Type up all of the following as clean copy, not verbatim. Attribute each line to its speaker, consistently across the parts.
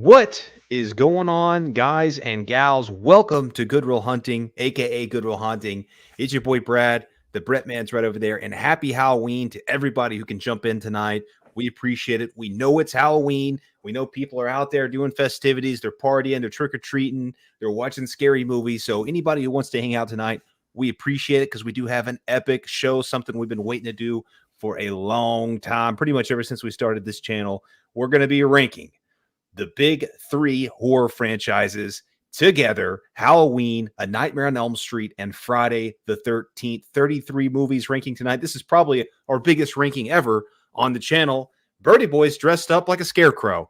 Speaker 1: What is going on, guys and gals? Welcome to Good Real Hunting, aka Good Real Hunting. It's your boy Brad. The Brett Man's right over there. And happy Halloween to everybody who can jump in tonight. We appreciate it. We know it's Halloween. We know people are out there doing festivities. They're partying. They're trick or treating. They're watching scary movies. So anybody who wants to hang out tonight, we appreciate it because we do have an epic show, something we've been waiting to do for a long time, pretty much ever since we started this channel. We're going to be ranking the big three horror franchises together: Halloween, A Nightmare on Elm Street, and Friday the 13th. 33 movies ranking tonight. This is probably our biggest ranking ever on the channel. Birdie Boy's dressed up like a scarecrow,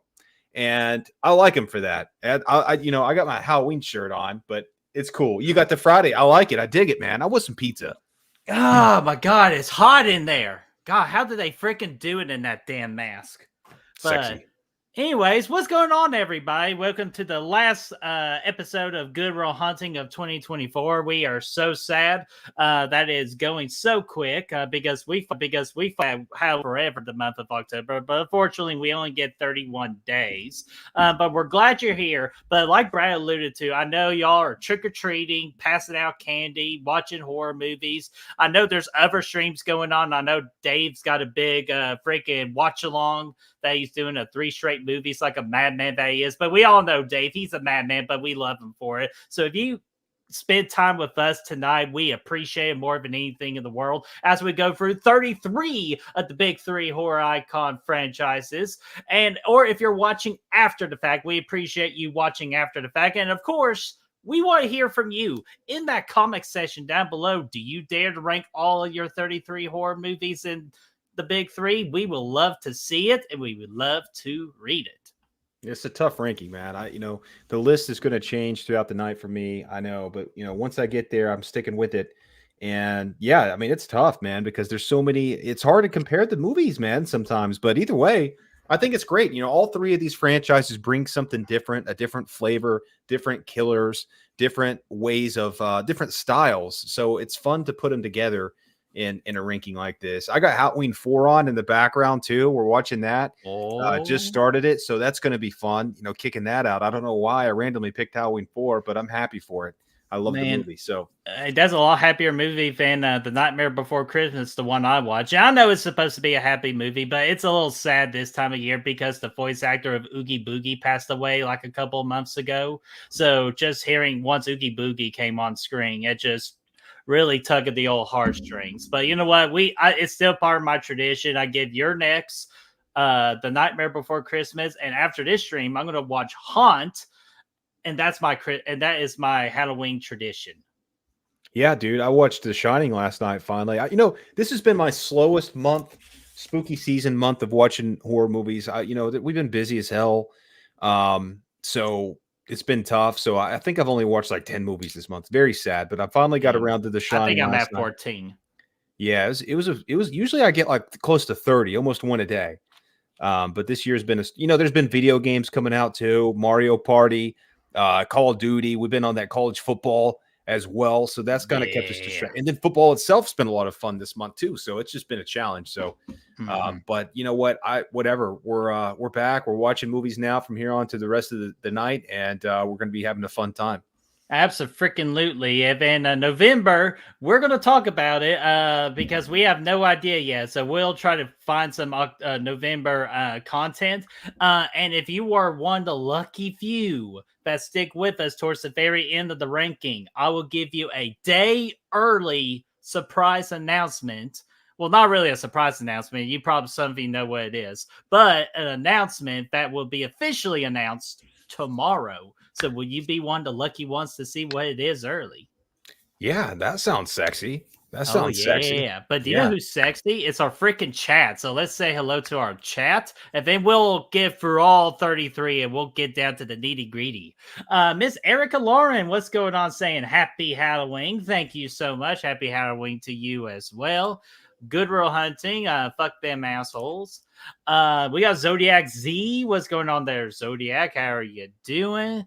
Speaker 1: and I like him for that. And I got my Halloween shirt on, but it's cool. You got the Friday. I like it. I dig it, man. I want some pizza.
Speaker 2: Oh my God, it's hot in there. God, how did they freaking do it in that damn mask?
Speaker 1: Sexy.
Speaker 2: Anyways, what's going on, everybody? Welcome to the last episode of Good Real Hunting of 2024. We are so sad that is going so quick because we have forever the month of October, but unfortunately we only get 31 days. But we're glad you're here. But like Brad alluded to, I know y'all are trick-or-treating, passing out candy, watching horror movies. I know there's other streams going on. I know Dave's got a big freaking watch-along that he's doing a 3 straight movies like a madman that he is. But we all know Dave, he's a madman, but we love him for it. So if you spend time with us tonight, we appreciate it more than anything in the world as we go through 33 of the big 3 horror icon franchises. Or if you're watching after the fact, we appreciate you watching after the fact. And of course, we want to hear from you in that comment section down below. Do you dare to rank all of your 33 horror movies in the big 3? We will love to see it, and we would love to read it.
Speaker 1: It's a tough ranking, man. The list is going to change throughout the night for me. I know, but once I get there, I'm sticking with it. And yeah, I mean, it's tough, man, because there's so many. It's hard to compare the movies, man, sometimes. But either way, I think it's great. All 3 of these franchises bring something different, a different flavor, different killers, different ways of different styles. So it's fun to put them together in a ranking like this. I got Halloween 4 on in the background too. We're watching that. Just started it, so that's going to be fun. Kicking that out. I don't know why I randomly picked Halloween 4, but I'm happy for it. I love the movie. So
Speaker 2: that's a lot happier movie than The Nightmare Before Christmas, the one I watch. I know it's supposed to be a happy movie, but it's a little sad this time of year because the voice actor of Oogie Boogie passed away like a couple of months ago. So just hearing once Oogie Boogie came on screen, it just really tug at the old heartstrings. But you know what? It's still part of my tradition. I give your next The Nightmare Before Christmas, and after this stream, I'm going to watch Haunt, and that is my Halloween tradition.
Speaker 1: Yeah, dude, I watched The Shining last night. Finally, this has been my slowest month, spooky season month of watching horror movies. We've been busy as hell, so it's been tough. So I think I've only watched like 10 movies this month. Very sad, but I finally got around to The Shining.
Speaker 2: I think I'm at 14.
Speaker 1: Night. Yeah, it was usually I get like close to 30, almost one a day. But this year's been there's been video games coming out too, Mario Party, Call of Duty. We've been on that college football as well, so that's kind of kept us distracted. And then football itself's been a lot of fun this month too, so it's just been a challenge. So but you know what, whatever, we're back, we're watching movies now from here on to the rest of the night, and we're going to be having a fun time.
Speaker 2: Absolutely. And in November, we're going to talk about it because we have no idea yet. So we'll try to find some November content. And if you are one of the lucky few that stick with us towards the very end of the ranking, I will give you a day early surprise announcement. Well, not really a surprise announcement. Some of you know what it is, but an announcement that will be officially announced tomorrow. So will you be one of the lucky ones to see what it is early?
Speaker 1: Yeah, that sounds sexy. That sounds sexy.
Speaker 2: Yeah, but do you know who's sexy? It's our freaking chat. So let's say hello to our chat, and then we'll get through all 33, and we'll get down to the nitty gritty. Miss Erica Lauren, what's going on? Saying happy Halloween. Thank you so much. Happy Halloween to you as well. Good Real Hunting. Fuck them assholes. We got Zodiac Z. What's going on there, Zodiac? How are you doing?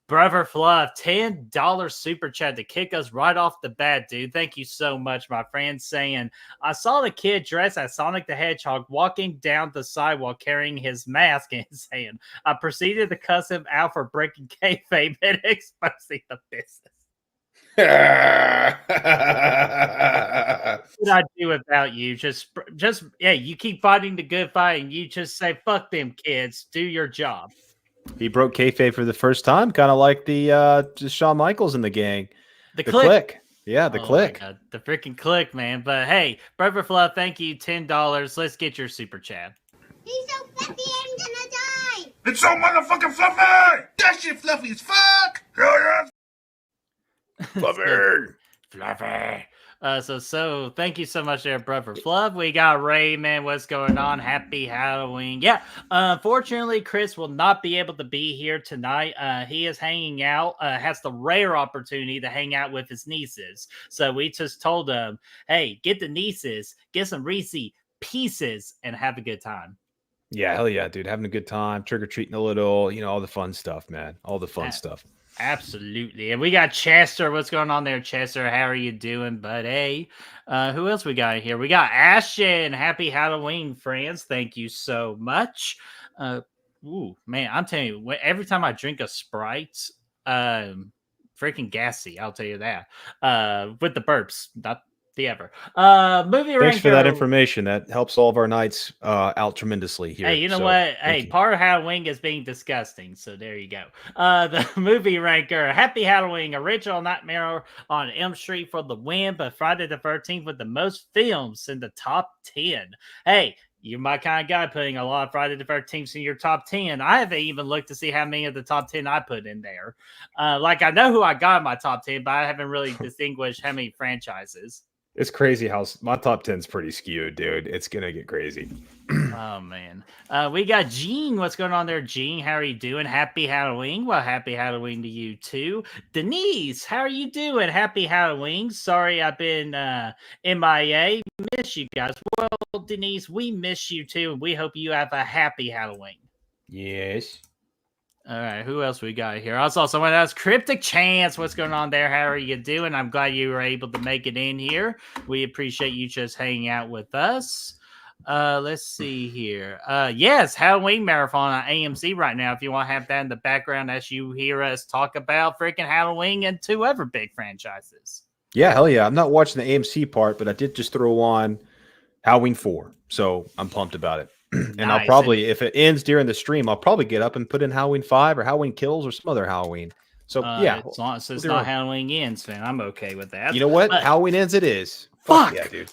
Speaker 2: Brother Fluff, $10 super chat to kick us right off the bat, dude. Thank you so much, my friend. Saying, I saw the kid dressed as Sonic the Hedgehog walking down the sidewalk carrying his mask in his hand. I proceeded to cuss him out for breaking kayfabe and exposing the business. What I do without you? Just yeah. You keep fighting the good fight, and you just say, "Fuck them kids. Do your job."
Speaker 1: He broke kayfabe for the first time, kind of like the just Shawn Michaels in the gang.
Speaker 2: The click.
Speaker 1: Yeah, the click.
Speaker 2: The freaking click, man. But hey, Brother Fluff, thank you, $10. Let's get your super chat.
Speaker 3: He's so fluffy, I'm gonna die.
Speaker 4: It's so motherfucking fluffy. That shit fluffy as fuck. Yeah. Fluffy.
Speaker 2: Fluffy. So thank you so much there, Brother Fluff. We got Rayman. What's going on? Happy Halloween. Yeah. Unfortunately, Chris will not be able to be here tonight. He is hanging out, has the rare opportunity to hang out with his nieces. So we just told him, hey, get the nieces, get some Reese pieces, and have a good time.
Speaker 1: Yeah, hell yeah, dude. Having a good time, trick-or-treating a little, all the fun stuff, man. All the fun stuff.
Speaker 2: Absolutely. And we got Chester. What's going on there, Chester? How are you doing, buddy? Who else we got here? We got Ashton. Happy Halloween, friends. Thank you so much. Ooh, man, I'm telling you, every time I drink a Sprite, freaking gassy, I'll tell you that. With the burps, not the ever. Movie
Speaker 1: Thanks
Speaker 2: ranker.
Speaker 1: for that information. That helps all of our nights out tremendously here.
Speaker 2: Hey, you know what? Hey, part of Halloween is being disgusting. So there you go. The movie ranker. Happy Halloween. Original Nightmare on Elm Street for the win, but Friday the 13th with the most films in the top 10. Hey, you're my kind of guy putting a lot of Friday the 13th in your top 10. I haven't even looked to see how many of the top 10 I put in there. Like, I know who I got in my top 10, but I haven't really distinguished how many franchises.
Speaker 1: It's crazy how my top 10 is pretty skewed, dude. It's going to get crazy.
Speaker 2: Oh, man. We got Gene. What's going on there, Gene? How are you doing? Happy Halloween. Well, happy Halloween to you, too. Denise, how are you doing? Happy Halloween. Sorry I've been MIA. Miss you guys. Well, Denise, we miss you, too, and we hope you have a happy Halloween.
Speaker 1: Yes.
Speaker 2: All right, who else we got here? I saw someone else. Cryptic Chance, what's going on there? How are you doing? I'm glad you were able to make it in here. We appreciate you just hanging out with us. Let's see here. Yes, Halloween Marathon on AMC right now. If you want to have that in the background as you hear us talk about freaking Halloween and two other big franchises.
Speaker 1: Yeah, hell yeah. I'm not watching the AMC part, but I did just throw on Halloween 4. So I'm pumped about it. And
Speaker 2: Nice.
Speaker 1: I'll probably, if it ends during the stream, I'll probably get up and put in Halloween 5 or Halloween Kills or some other Halloween. So yeah,
Speaker 2: as long as it's not Halloween Ends, man, I'm okay with that.
Speaker 1: You know what?
Speaker 2: But,
Speaker 1: Halloween Ends it is.
Speaker 2: Fuck
Speaker 1: yeah, dude.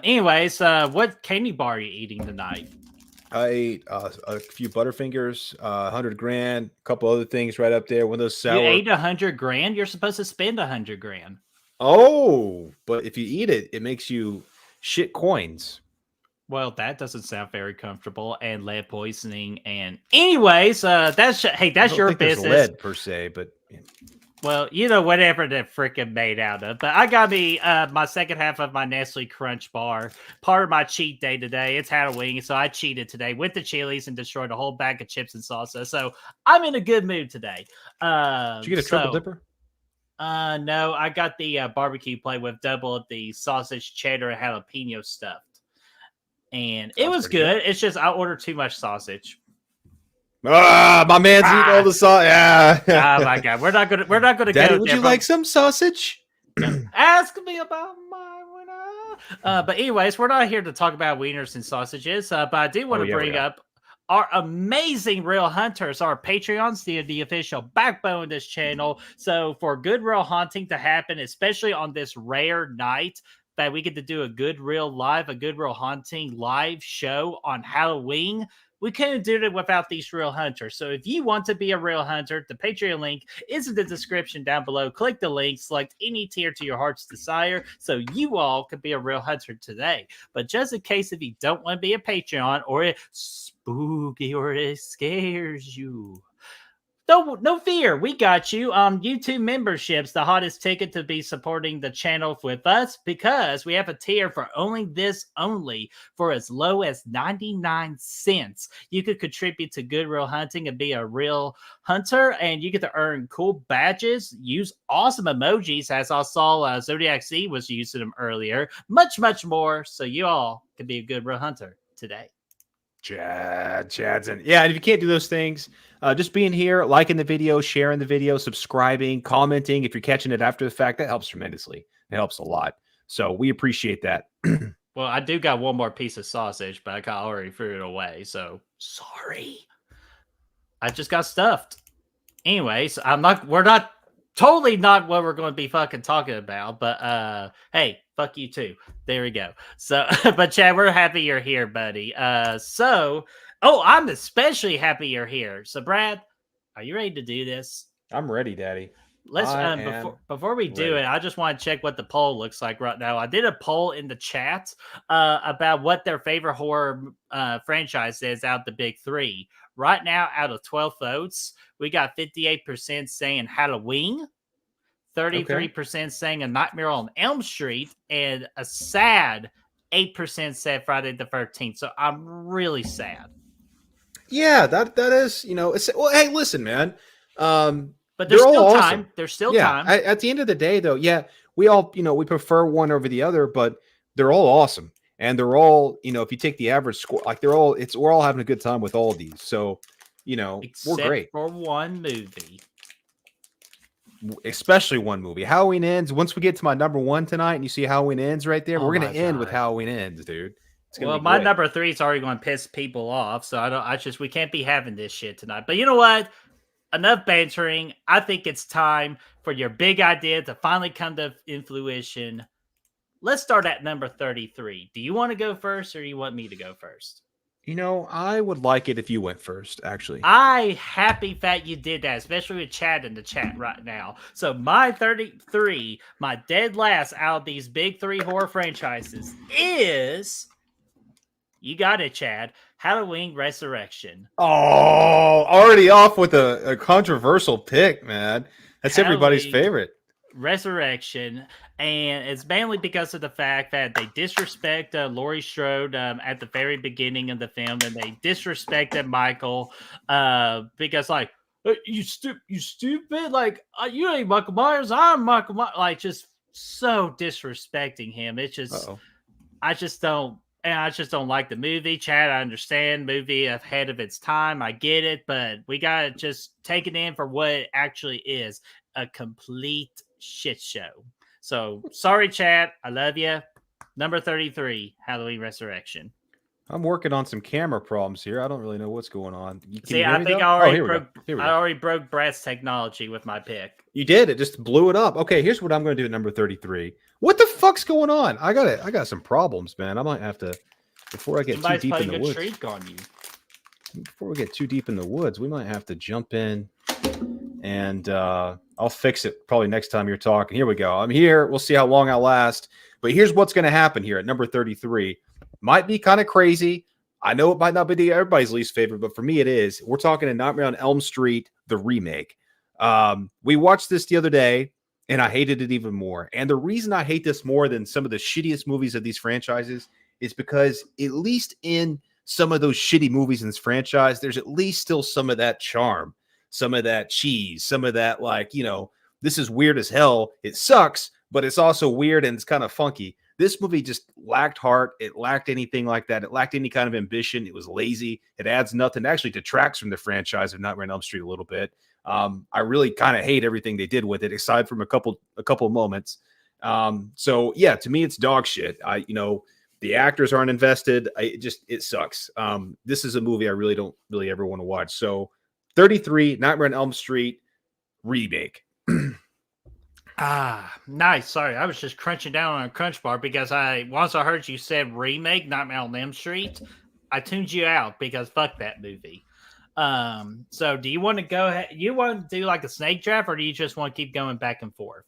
Speaker 2: Anyways, what candy bar are you eating tonight?
Speaker 1: I ate a few Butterfingers, 100 grand, a couple other things right up there. One of those sour.
Speaker 2: You ate 100 grand. You're supposed to spend 100 grand.
Speaker 1: Oh, but if you eat it, it makes you shit coins.
Speaker 2: Well, that doesn't sound very comfortable, and lead poisoning. And anyways, that's your business.
Speaker 1: Lead per se, but
Speaker 2: well, whatever they're freaking made out of. But I got me my second half of my Nestle Crunch bar. Part of my cheat day today. It's Halloween, so I cheated today. Went to Chili's and destroyed a whole bag of chips and salsa. So I'm in a good mood today.
Speaker 1: Did you get a triple dipper?
Speaker 2: No, I got the barbecue plate with double of the sausage, cheddar, and jalapeno stuffed. And it was good. It's just I ordered too much sausage.
Speaker 1: My man's eating all the sausage. Yeah.
Speaker 2: Oh my god, we're not gonna
Speaker 1: Daddy,
Speaker 2: go.
Speaker 1: would you like some sausage?
Speaker 2: Ask me about my wiener. But anyways, we're not here to talk about wieners and sausages. But I do want to bring up our amazing Real Hunters, our Patreons, the official backbone of this channel. So for Good Real Haunting to happen, especially on this rare night, that we get to do a Good Real Haunting live show on Halloween, we couldn't do it without these Real Hunters. So if you want to be a Real Hunter, the Patreon link is in the description down below. Click the link, select any tier to your heart's desire, so you all can be a Real Hunter today. But just in case if you don't want to be a Patreon, or it's spooky, or it scares you, No fear. We got you. YouTube memberships, the hottest ticket to be supporting the channel with us, because we have a tier for only for as low as 99 cents. You could contribute to Good Real Hunting and be a real hunter, and you get to earn cool badges, use awesome emojis, as I saw Zodiac Z was using them earlier. Much more. So you all can be a Good Real Hunter today.
Speaker 1: Chad's in. Yeah, and if you can't do those things, just being here, liking the video, sharing the video, subscribing, commenting. If you're catching it after the fact, that helps tremendously. It helps a lot. So we appreciate that.
Speaker 2: Well, I do got one more piece of sausage, but I already threw it away. So sorry. I just got stuffed. Anyways, we're not totally not what we're going to be fucking talking about, but hey, fuck you too. There we go. So, but Chad, we're happy you're here, buddy. I'm especially happy you're here. So, Brad, are you ready to do this?
Speaker 1: I'm ready, Daddy.
Speaker 2: Let's before we do it, I just want to check what the poll looks like right now. I did a poll in the chat about what their favorite horror franchise is out of the big three. Right now, out of 12 votes, we got 58% saying Halloween, 33% saying A Nightmare on Elm Street, and a sad 8% said Friday the 13th. So I'm really sad.
Speaker 1: Yeah, that is, it's, well, hey, listen, man.
Speaker 2: But there's still time.
Speaker 1: Awesome.
Speaker 2: There's still time.
Speaker 1: At the end of the day, though, yeah, we all, we prefer one over the other, but they're all awesome. And they're all, if you take the average score, like we're all having a good time with all these. So,
Speaker 2: Except
Speaker 1: we're great.
Speaker 2: For one movie.
Speaker 1: Especially one movie. Halloween Ends. Once we get to my number one tonight and you see Halloween Ends right there, we're going to end with Halloween Ends, dude.
Speaker 2: Well, my number 3 is already going to piss people off. So we can't be having this shit tonight. But you know what? Enough bantering. I think it's time for your big idea to finally come to fruition. Let's start at number 33. Do you want to go first or do you want me to go first?
Speaker 1: I would like it if you went first, actually.
Speaker 2: I happy that you did that, especially with Chad in the chat right now. So my 33, my dead last out of these big 3 horror franchises is, you got it, Chad, Halloween Resurrection.
Speaker 1: Oh, already off with a controversial pick, man. That's
Speaker 2: Halloween
Speaker 1: everybody's favorite.
Speaker 2: Resurrection, and it's mainly because of the fact that they disrespect Laurie Strode at the very beginning of the film, and they disrespected Michael because, like, you stupid, like, you ain't Michael Myers, I'm Michael Myers, like, just so disrespecting him. It's just, I just don't like the movie. Chad, I understand, movie ahead of its time, I get it, but we gotta just take it in for what it actually is, a complete shit show. So sorry, Chad, I love you. Number 33, Halloween Resurrection.
Speaker 1: I'm working on some camera problems here. I don't really know what's going on.
Speaker 2: I think I already broke Brad's technology with my pick.
Speaker 1: You did. It just blew it up. Okay, here's what I'm going to do at number 33. What the fuck's going on? I got some problems, man. I might have to, before I get too deep in the woods.
Speaker 2: Streak on you.
Speaker 1: Before we get too deep in the woods, we might have to jump in, and I'll fix it probably next time you're talking. Here we go. I'm here. We'll see how long I last. But here's what's going to happen here at number 33. Might be kind of crazy. I know it might not be everybody's least favorite, but for me it is. We're talking A Nightmare on Elm Street, the remake. We watched this the other day, and I hated it even more. And the reason I hate this more than some of the shittiest movies of these franchises is because at least in some of those shitty movies in this franchise, there's at least still some of that charm, some of that cheese, some of that, like, this is weird as hell. It sucks, but it's also weird and it's kind of funky. This movie just lacked heart. It lacked anything like that. It lacked any kind of ambition. It was lazy. It adds nothing. It actually detracts from the franchise of Nightmare on Elm Street a little bit. I really kind of hate everything they did with it, aside from a couple of moments. So yeah, to me, it's dog shit. The actors aren't invested. It sucks. This is a movie I really don't ever want to watch. So 33, Nightmare on Elm Street remake.
Speaker 2: Nice. Sorry, I was just crunching down on a crunch bar because once I heard you said remake Nightmare on Elm Street, I tuned you out because fuck that movie. So do you want to go ahead? You want to do like a snake draft, or do you just want to keep going back and forth?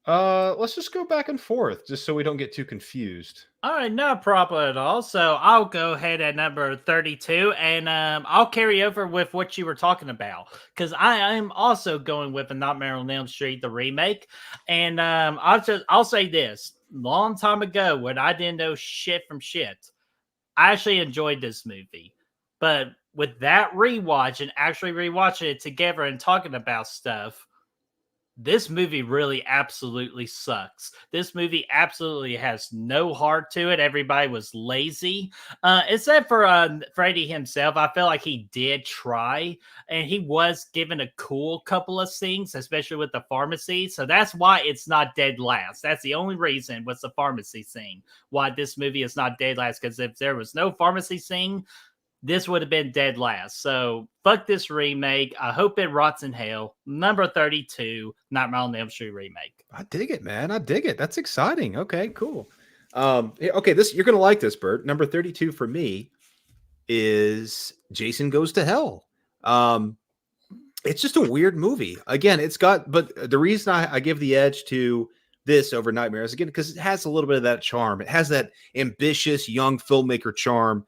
Speaker 1: Let's just go back and forth, just so we don't get too confused.
Speaker 2: All right, no problem at all. So I'll go ahead at number 32, and I'll carry over with what you were talking about because I am also going with a Nightmare on Elm Street, the remake. And I'll say this: long time ago, when I didn't know shit from shit, I actually enjoyed this movie. But with that rewatch and actually rewatching it together and talking about stuff, this movie really absolutely sucks. This movie absolutely has no heart to it. Everybody was lazy. Except for Freddy himself. I feel like he did try, and he was given a cool couple of scenes, especially with the pharmacy. So that's why it's not dead last. That's the only reason was the pharmacy scene. Why this movie is not dead last. Because if there was no pharmacy scene, this would have been dead last. So fuck this remake. I hope it rots in hell. Number 32, Nightmare on Elm Street remake.
Speaker 1: I dig it, man. I dig it. That's exciting. Okay, cool. Okay, this you're gonna like this, Bert. Number 32 for me is Jason Goes to Hell. It's just a weird movie. Again, but the reason I give the edge to this over Nightmare is again because it has a little bit of that charm. It has that ambitious young filmmaker charm.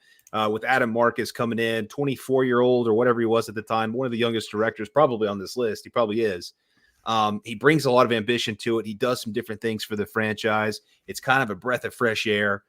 Speaker 1: With Adam Marcus coming in, 24-year-old or whatever he was at the time, one of the youngest directors probably on this list. He probably is. He brings a lot of ambition to it. He does some different things for the franchise. It's kind of a breath of fresh air.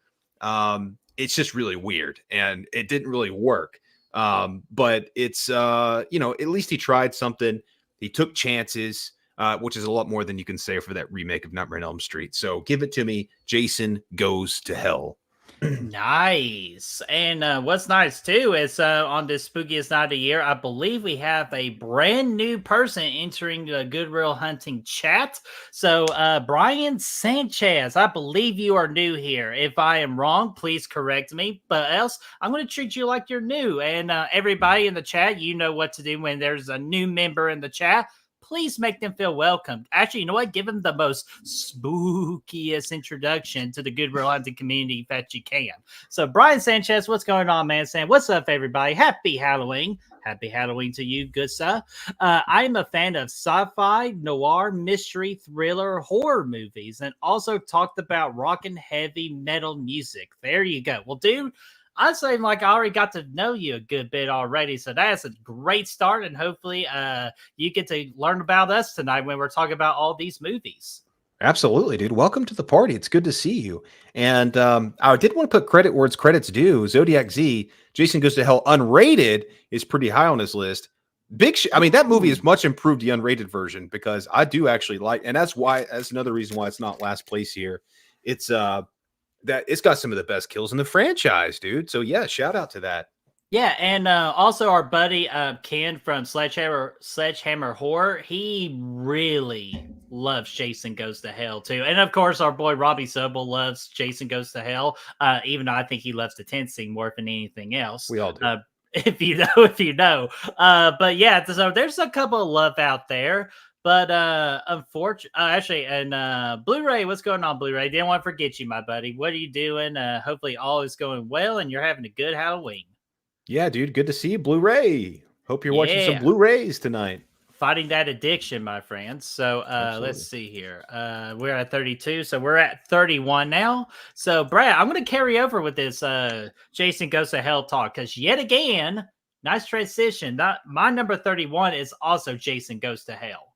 Speaker 1: It's just really weird, and it didn't really work. But it's, at least he tried something. He took chances, which is a lot more than you can say for that remake of Nightmare on Elm Street. So give it to me. Jason Goes to Hell.
Speaker 2: Nice. And what's nice too is on this spookiest night of the year, I believe we have a brand new person entering the Good Will Hunting chat. So Brian Sanchez, I believe you are new here. If I am wrong, please correct me. But else, I'm going to treat you like you're new. And everybody in the chat, you know what to do when there's a new member in the chat. Please make them feel welcome. Actually, you know what? Give them the most spookiest introduction to the Good Will Hunting community that you can. So, Brian Sanchez, what's going on, man? Sam, what's up, everybody? Happy Halloween. Happy Halloween to you, good sir. I am a fan of sci-fi, noir, mystery, thriller, horror movies, and also talked about rock and heavy metal music. There you go. Well, dude, I seem like I already got to know you a good bit already, so that's a great start, and hopefully you get to learn about us tonight when we're talking about all these movies.
Speaker 1: Absolutely, dude. Welcome to the party. It's good to see you. And I did want to put credit where it's credit's due. Zodiac Z, Jason Goes to Hell, unrated is pretty high on his list. That movie is much improved, the unrated version, because I do actually like, and that's another reason why it's not last place here. It's that it's got some of the best kills in the franchise, dude. So yeah, shout out to that.
Speaker 2: Yeah, and also our buddy Ken from Sledgehammer Horror, he really loves Jason Goes to Hell too. And of course, our boy Robbie Sobel loves Jason Goes to Hell, even though I think he loves the tent scene more than anything else.
Speaker 1: We all do.
Speaker 2: If you know. But yeah, so there's a couple of love out there. But unfortunately, Blu-ray, what's going on, Blu-ray? Didn't want to forget you, my buddy. What are you doing? Hopefully all is going well and you're having a good Halloween.
Speaker 1: Yeah, dude, good to see you, Blu-ray. Hope you're watching some Blu-rays tonight.
Speaker 2: Fighting that addiction, my friends. So let's see here. We're at 32, so we're at 31 now. So, Brad, I'm going to carry over with this Jason Goes to Hell talk because yet again, nice transition. My number 31 is also Jason Goes to Hell.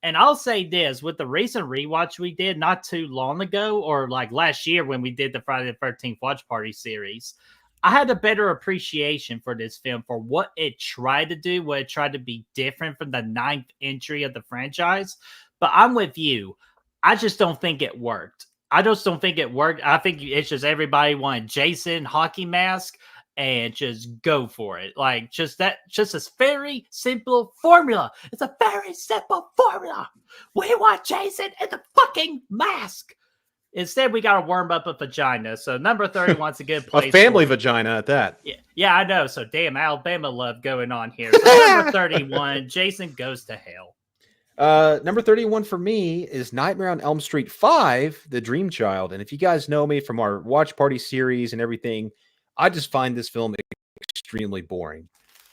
Speaker 2: And I'll say this, with the recent rewatch we did not too long ago, or like last year when we did the Friday the 13th Watch Party series, I had a better appreciation for this film for what it tried to do, what it tried to be different from the 9th entry of the franchise. But I'm with you. I just don't think it worked. I think it's just everybody wanted Jason hockey mask and just go for it. Like just this very simple formula. It's a very simple formula. We want Jason in the fucking mask. Instead, we got to warm up a vagina. So number 31's a good place.
Speaker 1: A family vagina at that.
Speaker 2: Yeah, I know. So damn Alabama love going on here. So number 31, Jason Goes to Hell.
Speaker 1: Number 31 for me is Nightmare on Elm Street 5, The Dream Child. And if you guys know me from our watch party series and everything, I just find this film extremely boring.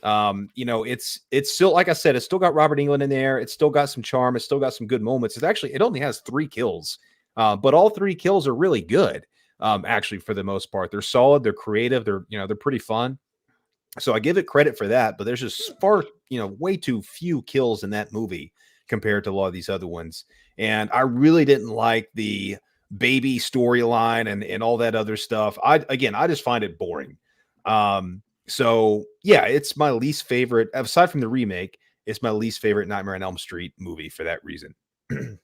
Speaker 1: It's still, like I said, it's still got Robert Englund in there. It's still got some charm. It's still got some good moments. It only has 3 kills, but all 3 kills are really good. Actually, for the most part, they're solid. They're creative. They're pretty fun. So I give it credit for that, but there's just way too few kills in that movie compared to a lot of these other ones. And I really didn't like the baby storyline and all that other stuff. I just find it boring. So yeah, it's my least favorite, aside from the remake, it's my least favorite Nightmare on Elm Street movie for that reason.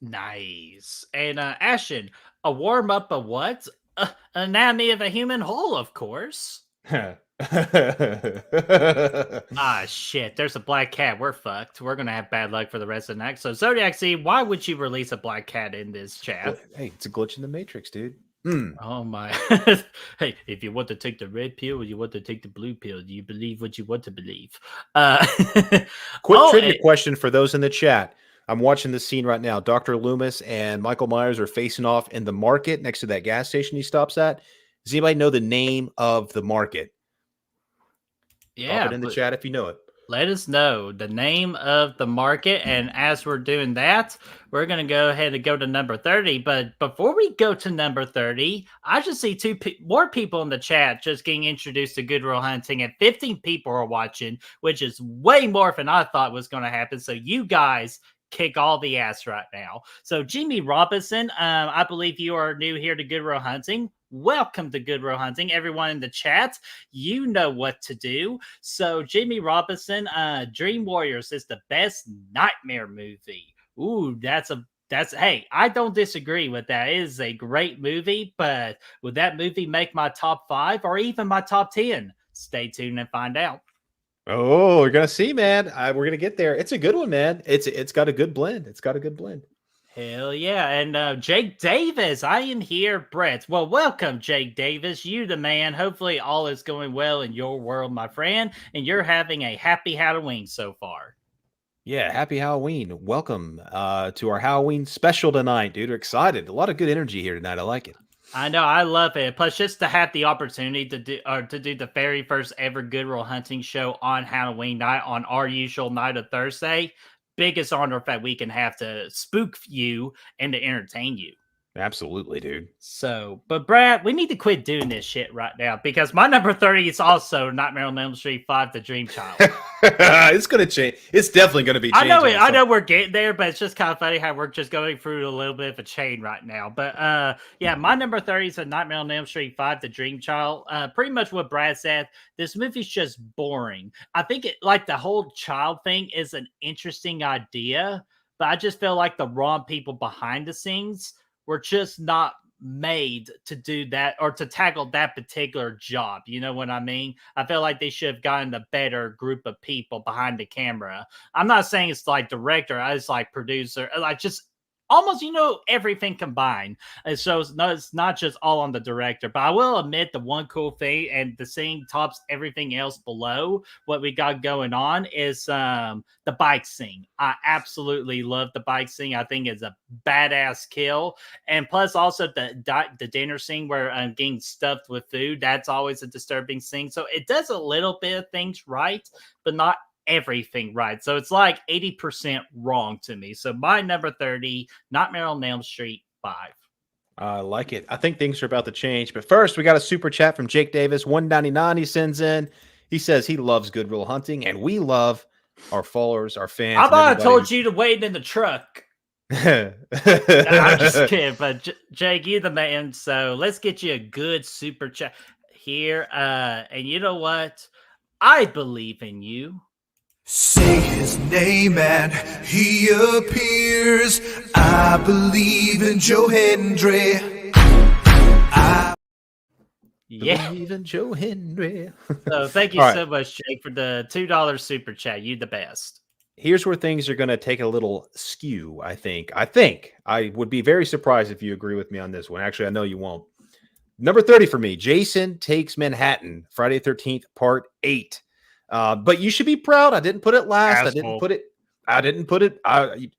Speaker 2: Nice. And Ashton, a warm up of what? Anatomy of a Human Whole, of course. Ah, shit. There's a black cat. We're fucked. We're going to have bad luck for the rest of the night. So, Zodiac Z, why would you release a black cat in this chat?
Speaker 1: Hey, it's a glitch in the Matrix, dude.
Speaker 2: Oh, my. Hey, if you want to take the red pill or you want to take the blue pill, do you believe what you want to believe?
Speaker 1: Quick trivia question for those in the chat. I'm watching this scene right now. Dr. Loomis and Michael Myers are facing off in the market next to that gas station he stops at. Does anybody know the name of the market?
Speaker 2: Yeah,
Speaker 1: Pop it in the chat if you know it.
Speaker 2: Let us know the name of the market. And as we're doing that, we're going to go ahead and go to number 30. But before we go to number 30, I just see more people in the chat just getting introduced to Good Will Hunting, and 15 people are watching, which is way more than I thought was going to happen. So you guys kick all the ass right now. So Jimmy Robinson, I believe you are new here to Good Will Hunting. Welcome to Good Will Hunting. Everyone in the chat, you know what to do. So Jimmy Robinson, Dream Warriors is the best nightmare movie. Ooh, hey, I don't disagree with that. It is a great movie, but would that movie make my top 5 or even my top 10? Stay tuned and find out.
Speaker 1: Oh, we're gonna see, man. We're gonna get there. It's a good one, man. It's got a good blend. It's got a good blend.
Speaker 2: Hell yeah. And Jake Davis, I am here, Brett. Well, welcome, Jake Davis. You the man. Hopefully all is going well in your world, my friend, and you're having a happy Halloween so far.
Speaker 1: Yeah, happy Halloween. Welcome to our Halloween special tonight, dude. We're excited. A lot of good energy here tonight. I like it.
Speaker 2: I know, I love it. Plus, just to have the opportunity to do the very first ever Good Will Hunting show on Halloween night, on our usual night of Thursday, biggest honor that we can have to spook you and to entertain you.
Speaker 1: Absolutely, dude.
Speaker 2: So, but Brad, we need to quit doing this shit right now, because my number 30 is also Nightmare on Elm Street 5: The Dream Child.
Speaker 1: It's going to change. It's definitely going to be changing.
Speaker 2: I know we're getting there, but it's just kind of funny how we're just going through a little bit of a chain right now. But yeah, my number 30 is a Nightmare on Elm Street 5: The Dream Child. Pretty much what Brad said. This movie's just boring. I think the whole child thing is an interesting idea, but I just feel like the wrong people behind the scenes were just not made to do that or to tackle that particular job. You know what I mean? I feel like they should have gotten a better group of people behind the camera. I'm not saying it's like director, it's like producer, like just almost, everything combined. And so it's not just all on the director, but I will admit the one cool thing, and the scene tops everything else below what we got going on, is the bike scene. I absolutely love the bike scene. I think it's a badass kill. And plus also the dinner scene where I'm getting stuffed with food. That's always a disturbing scene. So it does a little bit of things right, but not everything right. So it's like 80% wrong to me. So my number 30, Nightmare on Elm Street 5.
Speaker 1: I like it. I think things are about to change. But first, we got a super chat from Jake Davis, $1.99 he sends in. He says he loves Good Will Hunting, and we love our followers, our fans.
Speaker 2: I thought I told you to wait in the truck. I'm just kidding. But Jake, you're the man. So let's get you a good super chat here. And you know what? I believe in you.
Speaker 5: Say his name and he appears. I believe in Joe Hendry.
Speaker 1: Believe in Joe Hendry.
Speaker 2: So thank you so much, Jake, for the $2 super chat. You the best.
Speaker 1: Here's where things are going to take a little skew, I think. I would be very surprised if you agree with me on this one. Actually, I know you won't. Number 30 for me, Jason Takes Manhattan, Friday the 13th, Part 8. But you should be proud. I didn't put it last.
Speaker 2: Asshole.
Speaker 1: I didn't put it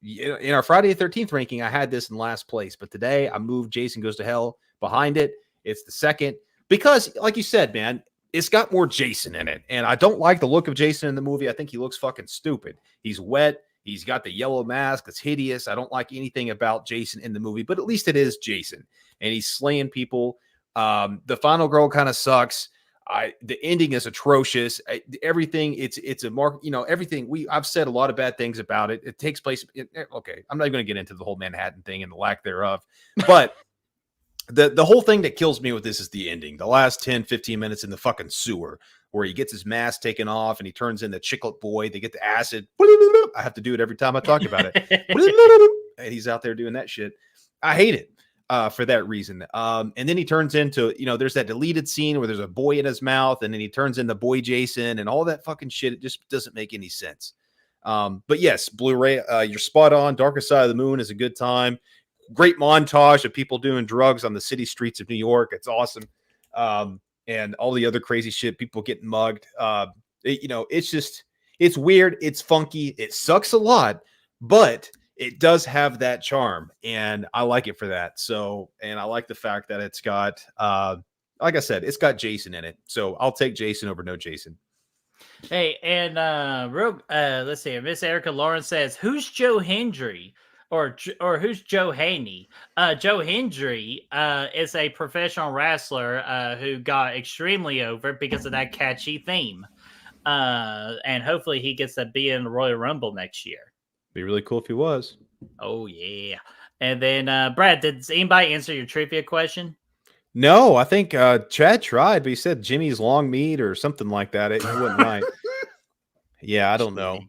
Speaker 1: in our Friday the 13th ranking. I had this in last place, but today I moved Jason Goes to Hell behind it. It's the second, because like you said, man, it's got more Jason in it. And I don't like the look of Jason in the movie. I think he looks fucking stupid. He's wet. He's got the yellow mask. It's hideous. I don't like anything about Jason in the movie, but at least it is Jason. And he's slaying people. The final girl kind of sucks. The ending is atrocious. Everything, it's a mark, everything. I've said a lot of bad things about it. It takes place. Okay, I'm not going to get into the whole Manhattan thing and the lack thereof, but the whole thing that kills me with this is the ending. The last 10, 15 minutes in the fucking sewer where he gets his mask taken off and he turns into Chiclet Boy. They get the acid. I have to do it every time I talk about it. And he's out there doing that shit. I hate it. For that reason. And then he turns into, there's that deleted scene where there's a boy in his mouth and then he turns into Boy Jason and all that fucking shit. It just doesn't make any sense. But yes, Blu-ray, you're spot on. Darkest Side of the Moon is a good time. Great montage of people doing drugs on the city streets of New York. It's awesome. And all the other crazy shit, people getting mugged. It's weird. It's funky. It sucks a lot, but it does have that charm, and I like it for that. So, and I like the fact that it's got, like I said, it's got Jason in it. So I'll take Jason over no Jason.
Speaker 2: Hey, and let's see. Miss Erica Lawrence says, "Who's Joe Hendry, or who's Joe Haney?" Joe Hendry is a professional wrestler who got extremely over because of that catchy theme, and hopefully he gets to be in the Royal Rumble next year.
Speaker 1: Be really cool if he was.
Speaker 2: Oh, yeah. And then, Brad, did anybody answer your trivia question?
Speaker 1: No, I think Chad tried, but he said Jimmy's long meat or something like that. It wasn't right. Yeah, I don't know.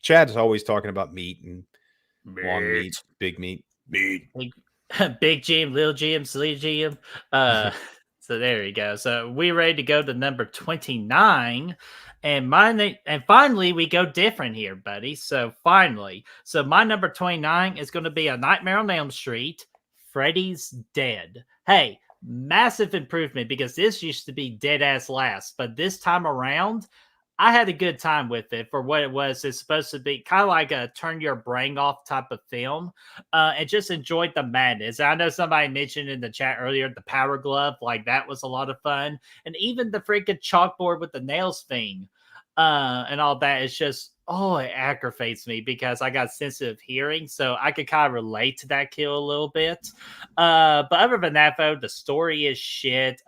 Speaker 1: Chad's always talking about meat and long meat, big meat.
Speaker 2: Big Jim, Little Jim, Silly Jim. So there you go. So we ready to go to number 29. And finally, we go different here, buddy. So finally, my number 29 is going to be A Nightmare on Elm Street, Freddy's Dead. Hey, massive improvement because this used to be dead ass last, but this time around, I had a good time with it for what it was. It's supposed to be kind of like a turn your brain off type of film, and just enjoyed the madness. I know somebody mentioned in the chat earlier the Power Glove, like that was a lot of fun, and even the freaking chalkboard with the nails thing, and all that is just it aggravates me because I got sensitive hearing, so I could kind of relate to that kill a little bit. But other than that, though, the story is shit.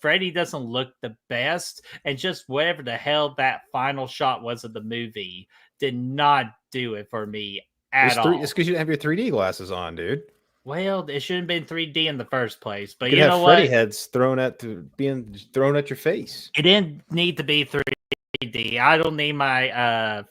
Speaker 2: Freddy doesn't look the best, and just whatever the hell that final shot was of the movie did not do it for me at all.
Speaker 1: It's because you have your 3D glasses on, dude.
Speaker 2: Well, it shouldn't have been 3D in the first place, but
Speaker 1: you
Speaker 2: know what?
Speaker 1: Freddy heads being thrown at your face.
Speaker 2: It didn't need to be 3D. I don't need my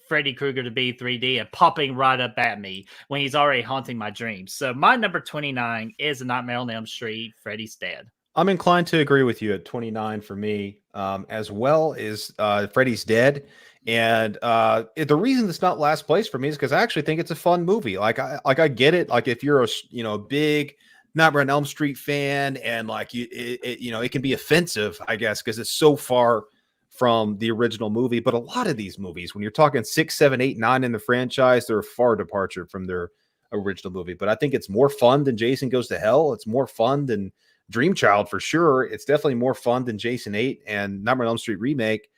Speaker 2: Freddy Krueger to be 3D and popping right up at me when he's already haunting my dreams. So my number 29 is A Nightmare on Elm Street, Freddy's Dead.
Speaker 1: I'm inclined to agree with you at 29 for me, as well as Freddy's Dead. And the reason it's not last place for me is because I actually think it's a fun movie. I get it. Like if you're a big Nightmare on Elm Street fan, and like it can be offensive, I guess, because it's so far from the original movie. But a lot of these movies, when you're talking 6, 7, 8, 9 in the franchise, they're a far departure from their original movie. But I think it's more fun than Jason Goes to Hell. It's more fun than Dream Child for sure. It's definitely more fun than Jason 8 and Nightmare on Elm Street remake.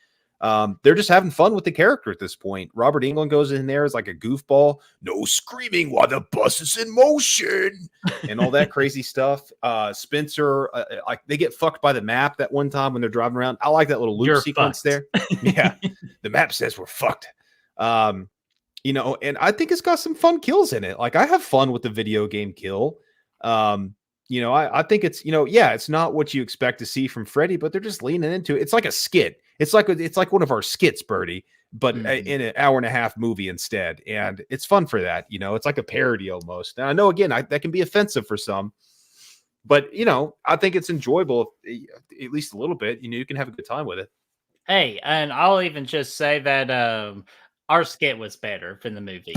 Speaker 1: They're just having fun with the character at this point. Robert Englund goes in there as like a goofball, no screaming while the bus is in motion, and all that crazy stuff. Spencer, like they get fucked by the map that one time when they're driving around. I like that little loop sequence there. Yeah, the map says we're fucked. And I think it's got some fun kills in it. Like I have fun with the video game kill. I think it's, it's not what you expect to see from Freddy, but they're just leaning into it. It's like a skit. It's like one of our skits, Birdie, but in an hour and a half movie instead. And it's fun for that. It's like a parody almost. And I know, again, that can be offensive for some, but I think it's enjoyable, at least a little bit. You can have a good time with it.
Speaker 2: Hey, and I'll even just say that our skit was better than the movie.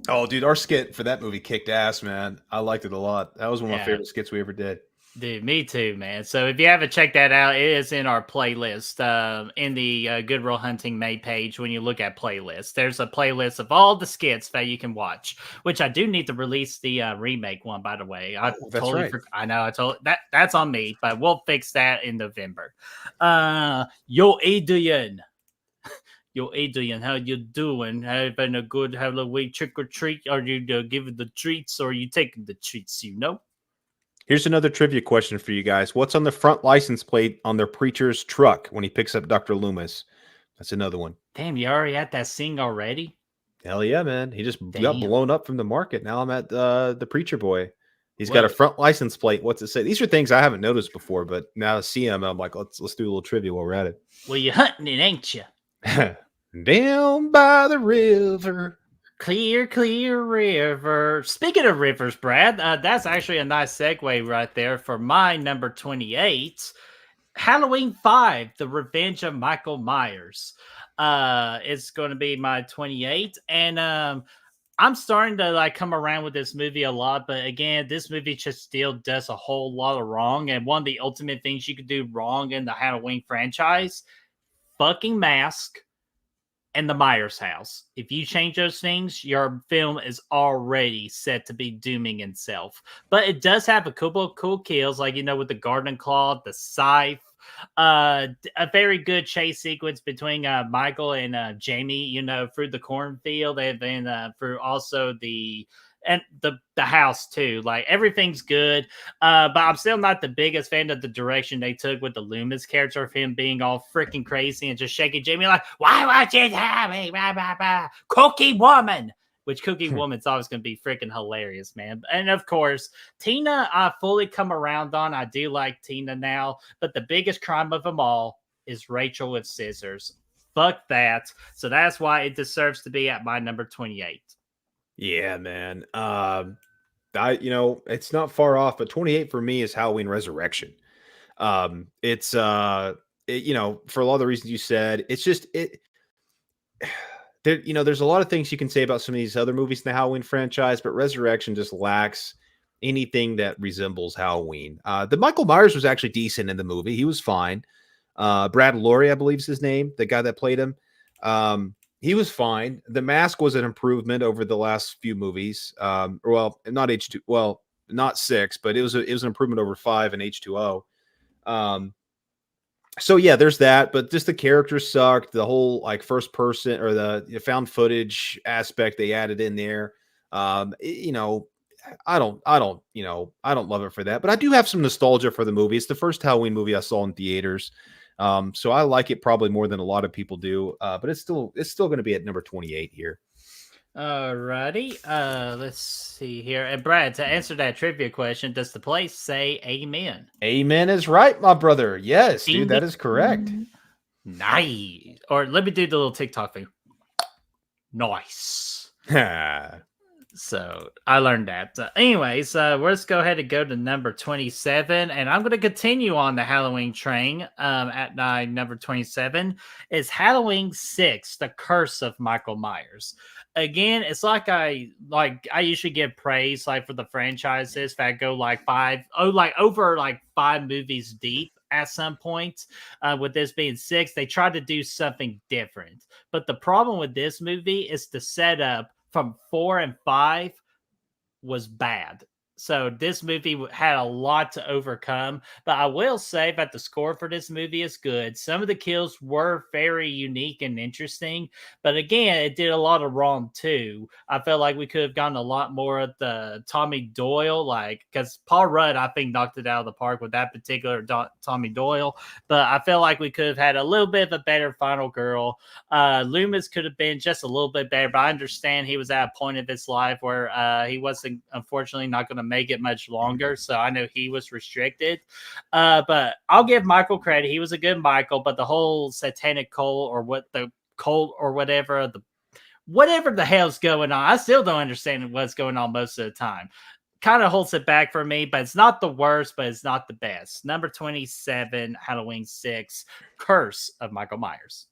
Speaker 1: Oh, dude, our skit for that movie kicked ass, man. I liked it a lot. That was one of my favorite skits we ever did.
Speaker 2: Dude, me too, man. So if you haven't checked that out, it is in our playlist in the Good Will Hunting May page. When you look at playlists, there's a playlist of all the skits that you can watch. Which I do need to release the remake one, by the way. I
Speaker 1: That's
Speaker 2: totally
Speaker 1: right.
Speaker 2: I know I told that's on me, but we'll fix that in November. Yo, Adrian. Yo, Adrian, how you doing? Having a good Halloween trick or treat? Are you giving the treats or are you taking the treats? You know.
Speaker 1: Here's another trivia question for you guys. What's on the front license plate on their preacher's truck when he picks up Dr. Loomis? That's another one.
Speaker 2: Damn, you already at that scene already?
Speaker 1: Hell yeah, man. He just got
Speaker 2: Damn.
Speaker 1: blown up from the market. Now I'm at the preacher boy. He's got a front license plate. What's it say? These are things I haven't noticed before, but now I see him, I'm like, let's do a little trivia while we're at it.
Speaker 2: Well, you're hunting it, ain't you?
Speaker 1: Down by the river.
Speaker 2: Clear, clear river. Speaking of rivers, Brad, that's actually a nice segue right there for my number 28, Halloween 5, The Revenge of Michael Myers. It's going to be my 28, and I'm starting to like come around with this movie a lot, but again, this movie just still does a whole lot of wrong, and one of the ultimate things you could do wrong in the Halloween franchise, fucking mask, and the Myers house. If you change those things, your film is already set to be dooming itself. But it does have a couple of cool kills, like, with the garden claw, the scythe, a very good chase sequence between Michael and Jamie, through the cornfield, and then through also the house too. Like, everything's good, but I'm still not the biggest fan of the direction they took with the Loomis character, of him being all freaking crazy and just shaking Jamie like, why won't you have me, Cookie Woman? Which Cookie Woman's always going to be freaking hilarious, man. And of course, Tina, I fully come around on. I do like Tina now, but the biggest crime of them all is Rachel with scissors. Fuck that. So that's why it deserves to be at my number 28.
Speaker 1: Yeah, man. It's not far off, but 28 for me is Halloween Resurrection. It's for a lot of the reasons you said, it's just there's a lot of things you can say about some of these other movies in the Halloween franchise, but Resurrection just lacks anything that resembles Halloween. The Michael Myers was actually decent in the movie. He was fine. Brad Laurie, I believe is his name, the guy that played him. He was fine. The mask was an improvement over the last few movies. Well, not H2, well, not 6, but it was an improvement over 5 and H2O. So yeah, there's that, but just the characters sucked. The whole like first person or the found footage aspect they added in there. I don't love it for that, but I do have some nostalgia for the movie. It's the first Halloween movie I saw in theaters. So I like it probably more than a lot of people do. But it's still going to be at number 28 here.
Speaker 2: Alrighty. Let's see here. And Brad, to answer that trivia question, does the place say amen?
Speaker 1: Amen is right, my brother. Yes, dude, that is correct.
Speaker 2: Nice. Or let me do the little TikTok thing. Nice. So I learned that. Anyways, let's go ahead and go to number 27. And I'm going to continue on the Halloween train. At number 27 is Halloween 6, The Curse of Michael Myers. Again, it's like I usually give praise like for the franchises that go over 5 movies deep at some point. With this being 6, they tried to do something different. But the problem with this movie is the setup from 4 and 5 was bad. So this movie had a lot to overcome, but I will say that the score for this movie is good. Some of the kills were very unique and interesting, but again, it did a lot of wrong too. I felt like we could have gotten a lot more of the Tommy Doyle, because Paul Rudd, I think, knocked it out of the park with that particular Tommy Doyle, but I felt like we could have had a little bit of a better final girl. Loomis could have been just a little bit better, but I understand he was at a point of his life where he wasn't, unfortunately, not going to make it much longer, so I know he was restricted, but I'll give Michael credit. He was a good Michael, but the whole satanic cult or whatever the hell's going on, I still don't understand what's going on most of the time. Kind of holds it back for me, but it's not the worst, but it's not the best. Number 27, Halloween 6, Curse of Michael Myers.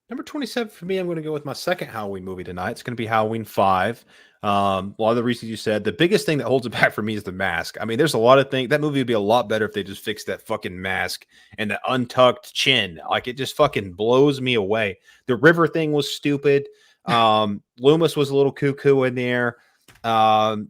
Speaker 1: Number 27 for me, I'm going to go with my second Halloween movie tonight. It's going to be Halloween 5. A lot of the reasons you said. The biggest thing that holds it back for me is the mask. I mean, there's a lot of things. That movie would be a lot better if they just fixed that fucking mask and the untucked chin. Like, it just fucking blows me away. The river thing was stupid. Loomis was a little cuckoo in there.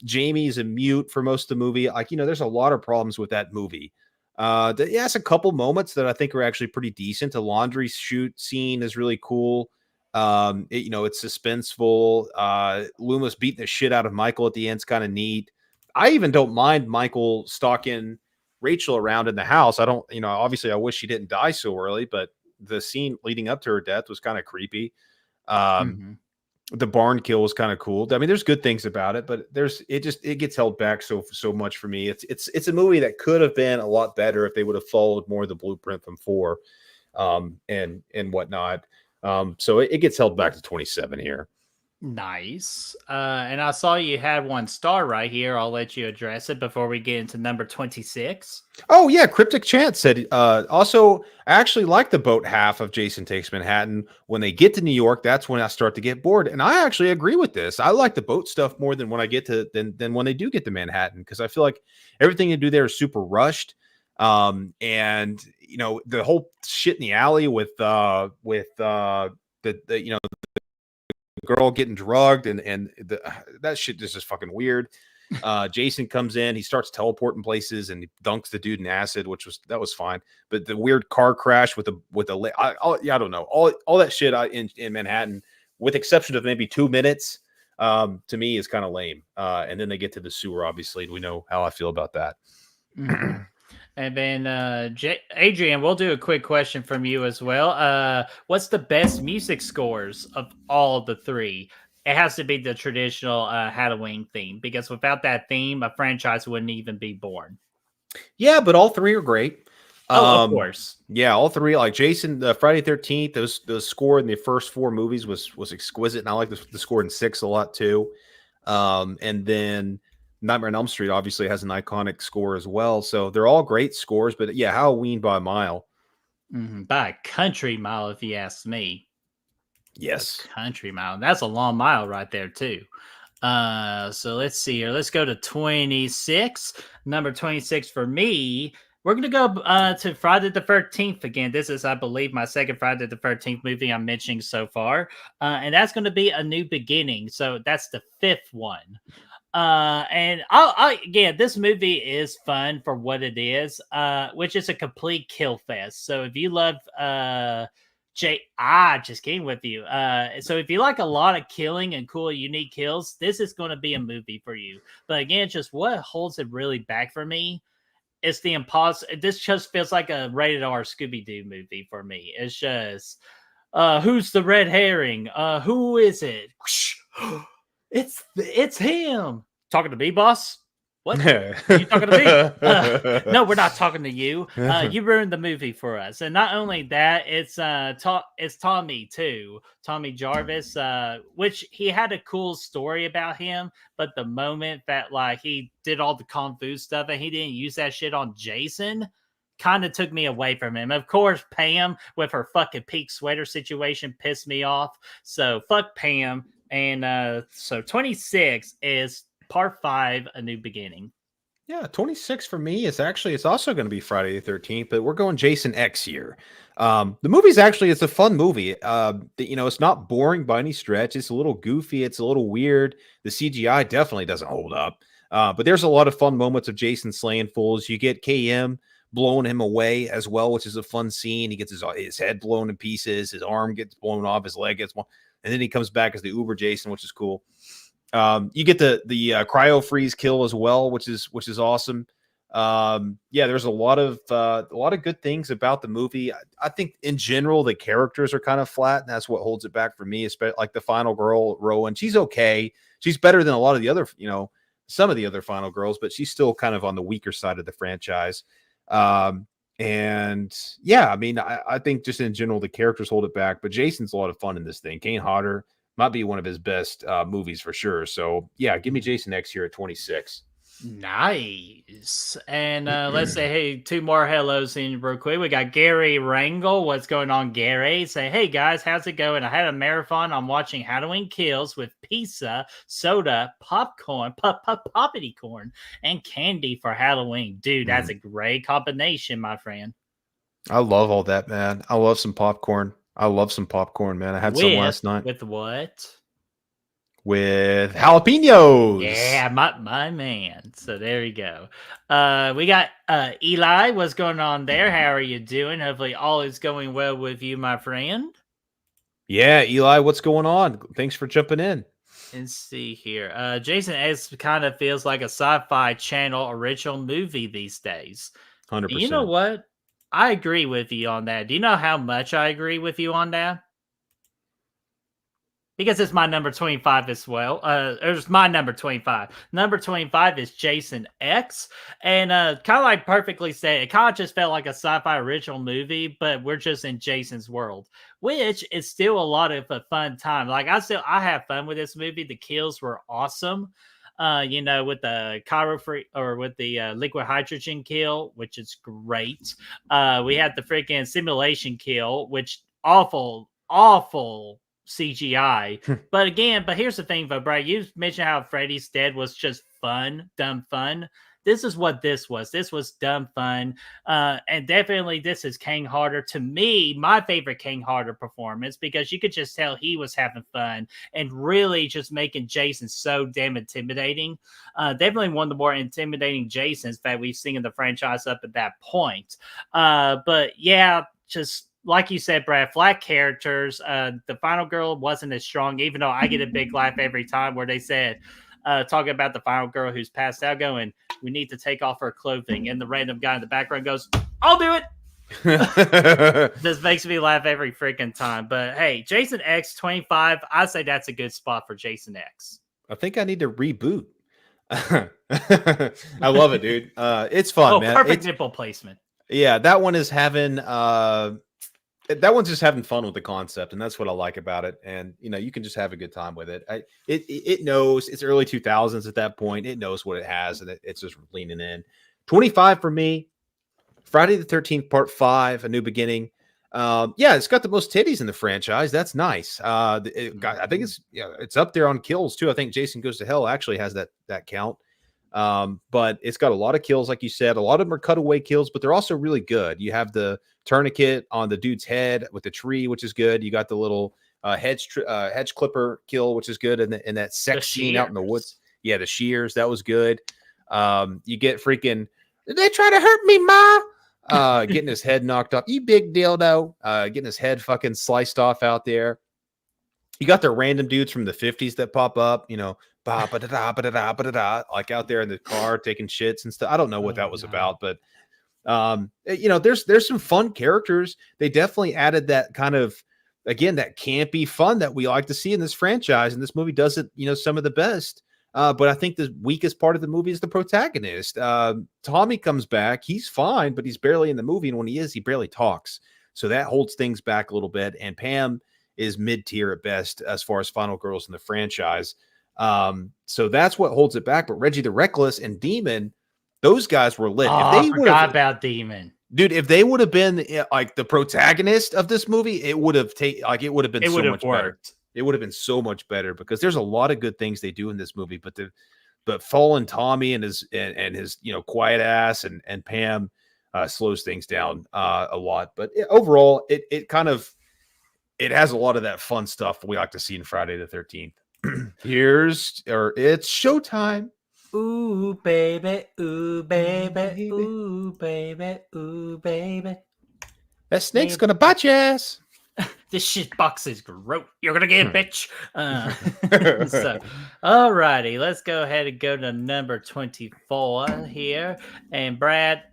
Speaker 1: Jamie's a mute for most of the movie. Like, there's a lot of problems with that movie. It has a couple moments that I think are actually pretty decent. The laundry shoot scene is really cool. It's suspenseful. Loomis beating the shit out of Michael at the end's kind of neat. I even don't mind Michael stalking Rachel around in the house. I don't, obviously I wish she didn't die so early, but the scene leading up to her death was kind of creepy. The barn kill was kind of cool. I mean, there's good things about it, but it gets held back so much for me. It's a movie that could have been a lot better if they would have followed more of the blueprint from 4, and whatnot. So it gets held back to 27 here.
Speaker 2: Nice. And I saw you had 1 star right here. I'll let you address it before we get into number 26.
Speaker 1: Oh, yeah. Cryptic Chant said, also, I actually like the boat half of Jason Takes Manhattan. When they get to New York, that's when I start to get bored. And I actually agree with this. I like the boat stuff more than when I get to than when they do get to Manhattan, because I feel like everything they do there is super rushed. And the whole shit in the alley with the girl getting drugged and that shit is just fucking weird. Jason comes in, he starts teleporting places and he dunks the dude in acid, that was fine. But the weird car crash with I don't know, all that shit in Manhattan, with exception of maybe 2 minutes, to me is kind of lame. And then they get to the sewer, obviously, and we know how I feel about that.
Speaker 2: Mm-hmm. And then Adrian, we'll do a quick question from you as well. What's the best music scores of all the 3? It has to be the traditional Halloween theme, because without that theme, a franchise wouldn't even be born.
Speaker 1: Yeah, but all 3 are great.
Speaker 2: Of course.
Speaker 1: Yeah, all 3. Like Jason, Friday 13th, the score in the first 4 movies was exquisite, and I like the score in 6 a lot too. And then Nightmare on Elm Street obviously has an iconic score as well. So they're all great scores, but yeah, Halloween by a mile.
Speaker 2: By a country mile, if you ask me.
Speaker 1: Yes.
Speaker 2: A country mile. That's a long mile right there, too. So let's see here. Let's go to 26. Number 26 for me. We're going to go to Friday the 13th again. This is, I believe, my second Friday the 13th movie I'm mentioning so far. And that's going to be A New Beginning. So that's the 5th one. And again, this movie is fun for what it is, which is a complete kill fest. So if you love just kidding with you. So if you like a lot of killing and cool, unique kills, this is going to be a movie for you. But again, just what holds it really back for me is the imposter. This just feels like a rated R Scooby-Doo movie for me. It's just, who's the red herring? Who is it? It's him. Talking to me, boss? What? Are you talking to me? No, we're not talking to you. You ruined the movie for us. And not only that, it's Tommy too. Tommy Jarvis, which he had a cool story about him, but the moment that like he did all the kung fu stuff and he didn't use that shit on Jason, kind of took me away from him. Of course, Pam with her fucking pink sweater situation pissed me off. So fuck Pam. And so 26 is part 5, A New Beginning.
Speaker 1: Yeah, 26 for me it's also going to be Friday the 13th, but we're going Jason X here. The movie's it's a fun movie. It's not boring by any stretch. It's a little goofy. It's a little weird. The CGI definitely doesn't hold up. But there's a lot of fun moments of Jason slaying fools. You get KM blowing him away as well, which is a fun scene. He gets his head blown in pieces. His arm gets blown off. His leg gets blown. And then he comes back as the Uber Jason, which is cool. You get the cryo freeze kill as well, which is awesome. There's a lot of good things about the movie. I think in general the characters are kind of flat, and that's what holds it back for me. Especially like the final girl, Rowan. She's okay. She's better than a lot of the other, some of the other final girls, but she's still kind of on the weaker side of the franchise. And yeah, I mean, I think just in general, the characters hold it back, but Jason's a lot of fun in this thing. Kane Hodder might be one of his best movies for sure. So yeah, give me Jason X here at 26.
Speaker 2: Nice. And let's say, hey, two more hellos in real quick. We got Gary Rangel. What's going on, Gary? Say, hey guys, how's it going? I had a marathon. I'm watching Halloween Kills with pizza, soda, popcorn, poppity corn, and candy for Halloween. Dude, that's a great combination, my friend.
Speaker 1: I love all that, man. I love some popcorn. I love some popcorn, man. I had some last night
Speaker 2: With what?
Speaker 1: with jalapenos.
Speaker 2: Yeah, my man. So there you go. We got Eli. What's going on there? How are you doing? Hopefully all is going well with you, my friend.
Speaker 1: Yeah, Eli, what's going on? Thanks for jumping in.
Speaker 2: Let's see here. Jason X kind of feels like a sci-fi channel original movie these days.
Speaker 1: 100%.
Speaker 2: You know what? I agree with you on that. Do you know how much I agree with you on that? Because it's my number 25 as well. It's my number 25. Number 25 is Jason X. And kind of like perfectly said, it kind of just felt like a sci-fi original movie, but we're just in Jason's world, which is still a lot of a fun time. Like I have fun with this movie. The kills were awesome. With the with the liquid hydrogen kill, which is great. We had the freaking simulation kill, which awful CGI. but here's the thing, though, Brad. You mentioned how Freddy's Dead was just fun, dumb fun. This is what this was. This was dumb fun. And definitely this is King Harder. To me, my favorite King Harder performance, because you could just tell he was having fun and really just making Jason so damn intimidating. Definitely one of the more intimidating Jasons that we've seen in the franchise up at that point. But yeah, just like you said, Brad, flat characters. The final girl wasn't as strong, even though I get a big laugh every time where they said, talking about the final girl who's passed out, going, we need to take off her clothing. And the random guy in the background goes, I'll do it. This makes me laugh every freaking time. But hey, Jason X 25, I say that's a good spot for Jason X.
Speaker 1: I think I need to reboot. I love it, dude. It's fun, man.
Speaker 2: Perfect nipple placement.
Speaker 1: Yeah, that one is having that one's just having fun with the concept, and that's what I like about it. And you can just have a good time with it. It knows it's early 2000s at that point. It knows what it has, and it's just leaning in. 25 for me. Friday the 13th, Part 5, A New Beginning. Yeah, it's got the most titties in the franchise. That's nice. I think it's up there on kills too. I think Jason Goes to Hell actually has that count. But it's got a lot of kills, like you said. A lot of them are cutaway kills, but they're also really good. You have the tourniquet on the dude's head with the tree, which is good. You got the little hedge clipper kill, which is good, and that sex scene out in the woods. Yeah, the shears, that was good. You get freaking, did they try to hurt me, Ma? Getting his head knocked off. You big dildo. Getting his head fucking sliced off out there. You got the random dudes from the 50s that pop up, like out there in the car taking shits and stuff. I don't know what that was about, but there's some fun characters. They definitely added that kind of, again, that campy fun that we like to see in this franchise, and this movie does it, some of the best. But I think the weakest part of the movie is the protagonist. Tommy comes back. He's fine, but he's barely in the movie, and when he is, he barely talks. So that holds things back a little bit. And Pam is mid-tier at best as far as final girls in the franchise. So that's what holds it back. But Reggie the Reckless and Demon, those guys were lit.
Speaker 2: Oh, I forgot about Demon.
Speaker 1: Dude, if they would have been like the protagonist of this movie, it would have been so much better. It would have been so much better, because there's a lot of good things they do in this movie, but Fallen Tommy and his quiet ass and Pam slows things down a lot. But overall, it has a lot of that fun stuff we like to see in Friday the 13th. It's showtime.
Speaker 2: Ooh, baby, ooh, baby, ooh, baby, ooh, baby.
Speaker 1: That snake's gonna bite your ass.
Speaker 2: This shit box is gross. You're gonna get it, bitch. So, alrighty, let's go ahead and go to number 24 here. And Brad,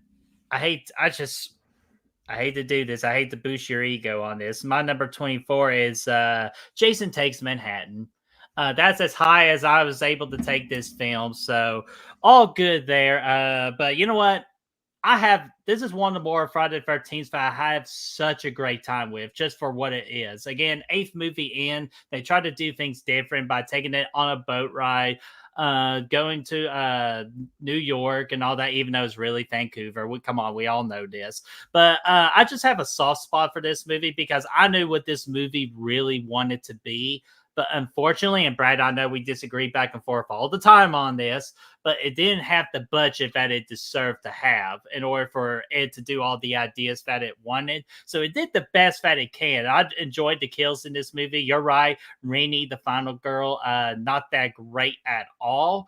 Speaker 2: I hate to do this. I hate to boost your ego on this. My number 24 is Jason Takes Manhattan. That's as high as I was able to take this film. So all good there. But you know what? this is one of the more Friday the 13th that I have such a great time with, just for what it is. Again, 8th movie in, they try to do things different by taking it on a boat ride, going to New York and all that, even though it's really Vancouver. Come on, we all know this. But I just have a soft spot for this movie because I knew what this movie really wanted to be. But unfortunately, and Brad, I know we disagree back and forth all the time on this, but it didn't have the budget that it deserved to have in order for it to do all the ideas that it wanted. So it did the best that it can. I enjoyed the kills in this movie. You're right. Rainey, the final girl, not that great at all.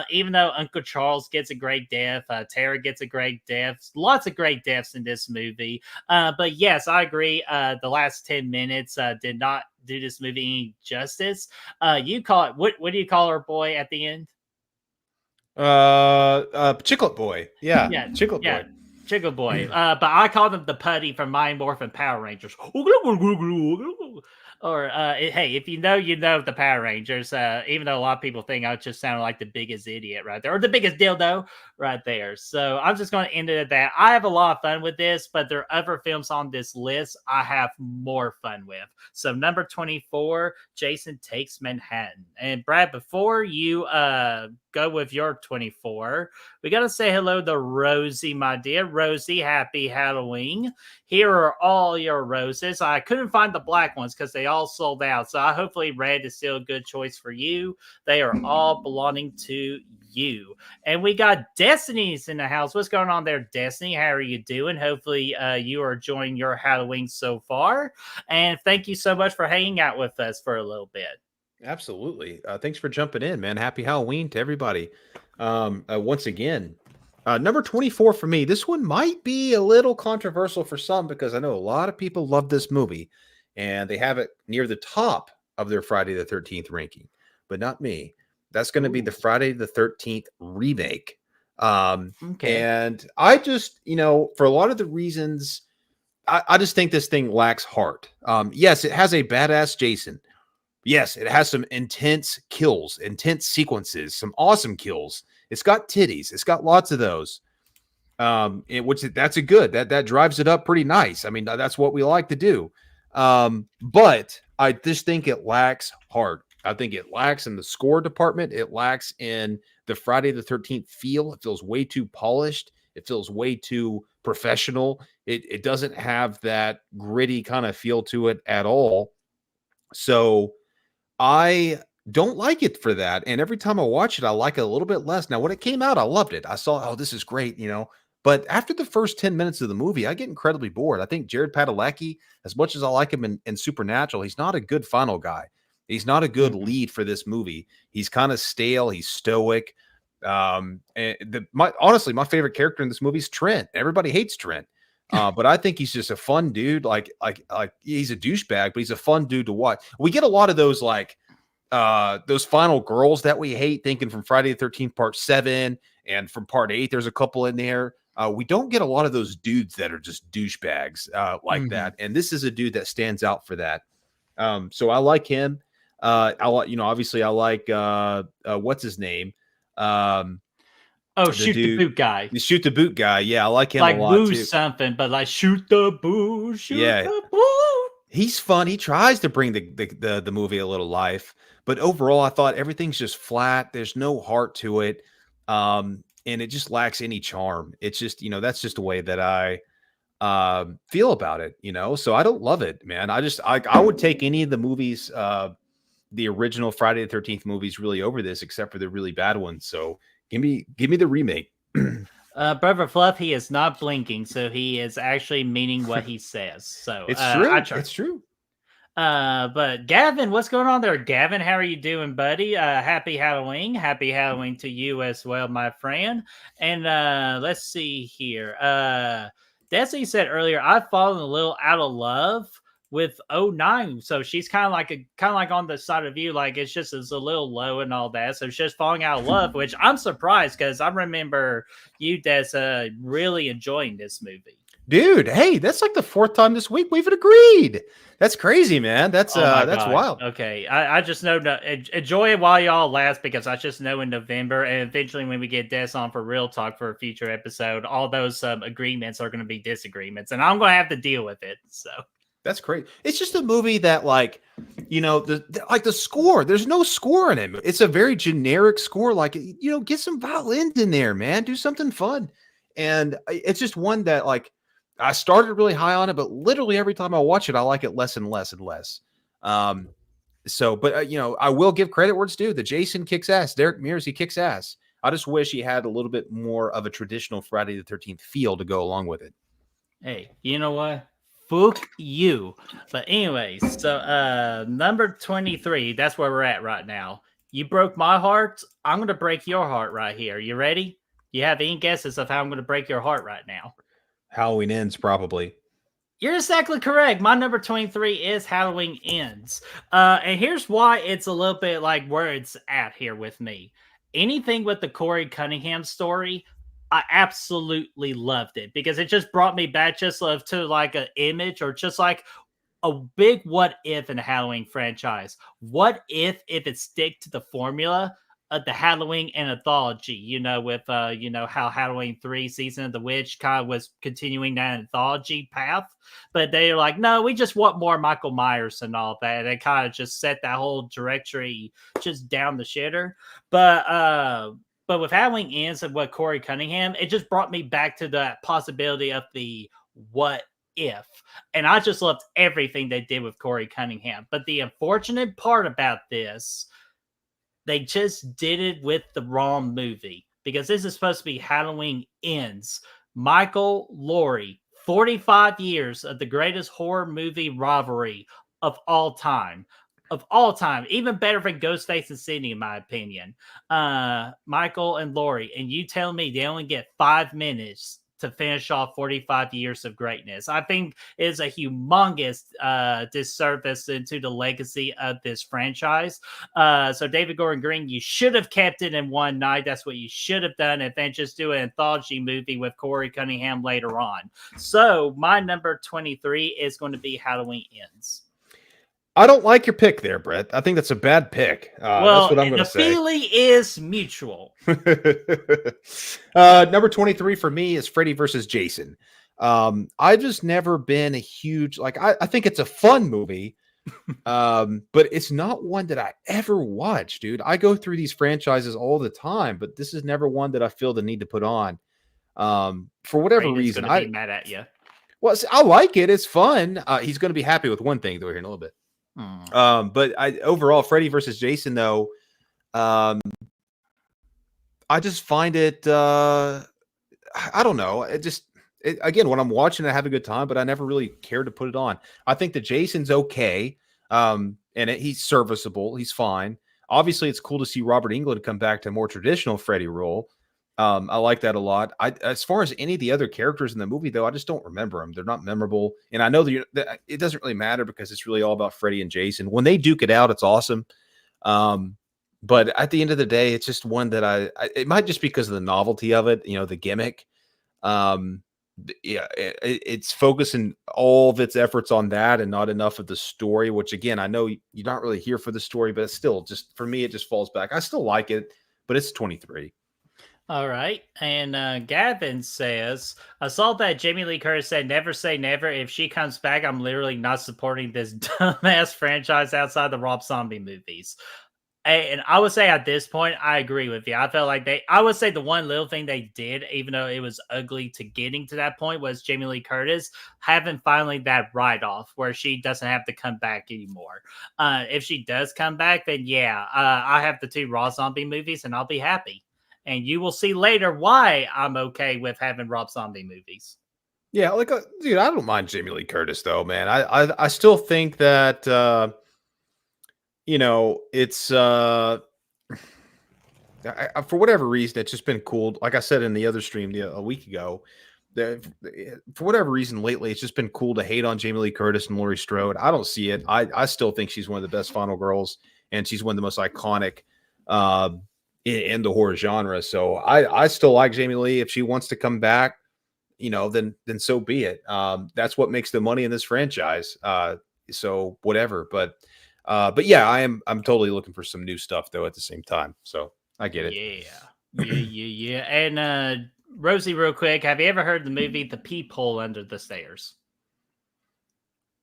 Speaker 2: Even though Uncle Charles gets a great death, Tara gets a great death. Lots of great deaths in this movie. But yes, I agree. The last 10 minutes did not do this movie any justice. You call it, what do you call her boy at the end?
Speaker 1: Chiclet Boy. Yeah. Chiclet Boy.
Speaker 2: Chiclet Boy. But I call them the putty from Mighty Morphin Power Rangers. Or hey, if you know the Power Rangers. Even though a lot of people think I just sounded like the biggest idiot right there, or the biggest dildo right there. So I'm just going to end it at that. I have a lot of fun with this, but there are other films on this list I have more fun with. So number 24, Jason Takes Manhattan. And Brad, before you go with your 24, we got to say hello to Rosie, my dear. Rosie, happy Halloween. Here are all your roses. I couldn't find the black ones because they all sold out. So hopefully red is still a good choice for you. They are all belonging to you. And we got Destiny's in the house. What's going on there, Destiny? How are you doing? Hopefully you are enjoying your Halloween so far. And thank you so much for hanging out with us for a little bit.
Speaker 1: Absolutely. Thanks for jumping in, man. Happy Halloween to everybody. Once again, number 24 for me. This one might be a little controversial for some because I know a lot of people love this movie and they have it near the top of their Friday the 13th ranking, but not me. That's going to be the Friday the 13th remake.
Speaker 2: Okay.
Speaker 1: And I just, for a lot of the reasons, I just think this thing lacks heart. Yes, it has a badass Jason. Yes, it has some intense kills, intense sequences, some awesome kills. It's got titties. It's got lots of those. That's a good. That drives it up pretty nice. I mean, that's what we like to do. But I just think it lacks heart. I think it lacks in the score department. It lacks in the Friday the 13th feel. It feels way too polished. It feels way too professional. It doesn't have that gritty kind of feel to it at all. So I don't like it for that. And every time I watch it, I like it a little bit less. Now, when it came out, I loved it. I saw, oh, this is great, But after the first 10 minutes of the movie, I get incredibly bored. I think Jared Padalecki, as much as I like him in Supernatural, he's not a good final guy. He's not a good lead for this movie. He's kind of stale. He's stoic. Honestly, my favorite character in this movie is Trent. Everybody hates Trent. But I think he's just a fun dude. Like he's a douchebag, but he's a fun dude to watch. We get a lot of those those final girls that we hate, thinking from Friday the 13th part 7 and from part 8. There's a couple in there. We don't get a lot of those dudes that are just douchebags like that. And this is a dude that stands out for that. So I like him. Obviously I like what's his name?
Speaker 2: Shoot the boot guy.
Speaker 1: The shoot the boot guy. Yeah, I like him
Speaker 2: like
Speaker 1: a lot
Speaker 2: boo
Speaker 1: too.
Speaker 2: Something, but like shoot the boo, the boo.
Speaker 1: He's fun. He tries to bring the movie a little life, but overall, I thought everything's just flat. There's no heart to it, and it just lacks any charm. It's just that's just the way that I feel about it. So I don't love it, man. I would take any of the movies, the original Friday the 13th movies, really over this, except for the really bad ones. So give me the remake.
Speaker 2: Brother Fluff, he is not blinking, so he is actually meaning what he says. So
Speaker 1: it's true. It's true.
Speaker 2: But Gavin, what's going on there? Gavin, how are you doing, buddy? Happy Halloween. Happy Halloween to you as well, my friend. And let's see here. Desi said earlier, I've fallen a little out of love with 09. So she's kind of like on the side of you, like it's a little low and all that. So it's just falling out of love, which I'm surprised because I remember you, Des, really enjoying this movie.
Speaker 1: Dude, hey, that's like the 4th time this week we've agreed. That's crazy, man. That's
Speaker 2: Oh my
Speaker 1: that's
Speaker 2: God.
Speaker 1: wild.
Speaker 2: Okay, I just know enjoy it while y'all last, because I just know in November and eventually when we get Des on for real talk for a future episode, all those agreements are going to be disagreements, and I'm going to have to deal with it. So
Speaker 1: That's great. It's just a movie that, like, the score. There's no score in it. It's a very generic score. Like, get some violins in there, man. Do something fun. And it's just one that, like, I started really high on it, but literally every time I watch it, I like it less and less and less. But I will give credit where it's due. The Jason kicks ass. Derek Mears, he kicks ass. I just wish he had a little bit more of a traditional Friday the 13th feel to go along with it.
Speaker 2: hey, you know what? Fuck you. But anyways, so number 23, that's where we're at right now. You broke my heart. I'm going to break your heart right here. You ready? You have any guesses of how I'm going to break your heart right now?
Speaker 1: Halloween Ends, probably.
Speaker 2: You're exactly correct. My number 23 is Halloween Ends. And here's why it's a little bit like where it's at here with me. Anything with the Corey Cunningham story, I absolutely loved it because it just brought me back just to like an image or just like a big what if in the Halloween franchise. What if it stick to the formula of the Halloween anthology, with how Halloween 3 Season of the Witch kind of was continuing that anthology path, but they're like, no, we just want more Michael Myers and all that. They kind of just set that whole directory just down the shitter. But with Halloween Ends and what Corey Cunningham, it just brought me back to that possibility of the what if. And I just loved everything they did with Corey Cunningham. But the unfortunate part about this, they just did it with the wrong movie, because this is supposed to be Halloween Ends. Michael Laurie, 45 years of the greatest horror movie rivalry of all time. Even better than Ghostface and Sydney, in my opinion. Michael and Laurie, and you tell me they only get 5 minutes to finish off 45 years of greatness. I think it is a humongous disservice into the legacy of this franchise. So David Gordon Green, you should have kept it in one night. That's what you should have done, and then just do an anthology movie with Corey Cunningham later on. So my number 23 is going to be Halloween Ends.
Speaker 1: I don't like your pick there, Brett. I think that's a bad pick. That's what I'm going to say.
Speaker 2: The feeling is mutual.
Speaker 1: Number 23 for me is Freddy versus Jason. I've just never been a huge, I think it's a fun movie, but it's not one that I ever watch, dude. I go through these franchises all the time, but this is never one that I feel the need to put on. For whatever reason,
Speaker 2: I'm mad at you.
Speaker 1: Well, I like it. It's fun. He's going to be happy with one thing, though, here in a little bit. But overall, Freddy versus Jason, though, I just find it, I don't know. Again, when I'm watching, I have a good time, but I never really cared to put it on. I think that Jason's okay. He's serviceable. He's fine. Obviously, it's cool to see Robert Englund come back to a more traditional Freddy role. I like that a lot. As far as any of the other characters in the movie, though, I just don't remember them. They're not memorable. And I know that it doesn't really matter because it's really all about Freddy and Jason. When they duke it out, it's awesome. But at the end of the day, it's just one that it might just because of the novelty of it, the gimmick. It's focusing all of its efforts on that and not enough of the story, which, again, I know you're not really here for the story, but it's still just, for me, it just falls back. I still like it, but it's 23.
Speaker 2: All right. And Gavin says, I saw that Jamie Lee Curtis said, never say never. If she comes back, I'm literally not supporting this dumbass franchise outside the Rob Zombie movies. And I would say at this point, I agree with you. I felt like I would say the one little thing they did, even though it was ugly to getting to that point, was Jamie Lee Curtis having finally that write-off where she doesn't have to come back anymore. If she does come back, then yeah, I have the 2 Rob Zombie movies and I'll be happy. And you will see later why I'm okay with having Rob Zombie movies.
Speaker 1: Yeah, dude, I don't mind Jamie Lee Curtis, though, man. I still think that, it's, for whatever reason, it's just been cool. Like I said in the other stream a week ago, for whatever reason lately, it's just been cool to hate on Jamie Lee Curtis and Laurie Strode. I don't see it. I still think she's one of the best final girls, and she's one of the most iconic, in the horror genre. So I still like Jamie Lee. If she wants to come back, then so be it. That's what makes the money in this franchise. So whatever. But yeah, I'm totally looking for some new stuff though at the same time. So I get it.
Speaker 2: Yeah. And Rosie, real quick, have you ever heard the movie The Peephole Under the Stairs?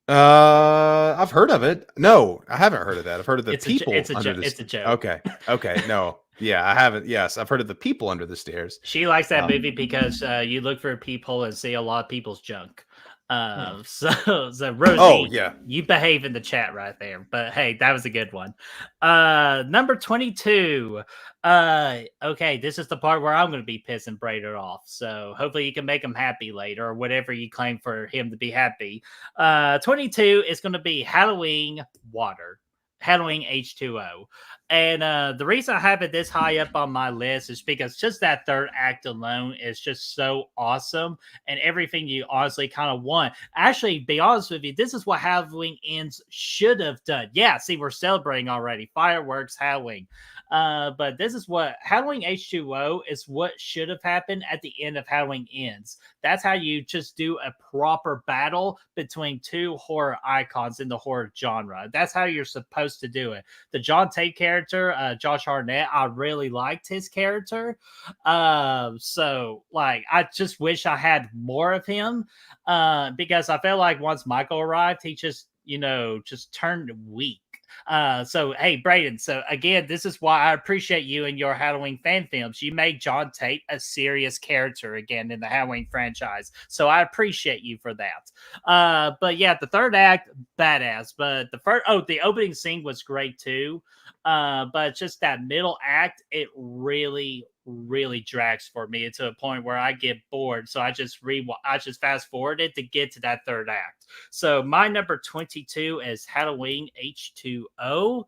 Speaker 1: I've heard of it. No, I haven't heard of that. I've heard of the people
Speaker 2: It's a joke.
Speaker 1: Okay. No. Yeah, I haven't. Yes, I've heard of the people under the stairs.
Speaker 2: She likes that movie because you look for a peephole and see a lot of people's junk. So Rosie, you behave in the chat right there. But hey, that was a good one. Number 22. Okay, this is the part where I'm going to be pissing Brader off. So hopefully you can make him happy later, or whatever you claim for him to be happy. 22 is going to be Halloween H2O. And the reason I have it this high up on my list is because just that third act alone is just so awesome, and everything you honestly kind of want. Actually, be honest with you, this is what Halloween Ends should have done. Yeah, see, we're celebrating already. Fireworks, Halloween. But this is what Halloween H2O is what should have happened at the end of Halloween Ends. That's how you just do a proper battle between two horror icons in the horror genre. That's how you're supposed to do it. The John Tate character, Josh Hartnett, I really liked his character. So like, I just wish I had more of him because I felt like once Michael arrived, he just turned weak. So hey, Braden, so again, this is why I appreciate you and your Halloween fan films. You made John Tate a serious character again in the Halloween franchise, so I appreciate you for that. But yeah, the third act, badass. But the opening scene was great too. But just that middle act, it really drags for me to a point where I get bored. So I just fast forwarded to get to that third act. So my number 22 is Halloween H2O,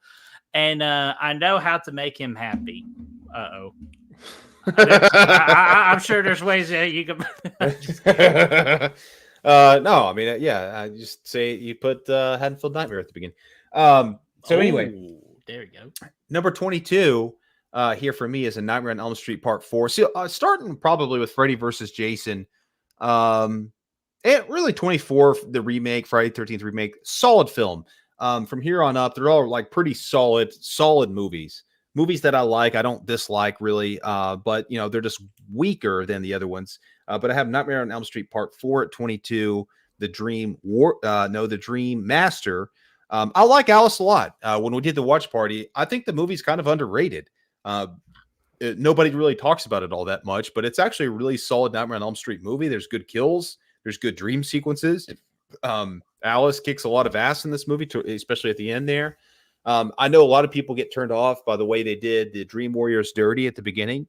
Speaker 2: and I know how to make him happy. I'm sure there's ways that you can.
Speaker 1: No, I mean, yeah, I just say you put Haddonfield Nightmare at the beginning. Anyway,
Speaker 2: there we go.
Speaker 1: Number 22 here for me is A Nightmare on Elm Street Part 4. So starting probably with Freddy versus Jason. And really 24, the remake, Friday 13th remake, solid film. From here on up, they're all like pretty solid movies. Movies that I like, I don't dislike really, but they're just weaker than the other ones. But I have Nightmare on Elm Street Part 4 at 22, The Dream Master. I like Alice a lot. When we did the watch party, I think the movie's kind of underrated. Nobody really talks about it all that much, but it's actually a really solid Nightmare on Elm Street movie. There's good kills. There's good dream sequences. Alice kicks a lot of ass in this movie, especially at the end there. I know a lot of people get turned off by the way they did the Dream Warriors dirty at the beginning,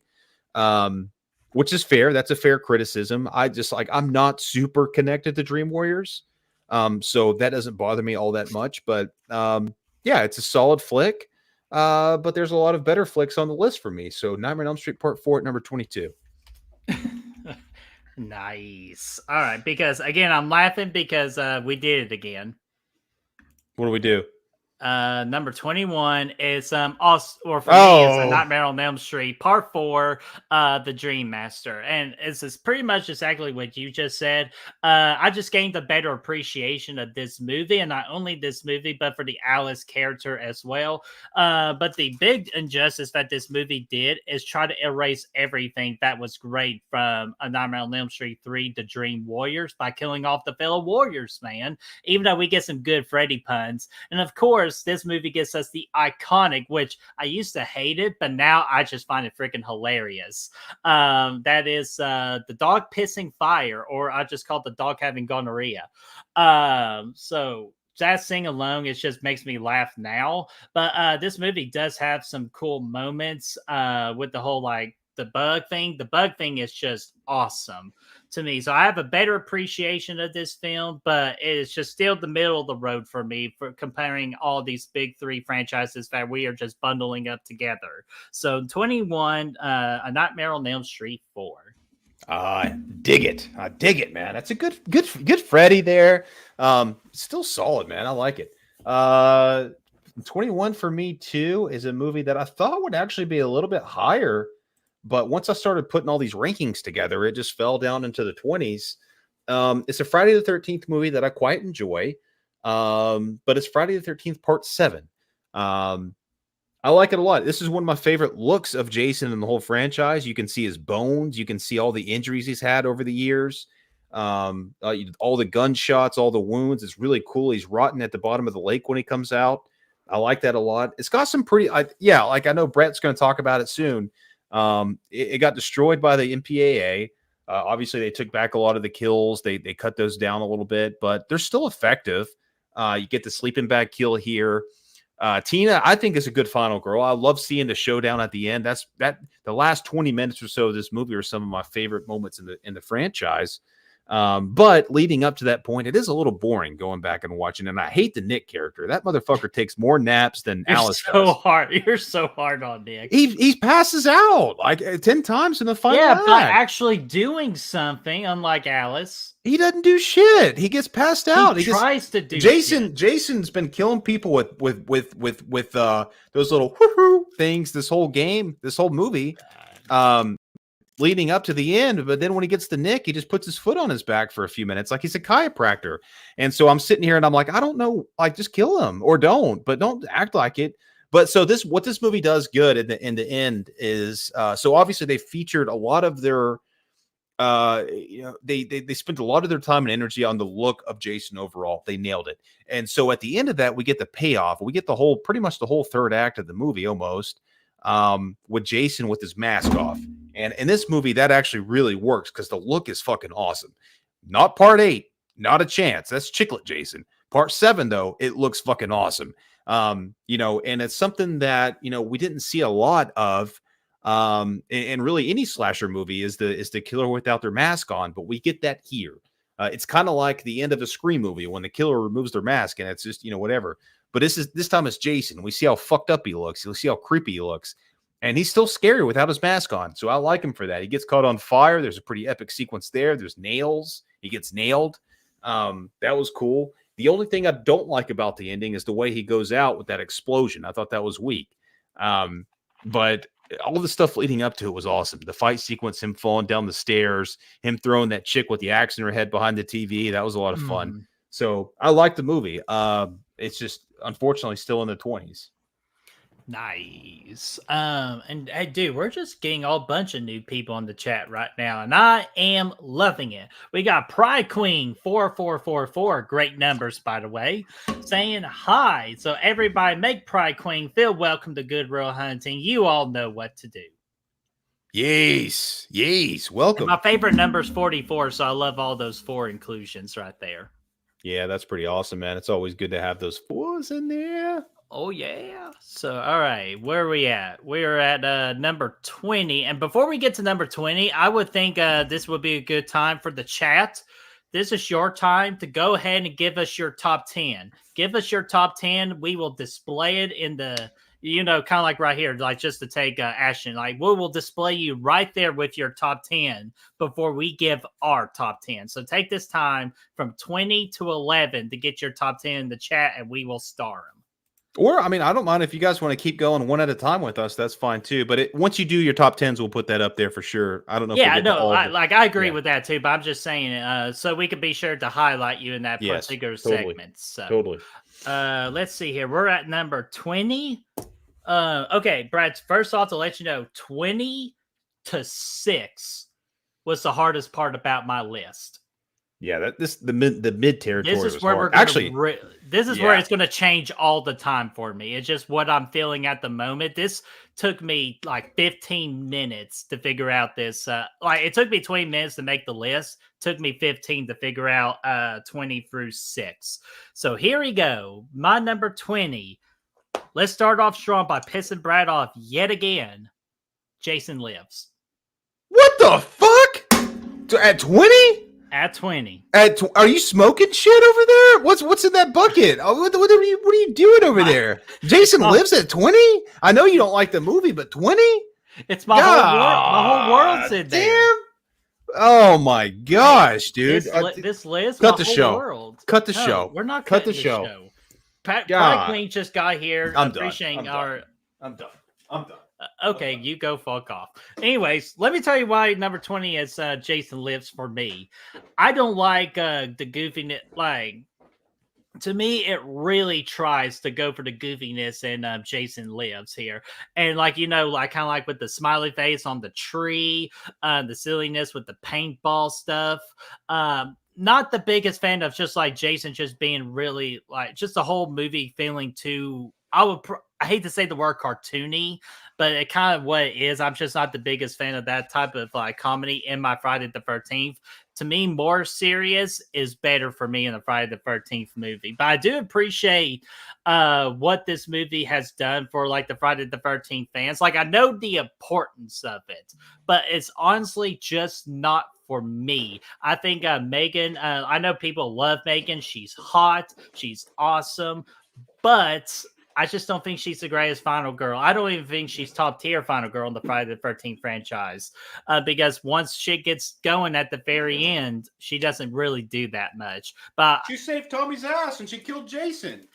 Speaker 1: which is fair. That's a fair criticism. I'm not super connected to Dream Warriors. So that doesn't bother me all that much, but yeah, it's a solid flick. But there's a lot of better flicks on the list for me. So Nightmare on Elm Street Part 4 at number 22.
Speaker 2: Nice. All right, because again, I'm laughing because we did it again.
Speaker 1: What do we do?
Speaker 2: Number 21 is me is A Nightmare on Elm Street Part 4, The Dream Master. And it's pretty much exactly what you just said. I just gained a better appreciation of this movie, and not only this movie, but for the Alice character as well. But the big injustice that this movie did is try to erase everything that was great from A Nightmare on Elm Street 3, The Dream Warriors, by killing off the fellow Warriors, man. Even though we get some good Freddy puns. And of course, this movie gets us the iconic, which I used to hate it, but now I just find it freaking hilarious. That is the dog pissing fire, or I just call it the dog having gonorrhea. So that thing alone, it just makes me laugh now. But this movie does have some cool moments with the whole the bug thing. The bug thing is just awesome to me. So I have a better appreciation of this film, but it is just still the middle of the road for me for comparing all these big three franchises that we are just bundling up together. So 21, A Nightmare on Elm Street 4.
Speaker 1: I dig it, man. That's a good Freddy there. Still solid, man. I like it. 21 for me too is a movie that I thought would actually be a little bit higher, But once I started putting all these rankings together, it just fell down into the 20s. It's a Friday the 13th movie that I quite enjoy. But it's Friday the 13th Part 7. I like it a lot. This is one of my favorite looks of Jason in the whole franchise. You can see his bones. You can see all the injuries he's had over the years. All the gunshots, all the wounds. It's really cool. He's rotting at the bottom of the lake when he comes out. I like that a lot. It's got some pretty, like I know Brett's going to talk about it soon. It got destroyed by the MPAA. Obviously, they took back a lot of the kills. They cut those down a little bit, but they're still effective. You get the sleeping bag kill here. Tina, I think, is a good final girl. I love seeing the showdown at the end. The last 20 minutes or so of this movie are some of my favorite moments in the franchise. But leading up to that point, it is a little boring going back and watching. And I hate the Nick character. That motherfucker takes more naps than Alice does.
Speaker 2: You're so hard on Nick.
Speaker 1: He passes out like 10 times in the final act.
Speaker 2: By actually doing something, unlike Alice.
Speaker 1: He doesn't do shit. He gets passed out.
Speaker 2: He tries to do
Speaker 1: Jason.
Speaker 2: shit.
Speaker 1: Jason's been killing people with those little whoo things this whole game, this whole movie, leading up to the end. But then when he gets to Nick, he just puts his foot on his back for a few minutes, like he's a chiropractor. And so I'm sitting here and I'm like, I don't know, like just kill him or don't, but don't act like it. But so what this movie does good in the end is so obviously they featured a lot of their. They spent a lot of their time and energy on the look of Jason overall. They nailed it. And so at the end of that, we get the payoff. We get pretty much the whole third act of the movie almost, with Jason with his mask off. And in this movie, that actually really works because the look is fucking awesome. Not Part 8, not a chance. That's Chiclet Jason. Part 7, though, it looks fucking awesome. And it's something that, we didn't see a lot of. And really any slasher movie is the killer without their mask on, but we get that here. It's kind of like the end of a Scream movie when the killer removes their mask and it's just, whatever. But this time it's Jason. We see how fucked up he looks. We see how creepy he looks. And he's still scary without his mask on. So I like him for that. He gets caught on fire. There's a pretty epic sequence there. There's nails. He gets nailed. That was cool. The only thing I don't like about the ending is the way he goes out with that explosion. I thought that was weak. But all the stuff leading up to it was awesome. The fight sequence, him falling down the stairs, him throwing that chick with the axe in her head behind the TV. That was a lot of fun. So I like the movie. It's just unfortunately still in the 20s.
Speaker 2: Nice. And hey, dude, we're just getting a bunch of new people in the chat right now, and I am loving it. We got Pride Queen 4444, great numbers by the way, saying hi. So everybody, make Pride Queen feel welcome to Good Real Hunting. You all know what to do.
Speaker 1: Yes, welcome.
Speaker 2: And my favorite number is 44, so I love all those 4 inclusions right there.
Speaker 1: Yeah, that's pretty awesome, man. It's always good to have those 4s in there.
Speaker 2: Oh, yeah. So, all right, where are we at? We're at number 20. And before we get to number 20, I would think this would be a good time for the chat. This is your time to go ahead and give us your top 10. Give us your top 10. We will display it in the, kind of like right here, like just to take action. Like we will display you right there with your top 10 before we give our top 10. So take this time from 20 to 11 to get your top 10 in the chat, and we will star them.
Speaker 1: Or, I don't mind if you guys want to keep going one at a time with us. That's fine too. But once you do your top 10s, we'll put that up there for sure. I don't know.
Speaker 2: Yeah, no, I agree with that too. But I'm just saying, so we can be sure to highlight you in that particular segment. So,
Speaker 1: totally.
Speaker 2: Let's see here. We're at number 20. Okay, Brad. First off, to let you know, 20 to 6 was the hardest part about my list.
Speaker 1: Yeah, the mid territory.
Speaker 2: This is where
Speaker 1: hard.
Speaker 2: we're actually. This is where it's going to change all the time for me. It's just what I'm feeling at the moment. This took me like 15 minutes to figure out this. It took me 20 minutes to make the list. Took me 15 to figure out 20 through 6. So here we go. My number 20. Let's start off strong by pissing Brad off yet again. Jason Lives.
Speaker 1: What the fuck? At 20?
Speaker 2: At 20.
Speaker 1: Are you smoking shit over there? What's in that bucket? What are you doing over there? Jason Lives at 20? I know you don't like the movie, but 20?
Speaker 2: It's my whole world's in there.
Speaker 1: Damn. Oh my gosh, dude.
Speaker 2: This list,
Speaker 1: cut the show.
Speaker 2: World.
Speaker 1: Cut the show.
Speaker 2: We're not
Speaker 1: cut
Speaker 2: the
Speaker 1: show.
Speaker 2: Pride Queen just got here.
Speaker 1: I'm done. I'm done.
Speaker 2: Okay, you go fuck off. Anyways, let me tell you why number 20 is Jason Lives for me. I don't like the goofiness. Like, to me, it really tries to go for the goofiness in Jason Lives here. And like, like kind of like with the smiley face on the tree, the silliness with the paintball stuff. Not the biggest fan of just like Jason just being really like just the whole movie feeling too. I hate to say the word cartoony, but it kind of what it is. I'm just not the biggest fan of that type of like comedy in my Friday the 13th. To me, more serious is better for me in the Friday the 13th movie. But I do appreciate what this movie has done for like the Friday the 13th fans. Like, I know the importance of it, but it's honestly just not for me. I think Megan, I know people love Megan. She's hot. She's awesome. But I just don't think she's the greatest final girl. I don't even think she's top tier final girl in the Friday the 13th franchise. Because once shit gets going at the very end, she doesn't really do that much. But
Speaker 1: She saved Tommy's ass and she killed Jason.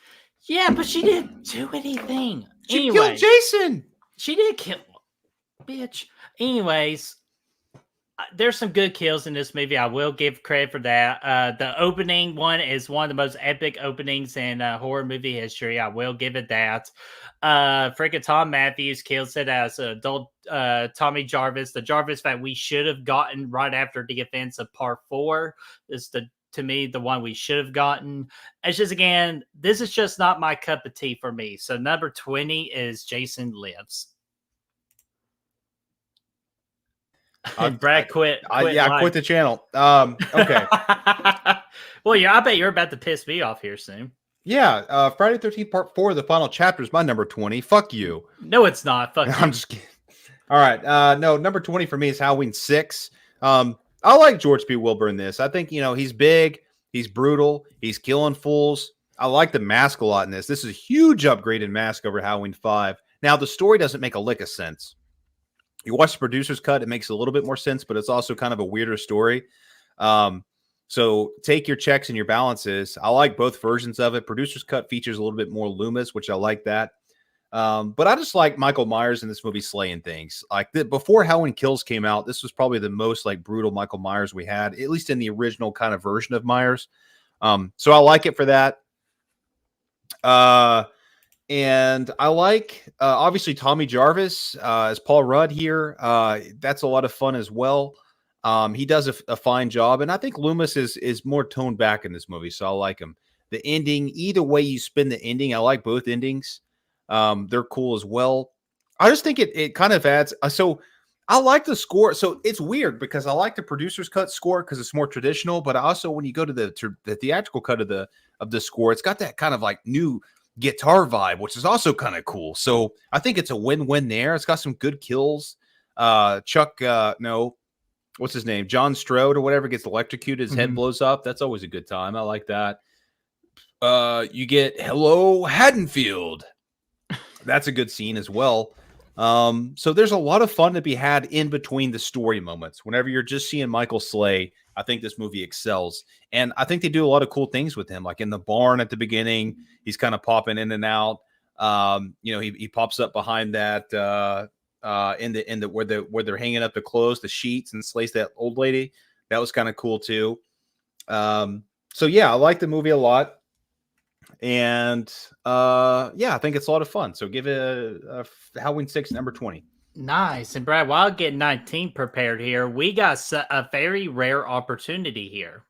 Speaker 2: yeah, but she didn't do anything.
Speaker 1: She killed Jason.
Speaker 2: She did kill, bitch. Anyways, there's some good kills in this movie. I will give credit for that. The opening one is one of the most epic openings in horror movie history. I will give it that. Freaking Tom Matthews kills it as adult Tommy Jarvis. The Jarvis that we should have gotten right after the events of part 4 is to me the one we should have gotten. It's just, again, this is just not my cup of tea for me. So number 20 is Jason Lives. Brad quit.
Speaker 1: I quit the channel. Okay.
Speaker 2: Well, yeah, I bet you're about to piss me off here soon.
Speaker 1: Yeah, Friday the 13th Part 4, the final chapter is my number 20. Fuck you.
Speaker 2: No, it's not. Fuck you.
Speaker 1: I'm just kidding. All right. No, number 20 for me is Halloween 6. I like George P. Wilbur in this. I think, he's big, he's brutal, he's killing fools. I like the mask a lot in this. This is a huge upgrade in mask over Halloween 5. Now, the story doesn't make a lick of sense. You watch the producer's cut, it makes a little bit more sense, but it's also kind of a weirder story. So take your checks and your balances. I like both versions of it. Producer's cut features a little bit more Loomis, which I like that. But I just like Michael Myers in this movie slaying things. Like before Halloween Kills came out, this was probably the most like brutal Michael Myers we had, at least in the original kind of version of Myers. So I like it for that. And I like, obviously, Tommy Jarvis as Paul Rudd here. That's a lot of fun as well. He does a fine job. And I think Loomis is more toned back in this movie, so I like him. The ending, either way you spin the ending, I like both endings. They're cool as well. I just think it kind of adds. So I like the score. So it's weird because I like the producer's cut score because it's more traditional. But also when you go to the theatrical cut of the score, it's got that kind of like new guitar vibe, which is also kind of cool. So I think it's a win-win there. It's got some good kills. What's his name? John Strode or whatever gets electrocuted. His head blows up. That's always a good time. I like that. You get Hello Haddonfield. That's a good scene as well. So there's a lot of fun to be had in between the story moments. Whenever you're just seeing Michael slay, I think this movie excels. And I think they do a lot of cool things with him. Like in the barn at the beginning, he's kind of popping in and out. He pops up behind that in the where they're hanging up the clothes, the sheets, and slays that old lady. That was kind of cool too. So yeah, I like the movie a lot. And I think it's a lot of fun. So give it a Halloween 6, number 20.
Speaker 2: Nice. And Brad, while getting 19 prepared here, we got a very rare opportunity here.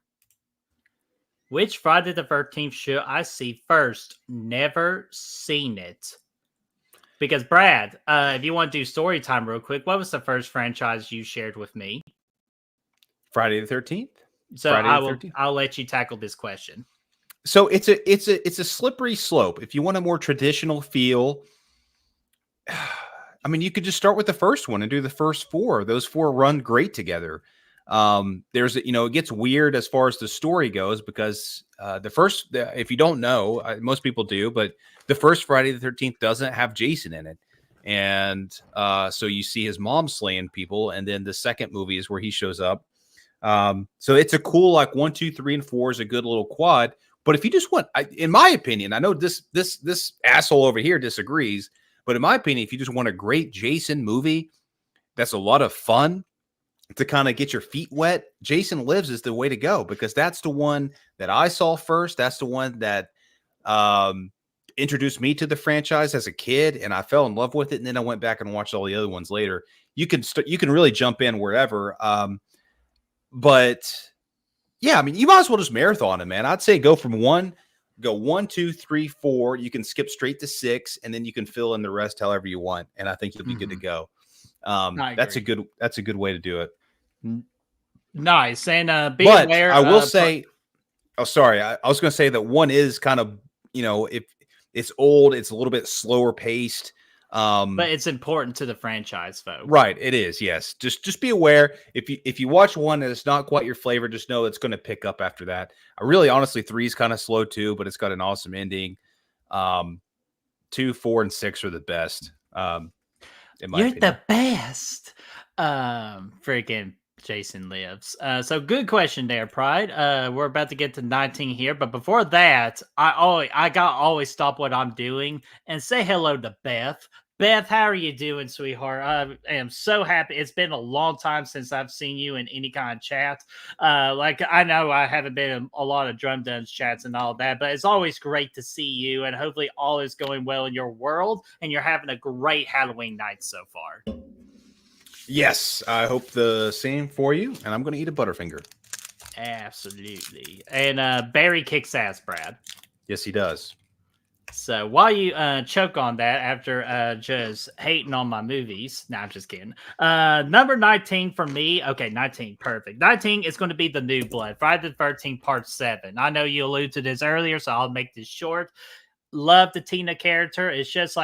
Speaker 2: Which Friday the 13th should I see first? Never seen it. Because Brad, if you want to do story time real quick, what was the first franchise you shared with me?
Speaker 1: Friday the 13th.
Speaker 2: So I'll let you tackle this question.
Speaker 1: So it's a slippery slope. If you want a more traditional feel, I mean, you could just start with the first one and do the first 4. Those 4 run great together. It gets weird as far as the story goes because if you don't know, most people do, but the first Friday the 13th doesn't have Jason in it. And so you see his mom slaying people. And then the second movie is where he shows up. So it's a cool, like 1, 2, 3, and 4 is a good little quad. But if you just want, in my opinion, I know this asshole over here disagrees, But in my opinion, if you just want a great Jason movie that's a lot of fun to kind of get your feet wet, Jason Lives is the way to go, because that's the one that I saw first. That's the one that introduced me to the franchise as a kid, and I fell in love with it. And then I went back and watched all the other ones later. You can really jump in wherever. But yeah, I mean, you might as well just marathon it, man. I'd say go 1, 2, 3, 4. You can skip straight to 6, and then you can fill in the rest however you want. And I think you'll be good to go. That's a good way to do it.
Speaker 2: Nice. And be
Speaker 1: but
Speaker 2: aware.
Speaker 1: I will say, sorry. I was going to say that 1 is kind of, if it's old, it's a little bit slower paced.
Speaker 2: But it's important to the franchise, folks.
Speaker 1: Right. It is. Yes. Just be aware. If you watch 1 and it's not quite your flavor, just know it's going to pick up after that. Honestly, 3 is kind of slow too, but it's got an awesome ending. 2, 4, and 6 are the best. You're opinion.
Speaker 2: The best. Freaking Jason Lives. So good question there, Pride. We're about to get to 19 here, but before that, I got always stop what I'm doing and say hello to Beth. Beth, how are you doing, sweetheart? I am so happy. It's been a long time since I've seen you in any kind of chat. I know I haven't been in a lot of Drum Duns chats and all that, but it's always great to see you, and hopefully all is going well in your world, and you're having a great Halloween night so far.
Speaker 1: Yes, I hope the same for you, and I'm going to eat a Butterfinger.
Speaker 2: Absolutely. And Barry kicks ass, Brad.
Speaker 1: Yes, he does.
Speaker 2: So while you choke on that after just hating on my movies, no, I'm just kidding. Number 19 for me. Okay, 19, perfect. 19 is going to be The New Blood, Friday the 13th, Part 7. I know you alluded to this earlier, so I'll make this short. Love the Tina character. It's just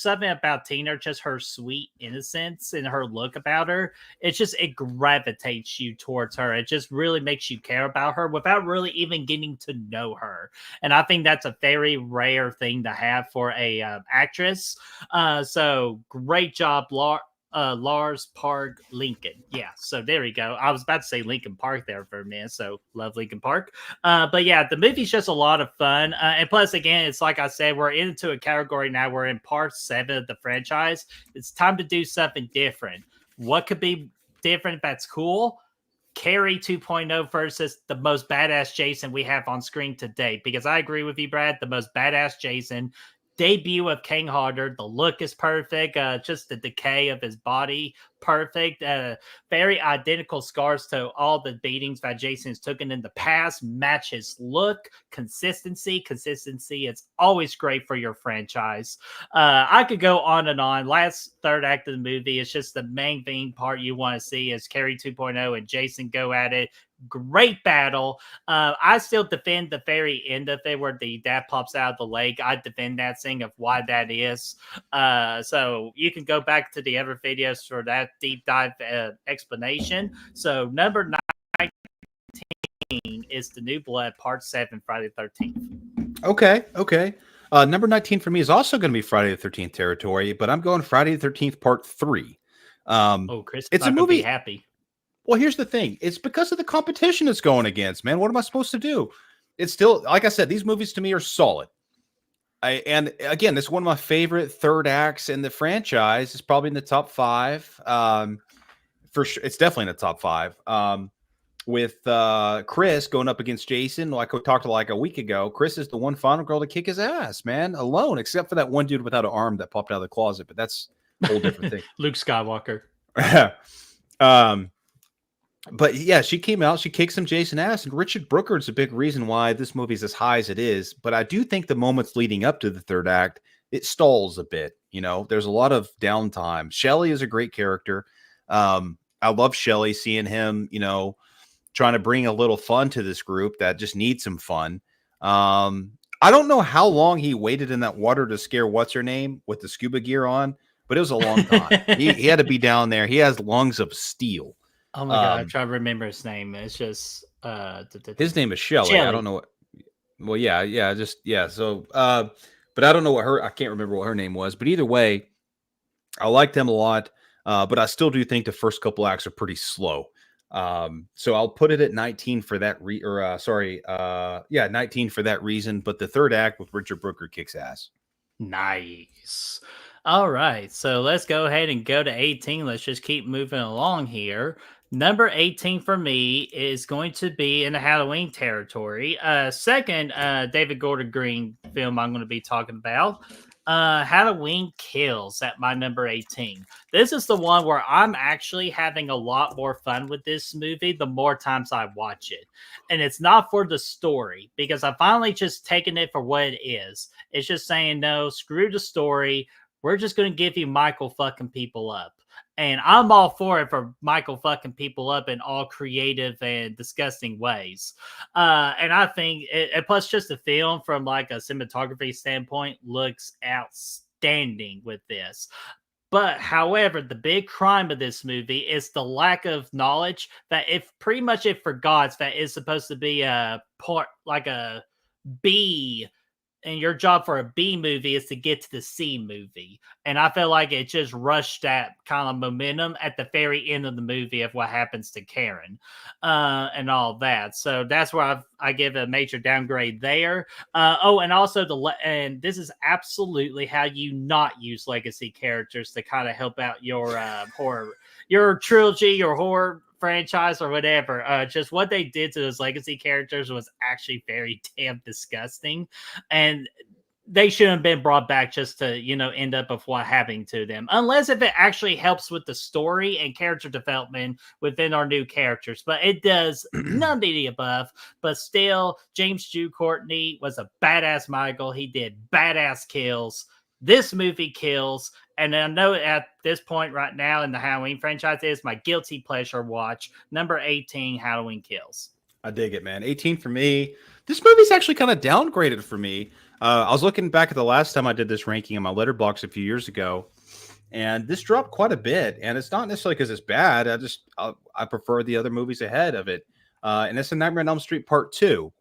Speaker 2: something about Tina, just her sweet innocence and her look about her. It gravitates you towards her. It just really makes you care about her without really even getting to know her. And I think that's a very rare thing to have for a actress. So great job, Lars Park Lincoln. Yeah, so there we go. I was about to say Lincoln Park there for a minute, so love Lincoln Park. But yeah, the movie's just a lot of fun. And plus, again, it's like I said, we're into a category now. We're in part 7 of the franchise. It's time to do something different. What could be different that's cool? Carrie 2.0 versus the most badass Jason we have on screen today. Because I agree with you, Brad, the most badass Jason. Debut of King Harder. The look is perfect. Just the decay of his body, perfect. Very identical scars to all the beatings that Jason's taken in the past. Match his look. Consistency. It's always great for your franchise. I could go on and on. Last third act of the movie is just the main thing part you want to see is Carrie 2.0 and Jason go at it. Great battle. I still defend the very end of it where the dad pops out of the lake. I defend that thing of why that is. So you can go back to the other videos for that deep dive explanation. So number 19 is The New Blood, Part 7, Friday the 13th.
Speaker 1: Okay. Number 19 for me is also going to be Friday the 13th territory, but I'm going Friday the 13th, Part 3.
Speaker 2: Chris,
Speaker 1: it's a movie.
Speaker 2: Happy.
Speaker 1: Well, here's the thing. It's because of the competition it's going against, man. What am I supposed to do? It's still, like I said, these movies to me are solid. And again, this is one of my favorite third acts in the franchise. It's probably in the top 5. For sure. It's definitely in the top 5. With Chris going up against Jason, like we talked like a week ago, Chris is the one final girl to kick his ass, man, alone, except for that one dude without an arm that popped out of the closet. But that's a whole different thing.
Speaker 2: Luke Skywalker.
Speaker 1: But yeah, she came out, she kicked some Jason ass, and Richard Brooker's a big reason why this movie's as high as it is. But I do think the moments leading up to the third act, it stalls a bit. There's a lot of downtime. Shelley is a great character. I love Shelley, seeing him, trying to bring a little fun to this group that just needs some fun. I don't know how long he waited in that water to scare what's her name with the scuba gear on, but it was a long time. he had to be down there. He has lungs of steel.
Speaker 2: Oh my god, I'm trying to remember his name. It's just
Speaker 1: his name is Shelley. I don't know what. Well, yeah. So, but I don't know I can't remember what her name was. But either way, I liked him a lot. But I still do think the first couple acts are pretty slow. So I'll put it at 19 for that 19 for that reason. But the third act with Richard Brooker kicks ass.
Speaker 2: Nice. All right, so let's go ahead and go to 18. Let's just keep moving along here. Number 18 for me is going to be in the Halloween territory. Second, David Gordon Green film I'm going to be talking about. Halloween Kills at my number 18. This is the one where I'm actually having a lot more fun with this movie the more times I watch it. And it's not for the story, because I finally just taken it for what it is. It's just saying, no, screw the story. We're just going to give you Michael fucking people up. And I'm all for it, for Michael fucking people up in all creative and disgusting ways. And I think, plus just the film from like a cinematography standpoint looks outstanding with this. But however, the big crime of this movie is the lack of knowledge that if pretty much it forgets that it's supposed to be a part, like a B, and your job for a B movie is to get to the C movie. And I feel like it just rushed that kind of momentum at the very end of the movie of what happens to Karen and all that. So that's where I give a major downgrade there. And also and this is absolutely how you not use legacy characters to kind of help out your horror, your trilogy, your horror franchise or whatever. Just what they did to those legacy characters was actually very damn disgusting, and they shouldn't have been brought back just to, end up with what happening to them, unless if it actually helps with the story and character development within our new characters. But it does none of the above. But still, James Jude Courtney was a badass Michael. He did badass kills. This movie kills. And I know at this point right now in the Halloween franchise is my guilty pleasure watch. Number 18, Halloween Kills.
Speaker 1: I dig it, man. 18 for me. This movie's actually kind of downgraded for me. I was looking back at the last time I did this ranking in my letterbox a few years ago, and this dropped quite a bit. And it's not necessarily because it's bad. I prefer the other movies ahead of it. And it's a Nightmare on Elm Street Part 2.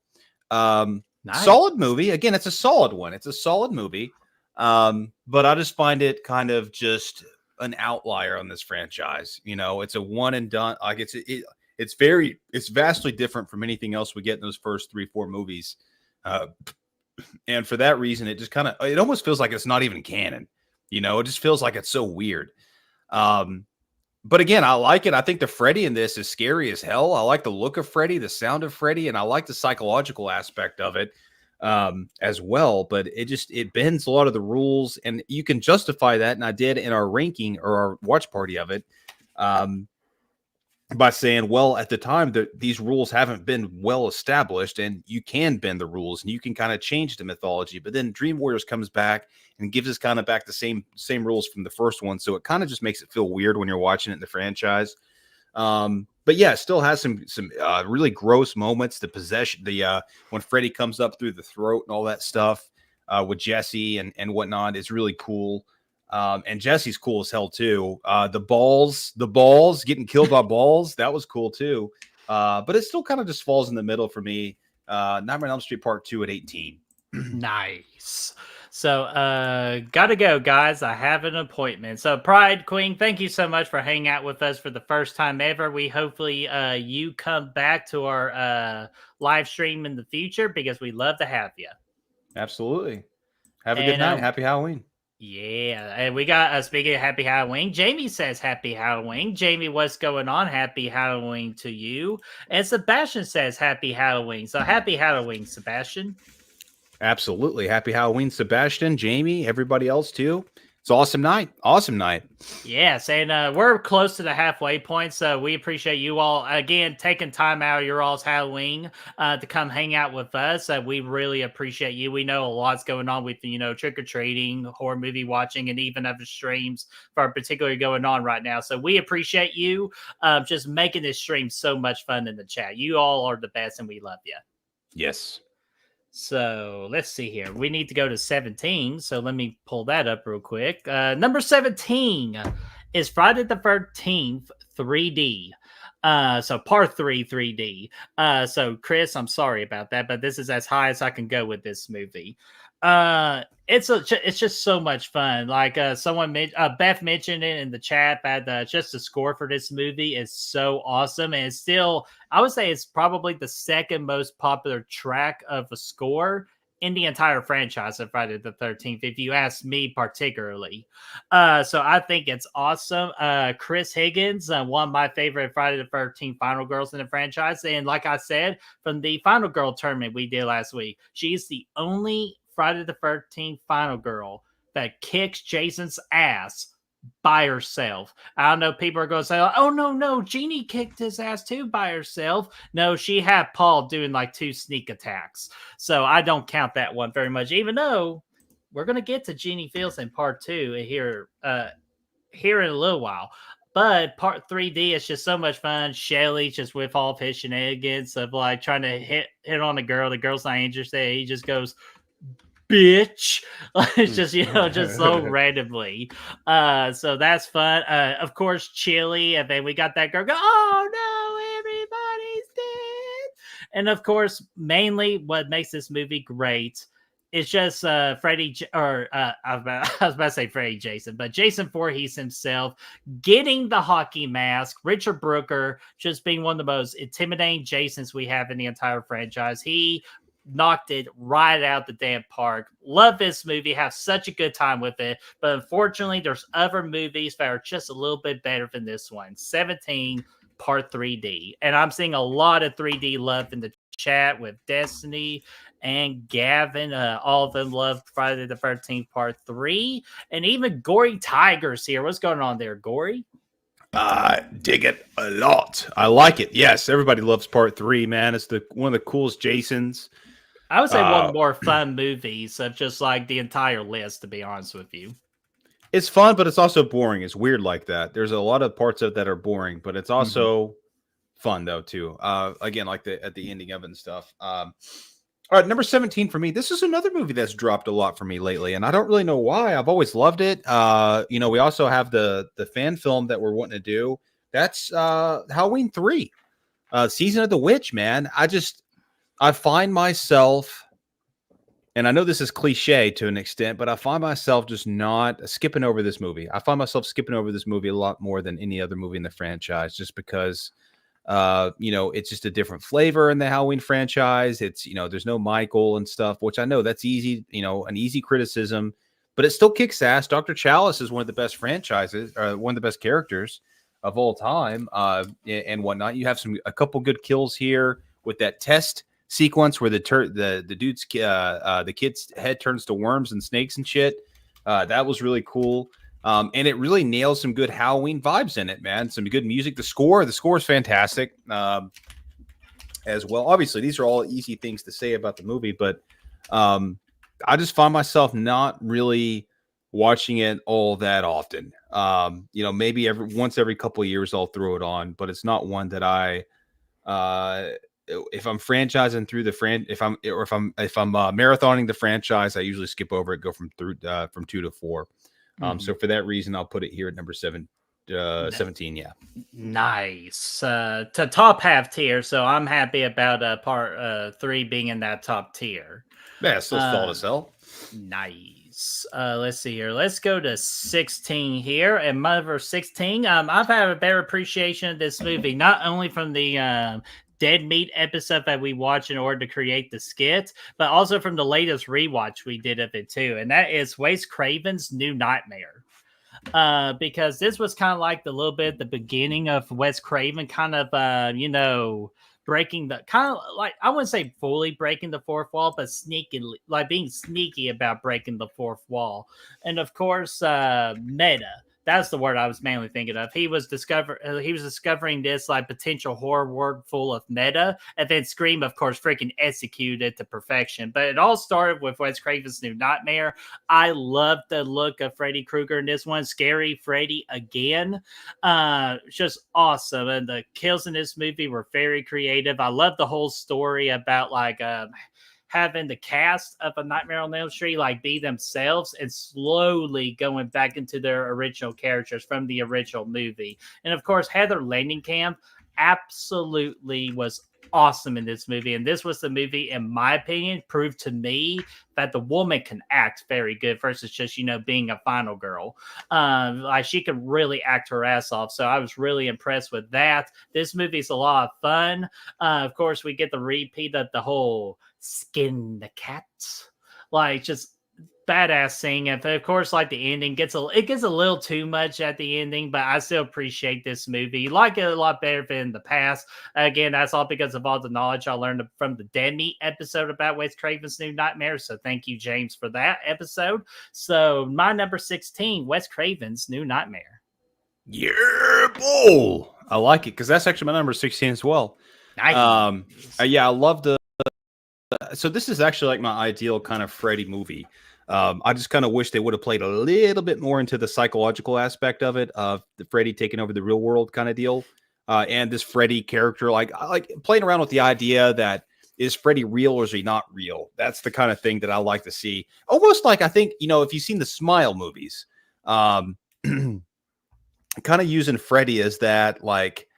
Speaker 1: Nice. Solid movie. Again, it's a solid one. It's a solid movie. But I just find it kind of just an outlier on this franchise. It's a one and done. Like it's vastly different from anything else we get in those first 3-4 movies. And for that reason, it just it almost feels like it's not even canon. It just feels like it's so weird. But again, I like it. I think the Freddy in this is scary as hell. I like the look of Freddy, the sound of Freddy, and I like the psychological aspect of it. As well, but it bends a lot of the rules, and you can justify that. And I did in our ranking or our watch party of it, by saying, well, at the time these rules haven't been well established, and you can bend the rules and you can kind of change the mythology. But then Dream Warriors comes back and gives us kind of back the same rules from the first one. So it kind of just makes it feel weird when you're watching it in the franchise. But yeah, it still has some really gross moments. The possession, when Freddy comes up through the throat and all that stuff with Jesse and whatnot is really cool. And Jesse's cool as hell too. The balls getting killed by balls, that was cool too. But it still kind of just falls in the middle for me. Nightmare on Elm Street Part 2 at 18.
Speaker 2: Nice. So, gotta go, guys. I have an appointment. So, Pride Queen, thank you so much for hanging out with us for the first time ever. We hopefully you come back to our live stream in the future, because we love to have you.
Speaker 1: Absolutely. Have a good night. Happy Halloween.
Speaker 2: Yeah, and we got speaking of Happy Halloween, Jamie says Happy Halloween. Jamie, what's going on? Happy Halloween to you. And Sebastian says Happy Halloween. So happy Halloween, Sebastian.
Speaker 1: Absolutely. Happy Halloween, Sebastian, Jamie, everybody else too. It's an awesome night. Awesome night.
Speaker 2: Yes, and we're close to the halfway point, so we appreciate you all, again, taking time out of your all's Halloween to come hang out with us. We really appreciate you. We know a lot's going on with, trick-or-treating, horror movie watching, and even other streams that are particularly going on right now. So we appreciate you just making this stream so much fun in the chat. You all are the best, and we love you.
Speaker 1: Yes.
Speaker 2: So let's see here. We need to go to 17. So let me pull that up real quick. Number 17 is Friday the 13th 3D. So part 3 3D. So Chris, I'm sorry about that, but this is as high as I can go with this movie. It's just so much fun. Like Beth mentioned it in the chat that just the score for this movie is so awesome, and it's still, I would say, it's probably the second most popular track of a score in the entire franchise of Friday the 13th, if you ask me particularly. So I think it's awesome. Chris Higgins, one of my favorite Friday the 13th final girls in the franchise. And like I said, from the final girl tournament we did last week, she's the only Friday the 13th final girl that kicks Jason's ass by herself. I don't know, people are going to say, oh, no, Jeannie kicked his ass too by herself. No, she had Paul doing like 2 sneak attacks. So I don't count that one very much, even though we're going to get to Jeannie Fields in part 2 here in a little while. But part 3D is just so much fun. Shelly just with all of his shenanigans of like trying to hit on the girl. The girl's not interested. He just goes, bitch. It's just, just so randomly. So that's fun. Of course, Chili. And then we got that girl go, oh no, everybody's dead. And of course, mainly what makes this movie great is just Freddie, I was about to say Freddie Jason, but Jason Voorhees himself getting the hockey mask. Richard Brooker just being one of the most intimidating Jasons we have in the entire franchise. He knocked it right out the damn park. Love this movie, have such a good time with it, but unfortunately there's other movies that are just a little bit better than this one. 17 part 3D, and I'm seeing a lot of 3D love in the chat with Destiny and Gavin. All of them love Friday the 13th part 3, and even Gory Tigers here. What's going on there, Gory?
Speaker 1: Dig it a lot. I like it. Yes, everybody loves part 3, man. It's one of the coolest Jasons.
Speaker 2: I would say one of the more fun movies of just like the entire list, to be honest with you.
Speaker 1: It's fun, but it's also boring. It's weird like that. There's a lot of parts of that are boring, but it's also fun though too. Again, like at the ending of it and stuff. All right, number 17 for me. This is another movie that's dropped a lot for me lately, and I don't really know why. I've always loved it. We also have the fan film that we're wanting to do. That's Halloween 3, Season of the Witch, man. I find myself, and I know this is cliche to an extent, but I find myself just not skipping over this movie. I find myself skipping over this movie a lot more than any other movie in the franchise, just because, it's just a different flavor in the Halloween franchise. It's, there's no Michael and stuff, which I know that's easy, an easy criticism, but it still kicks ass. Dr. Chalice is one of the best franchises, one of the best characters of all time, and whatnot. You have a couple good kills here with that test sequence where the kid's head turns to worms and snakes and shit. That was really cool. And it really nails some good Halloween vibes in it, man. Some good music. The score is fantastic as well. Obviously, these are all easy things to say about the movie, but I just find myself not really watching it all that often. Maybe once every couple of years I'll throw it on, but it's not one that I if I'm franchising through if I'm marathoning the franchise, I usually skip over it, go from 2 to 4. So for that reason, I'll put it here at number 17. Yeah.
Speaker 2: Nice. To top half tier. So I'm happy about part 3 being in that top tier.
Speaker 1: Yeah, still solid as hell.
Speaker 2: Nice. Let's see here. Let's go to 16 here. And number 16, I've had a better appreciation of this movie, not only from the Dead Meat episode that we watched in order to create the skit, but also from the latest rewatch we did of it too. And that is Wes Craven's New Nightmare. Because this was kind of like the beginning of Wes Craven kind of, breaking I wouldn't say fully breaking the fourth wall, but being sneaky about breaking the fourth wall. And of course, meta. That's the word I was mainly thinking of. He was discovering this like potential horror world full of meta, and then Scream, of course, freaking executed to perfection. But it all started with Wes Craven's New Nightmare. I love the look of Freddy Krueger in this one. Scary Freddy again. Just awesome. And the kills in this movie were very creative. I love the whole story about having the cast of A Nightmare on Elm Street be themselves and slowly going back into their original characters from the original movie. And of course, Heather Langenkamp absolutely was awesome in this movie. And this was the movie, in my opinion, proved to me that the woman can act very good versus just, being a final girl. She could really act her ass off. So I was really impressed with that. This movie's a lot of fun. Of course, we get the repeat of the whole skin the cat like just badass singing. And of course, like the ending gets a little too much at the ending, but I still appreciate this movie. Like it a lot better than the past. Again, that's all because of all the knowledge I learned from the Dead Meat episode about Wes Craven's New Nightmare. So thank you, James, for that episode. So my number 16, Wes Craven's New Nightmare.
Speaker 1: Yeah, bull. I like it because that's actually my number 16 as well.
Speaker 2: Nice.
Speaker 1: Yeah, I love the. So this is actually like my ideal kind of Freddy movie. I just kind of wish they would have played a little bit more into the psychological aspect of it, of the Freddy taking over the real world kind of deal, and this Freddy character. Like I like playing around with the idea that is Freddy real or is he not real? That's the kind of thing that I like to see. Almost like I think if you've seen the Smile movies, kind of using Freddy as that like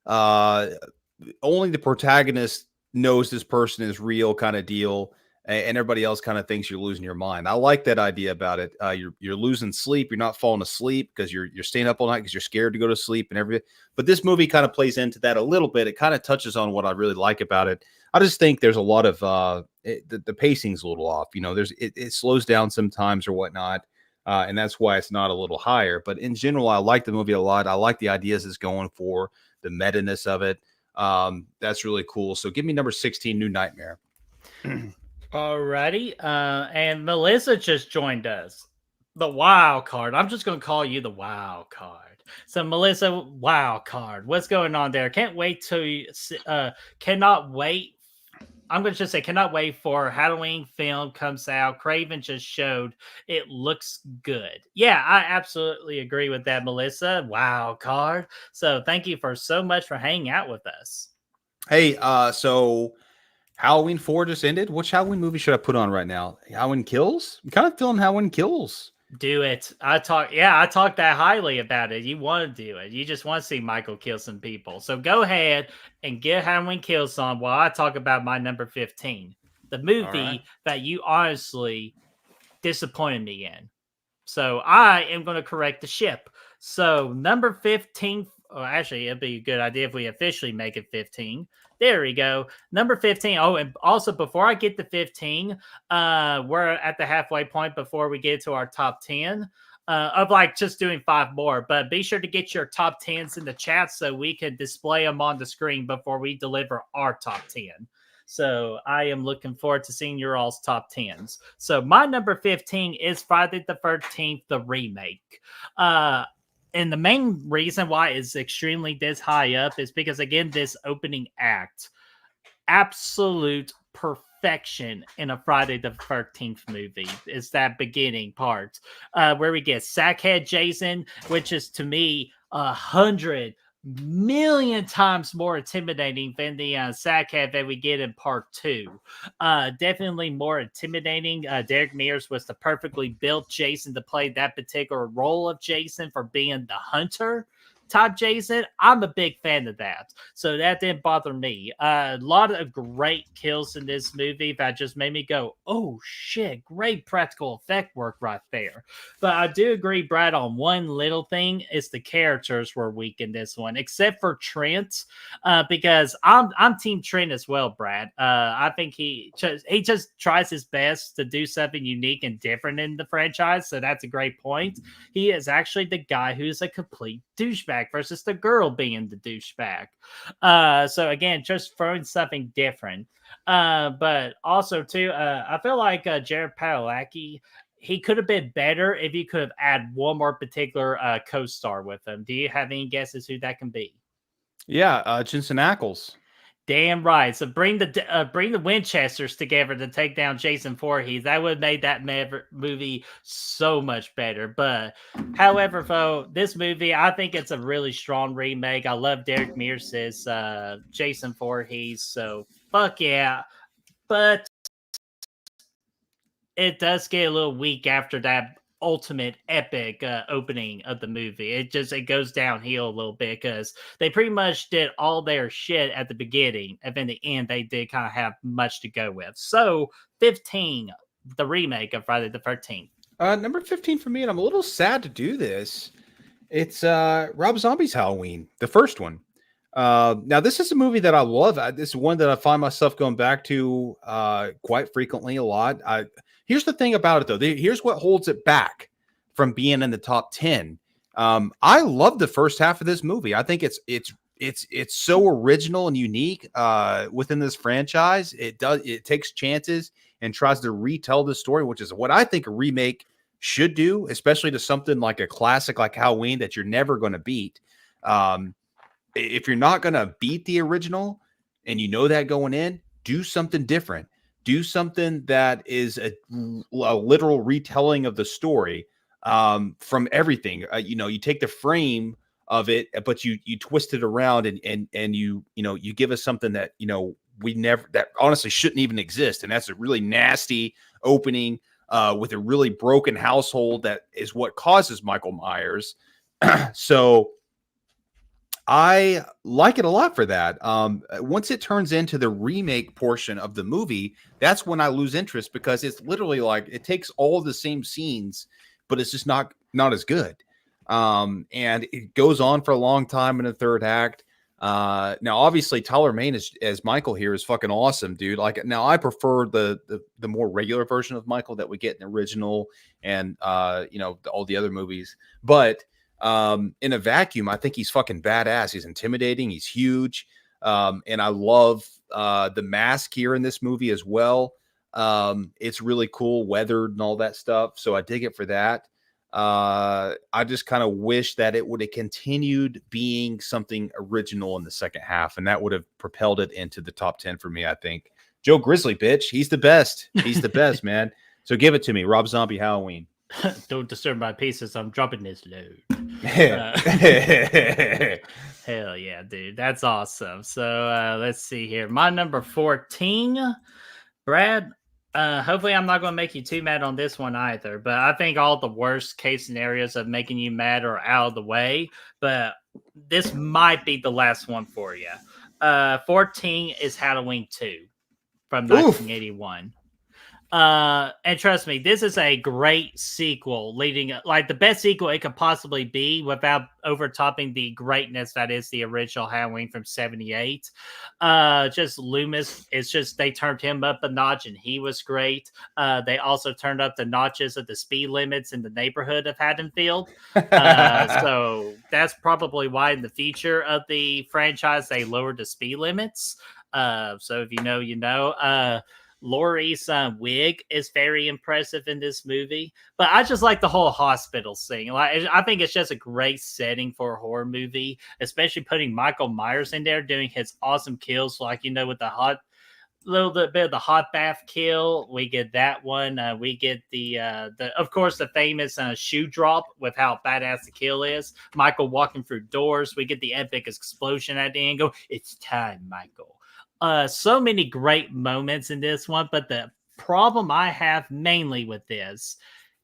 Speaker 1: only the protagonist knows this person is real kind of deal. And everybody else kind of thinks you're losing your mind. I like that idea about it. You're losing sleep. You're not falling asleep because you're staying up all night because you're scared to go to sleep and everything. But this movie kind of plays into that a little bit. It kind of touches on what I really like about it. I just think there's a lot of the pacing's a little off. It slows down sometimes or whatnot, and that's why it's not a little higher. But in general, I like the movie a lot. I like the ideas it's going for, the meta-ness of it. That's really cool. So give me number 16, New Nightmare.
Speaker 2: Alrighty, and Melissa just joined us. The wild card. I'm just going to call you the wild card. So Melissa, wild card. What's going on there? Cannot wait. I'm going to just say cannot wait for Halloween film comes out. Craven just showed it looks good. Yeah, I absolutely agree with that, Melissa. Wild card. So thank you so much for hanging out with us.
Speaker 1: Hey, so Halloween 4 just ended. Which Halloween movie should I put on right now? Halloween Kills? I'm kind of feeling Halloween Kills.
Speaker 2: Do it. I talk that highly about it. You want to do it. You just want to see Michael kill some people. So go ahead and get Halloween Kills on while I talk about my number 15. The movie that you honestly disappointed me in. So I am going to correct the ship. So number 15, actually, it'd be a good idea if we officially make it 15. There we go. Number 15. Oh, and also before I get to 15, we're at the halfway point before we get to our top 10 of like just doing 5 more. But be sure to get your top 10s in the chat so we can display them on the screen before we deliver our top 10. So I am looking forward to seeing your all's top 10s. So my number 15 is Friday the 13th, the remake. And the main reason why it's extremely this high up is because, again, this opening act, absolute perfection in a Friday the 13th movie is that beginning part where we get Sackhead Jason, which is to me 100 million times more intimidating than the Sackhead that we get in part 2. Definitely more intimidating. Derek Mears was the perfectly built Jason to play that particular role of Jason for being the hunter type Jason. I'm a big fan of that. So that didn't bother me. A lot of great kills in this movie that just made me go, oh shit, great practical effect work right there. But I do agree, Brad, on one little thing is the characters were weak in this one, except for Trent, because I'm Team Trent as well, Brad. I think he just tries his best to do something unique and different in the franchise. So that's a great point. He is actually the guy who's a complete douchebag versus the girl being the douchebag. So again, just throwing something different. But also too, I feel like Jared Padalecki, he could have been better if he could have added one more particular co-star with him. Do you have any guesses who that can be?
Speaker 1: Yeah, Jensen Ackles.
Speaker 2: Damn right. So bring the Winchesters together to take down Jason Voorhees. That would have made that movie so much better. But however, though, this movie, I think it's a really strong remake. I love Derek Mears' Jason Voorhees. So fuck yeah. But it does get a little weak after that ultimate epic opening of the movie. It goes downhill a little bit because they pretty much did all their shit at the beginning, and in the end they did kind of have much to go with. So 15, the remake of Friday the 13th.
Speaker 1: Number 15 for me, and I'm a little sad to do this. It's Rob Zombie's Halloween, the first one. Now, this is a movie that I love. This is one that I find myself going back to quite frequently, a lot. Here's the thing about it, though. Here's what holds it back from being in the top 10. I love the first half of this movie. I think it's so original and unique within this franchise. It takes chances and tries to retell the story, which is what I think a remake should do, especially to something like a classic like Halloween that you're never going to beat. If you're not going to beat the original and you know that going in, do something different. Do something that is a literal retelling of the story from everything. You take the frame of it, but you twist it around and you give us something that, that honestly shouldn't even exist. And that's a really nasty opening with a really broken household. That is what causes Michael Myers. So I like it a lot for that. Once it turns into the remake portion of the movie, that's when I lose interest, because it's literally like it takes all the same scenes, but it's just not as good. And it goes on for a long time in the third act. Now, obviously, Tyler Mane as Michael here is fucking awesome, dude. Like, now I prefer the more regular version of Michael that we get in the original and all the other movies, but in a vacuum, I think he's fucking badass. He's intimidating. He's huge. And I love the mask here in this movie as well. It's really cool, weathered and all that stuff. So I dig it for that. I just kind of wish that it would have continued being something original in the second half, and that would have propelled it into the top 10 for me, I think. Joe Grizzly, bitch. He's the best. He's the best, man. So give it to me. Rob Zombie Halloween.
Speaker 2: Don't disturb my pieces. I'm dropping this load. Hell yeah, dude. That's awesome. So let's see here. My number 14, Brad. Hopefully I'm not going to make you too mad on this one either, but I think all the worst case scenarios of making you mad are out of the way, but this might be the last one for you. 14 is Halloween 2 from 1981. And trust me, this is a great sequel, like the best sequel it could possibly be without overtopping the greatness that is the original Halloween from 78. Just Loomis, it's just they turned him up a notch and he was great. They also turned up the notches of the speed limits in the neighborhood of Haddonfield. So that's probably why in the future of the franchise they lowered the speed limits. So if you know, you know. Laurie's wig is very impressive in this movie, but I just like the whole hospital scene. Like, I think it's just a great setting for a horror movie, especially putting Michael Myers in there doing his awesome kills, like with the little bit of the hot bath kill. We get that one. We get the of course the famous shoe drop with how badass the kill is. Michael walking through doors. We get the epic explosion at the end. Go, it's time, Michael. So many great moments in this one, but the problem I have mainly with this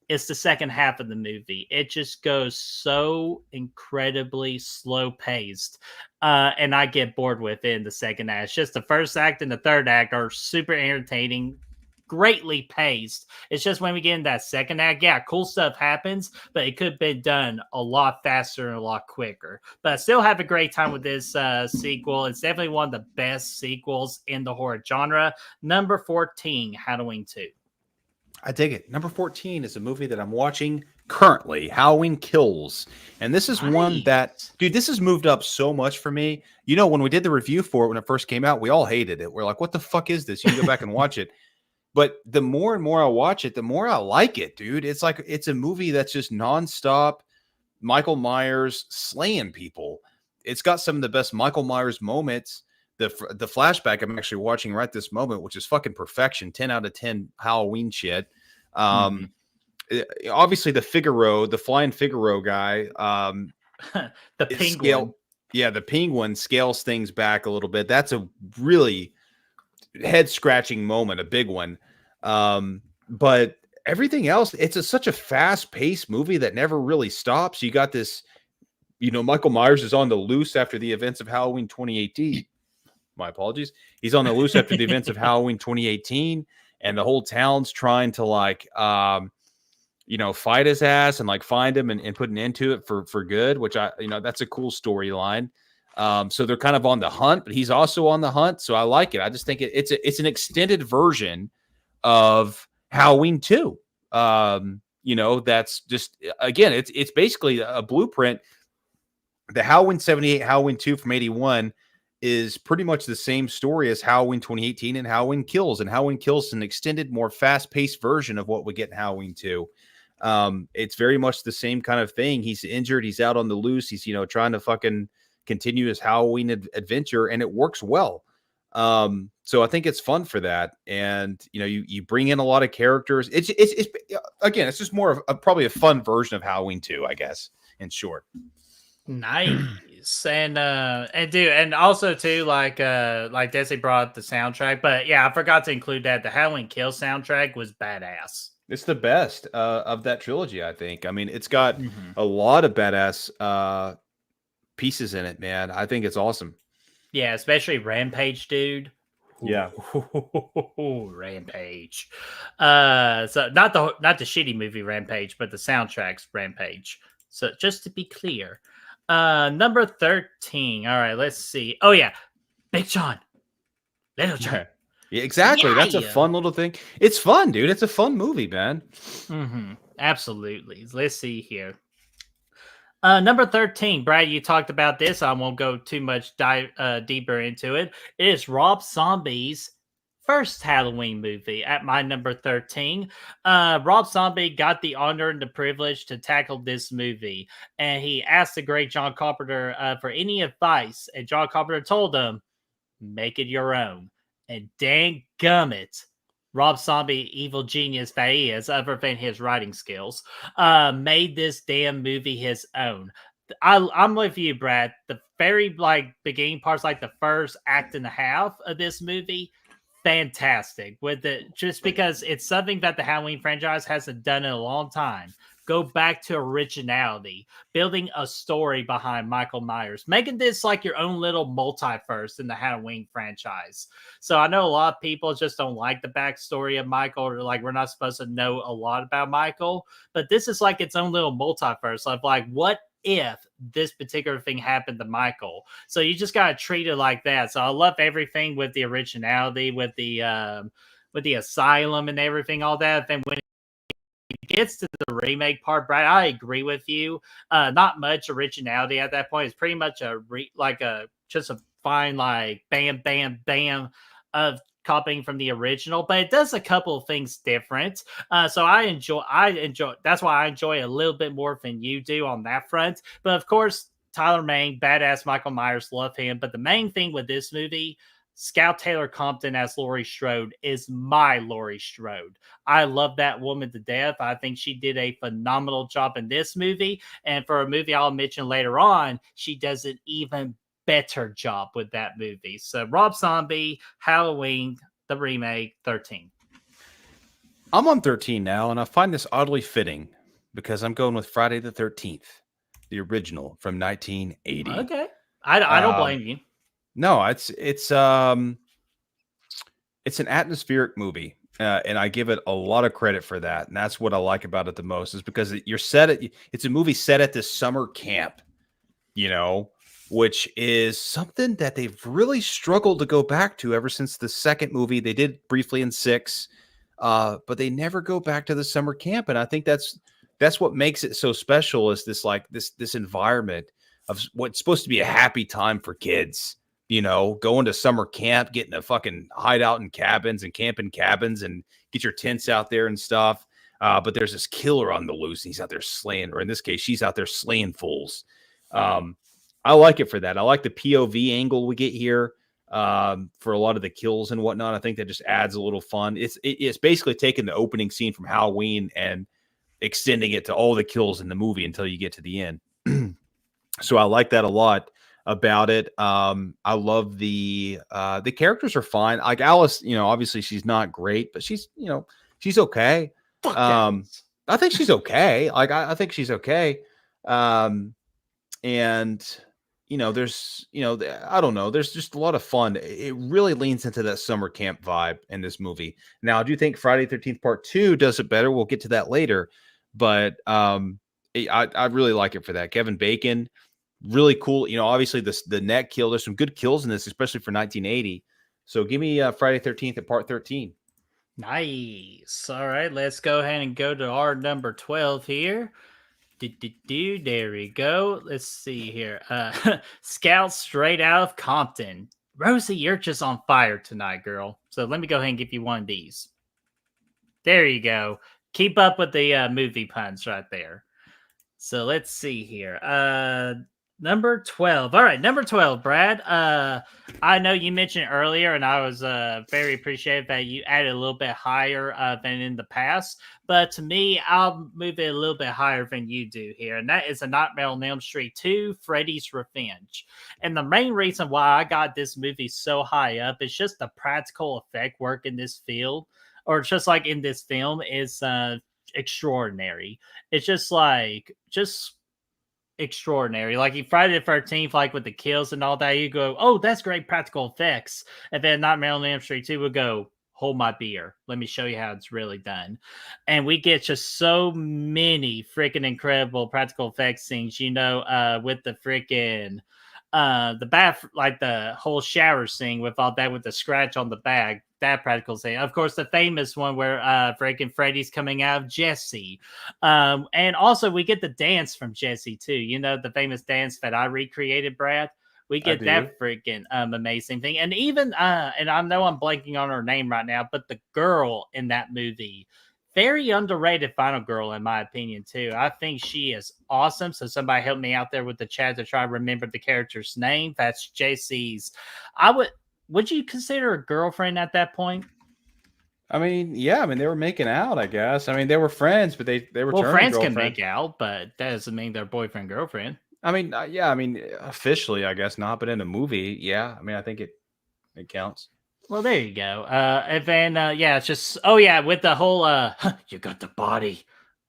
Speaker 2: is the second half of the movie. It just goes so incredibly slow paced, and I get bored with it in the second act. It's just the first act and the third act are super entertaining, greatly paced. It's just when we get in that second act, yeah, cool stuff happens, but it could have been done a lot faster and a lot quicker. But I still have a great time with this sequel. It's definitely one of the best sequels in the horror genre. Number 14, Halloween 2.
Speaker 1: I dig it. Number 14 is a movie that I'm watching currently, Halloween Kills. And this is one that, dude, this has moved up so much for me. When we did the review for it, when it first came out, we all hated it. We're like, what the fuck is this? You can go back and watch it. But the more and more I watch it, the more I like it, dude. It's like it's a movie that's just nonstop Michael Myers slaying people. It's got some of the best Michael Myers moments. The flashback I'm actually watching right this moment, which is fucking perfection. 10 out of 10 Halloween shit. Obviously the flying Figaro guy.
Speaker 2: The penguin.
Speaker 1: The penguin scales things back a little bit. That's a really head scratching moment, a big one. But everything else, it's such a fast paced movie that never really stops. You got this, Michael Myers is on the loose after the events of Halloween 2018. My apologies. He's on the loose after the events of Halloween 2018, and the whole town's trying to fight his ass and find him and put an end to it for good, which that's a cool storyline. So they're kind of on the hunt, but he's also on the hunt. So I like it. I just think it's an extended version of Halloween 2. That's just, again, it's basically a blueprint. The Halloween 78, Halloween 2 from 81 is pretty much the same story as Halloween 2018 and Halloween Kills. And Halloween Kills is an extended, more fast-paced version of what we get in Halloween 2. It's very much the same kind of thing. He's injured. He's out on the loose. He's, trying to fucking continue his Halloween adventure, and it works well. So I think it's fun for that. And, you bring in a lot of characters. It's again, it's just more of probably a fun version of Halloween 2, I guess, in short.
Speaker 2: Nice. And also too, like Desi brought up the soundtrack, but yeah, I forgot to include that. The Halloween Kill soundtrack was badass.
Speaker 1: It's the best of that trilogy, I think. I mean, it's got a lot of badass pieces in it, man. I think it's awesome.
Speaker 2: Yeah, especially Rampage, dude.
Speaker 1: Yeah.
Speaker 2: Rampage. So not the shitty movie Rampage, but the soundtrack's Rampage. So just to be clear. Number 13. All right, let's see. Oh yeah, Big John, Little John.
Speaker 1: Yeah, exactly. Yeah. That's a fun little thing. It's fun, dude. It's a fun movie, man.
Speaker 2: Absolutely. Let's see here. Number 13, Brad, you talked about this. I won't go too much deeper into it. It is Rob Zombie's first Halloween movie at my number 13. Rob Zombie got the honor and the privilege to tackle this movie, and he asked the great John Carpenter for any advice, and John Carpenter told him, make it your own. And dang gummit, Rob Zombie, evil genius that he is, other than his writing skills, made this damn movie his own. I'm with you, Brad. The very beginning parts, like the first act and a half of this movie, fantastic. With it, just because it's something that the Halloween franchise hasn't done in a long time. Go back to originality, building a story behind Michael Myers, making this like your own little multiverse in the Halloween franchise. So I know a lot of people just don't like the backstory of Michael, or like we're not supposed to know a lot about Michael, but this is like its own little multiverse of like, what if this particular thing happened to Michael? So you just got to treat it like that. So I love everything with the originality, with the asylum and everything, all that. Then when gets to the remake part, Brad, I agree with you. Not much originality at that point. It's pretty much just a fine bam, bam, bam of copying from the original, but it does a couple of things different. So I enjoy. That's why I enjoy a little bit more than you do on that front. But of course, Tyler Mane, badass Michael Myers, love him. But the main thing with this movie, Scout Taylor Compton as Laurie Strode is my Laurie Strode. I love that woman to death. I think she did a phenomenal job in this movie. And for a movie I'll mention later on, she does an even better job with that movie. So Rob Zombie, Halloween, the remake, 13.
Speaker 1: I'm on 13 now, and I find this oddly fitting because I'm going with Friday the 13th, the original from 1980.
Speaker 2: Okay. I don't blame you.
Speaker 1: No, it's an atmospheric movie, and I give it a lot of credit for that. And that's what I like about it the most, is because it's a movie set at this summer camp, which is something that they've really struggled to go back to ever since the second movie. They did briefly in 6, but they never go back to the summer camp. And I think that's what makes it so special, is this environment of what's supposed to be a happy time for kids. Going to summer camp, getting a fucking hideout in cabins and camp in cabins and get your tents out there and stuff. But there's this killer on the loose, and he's out there slaying, or in this case, she's out there slaying fools. I like it for that. I like the POV angle we get here for a lot of the kills and whatnot. I think that just adds a little fun. It's basically taking the opening scene from Halloween and extending it to all the kills in the movie until you get to the end. So I like that a lot about it. I love the characters are fine. Like Alice, obviously she's not great, but she's okay. I think she's okay. I think she's okay. And there's I don't know, there's just a lot of fun. It really leans into that summer camp vibe in this movie. Now, I do think Friday the 13th Part 2 does it better. We'll get to that later, but I really like it for that. Kevin Bacon, really cool. Obviously the neck kill. There's some good kills in this, especially for 1980. So give me Friday 13th at part 13.
Speaker 2: Nice. All right, let's go ahead and go to our number 12 here. There we go. Let's see here. Scout straight out of Compton. Rosie, you're just on fire tonight, girl. So let me go ahead and give you one of these. There you go. Keep up with the movie puns right there. So let's see here. Number 12. All right, number 12, Brad. I know you mentioned earlier, and I was very appreciative that you added a little bit higher than in the past. But to me, I'll move it a little bit higher than you do here. And that is A Nightmare on Elm Street 2, Freddy's Revenge. And the main reason why I got this movie so high up is just the practical effect work in this field, or just like in this film, is extraordinary. It's just extraordinary. Like in Friday the 13th, like with the kills and all that, you go, oh, that's great practical effects. And then Nightmare on Elm Street 2 would go, hold my beer. Let me show you how it's really done. And we get just so many freaking incredible practical effects scenes, with the freaking the bath, like the whole shower scene with all that, with the scratch on the bag, that practical scene. Of course, the famous one where freaking Freddy's coming out of Jesse. And also we get the dance from Jesse too. The famous dance that I recreated, Brad. We get that freaking amazing thing. And even, and I know I'm blanking on her name right now, but the girl in that movie, very underrated final girl, in my opinion, too. I think she is awesome. So somebody help me out there with the chat to try to remember the character's name. That's JC's. Would you consider a girlfriend at that point?
Speaker 1: I mean, yeah. I mean, they were making out, I guess. I mean, they were friends, but they were
Speaker 2: friends can make out, but that doesn't mean they're boyfriend, girlfriend.
Speaker 1: I mean, yeah. I mean, officially, I guess not, but in a movie, yeah. I mean, I think it counts.
Speaker 2: Well, there you go. And then, it's just, with the whole, you got the body,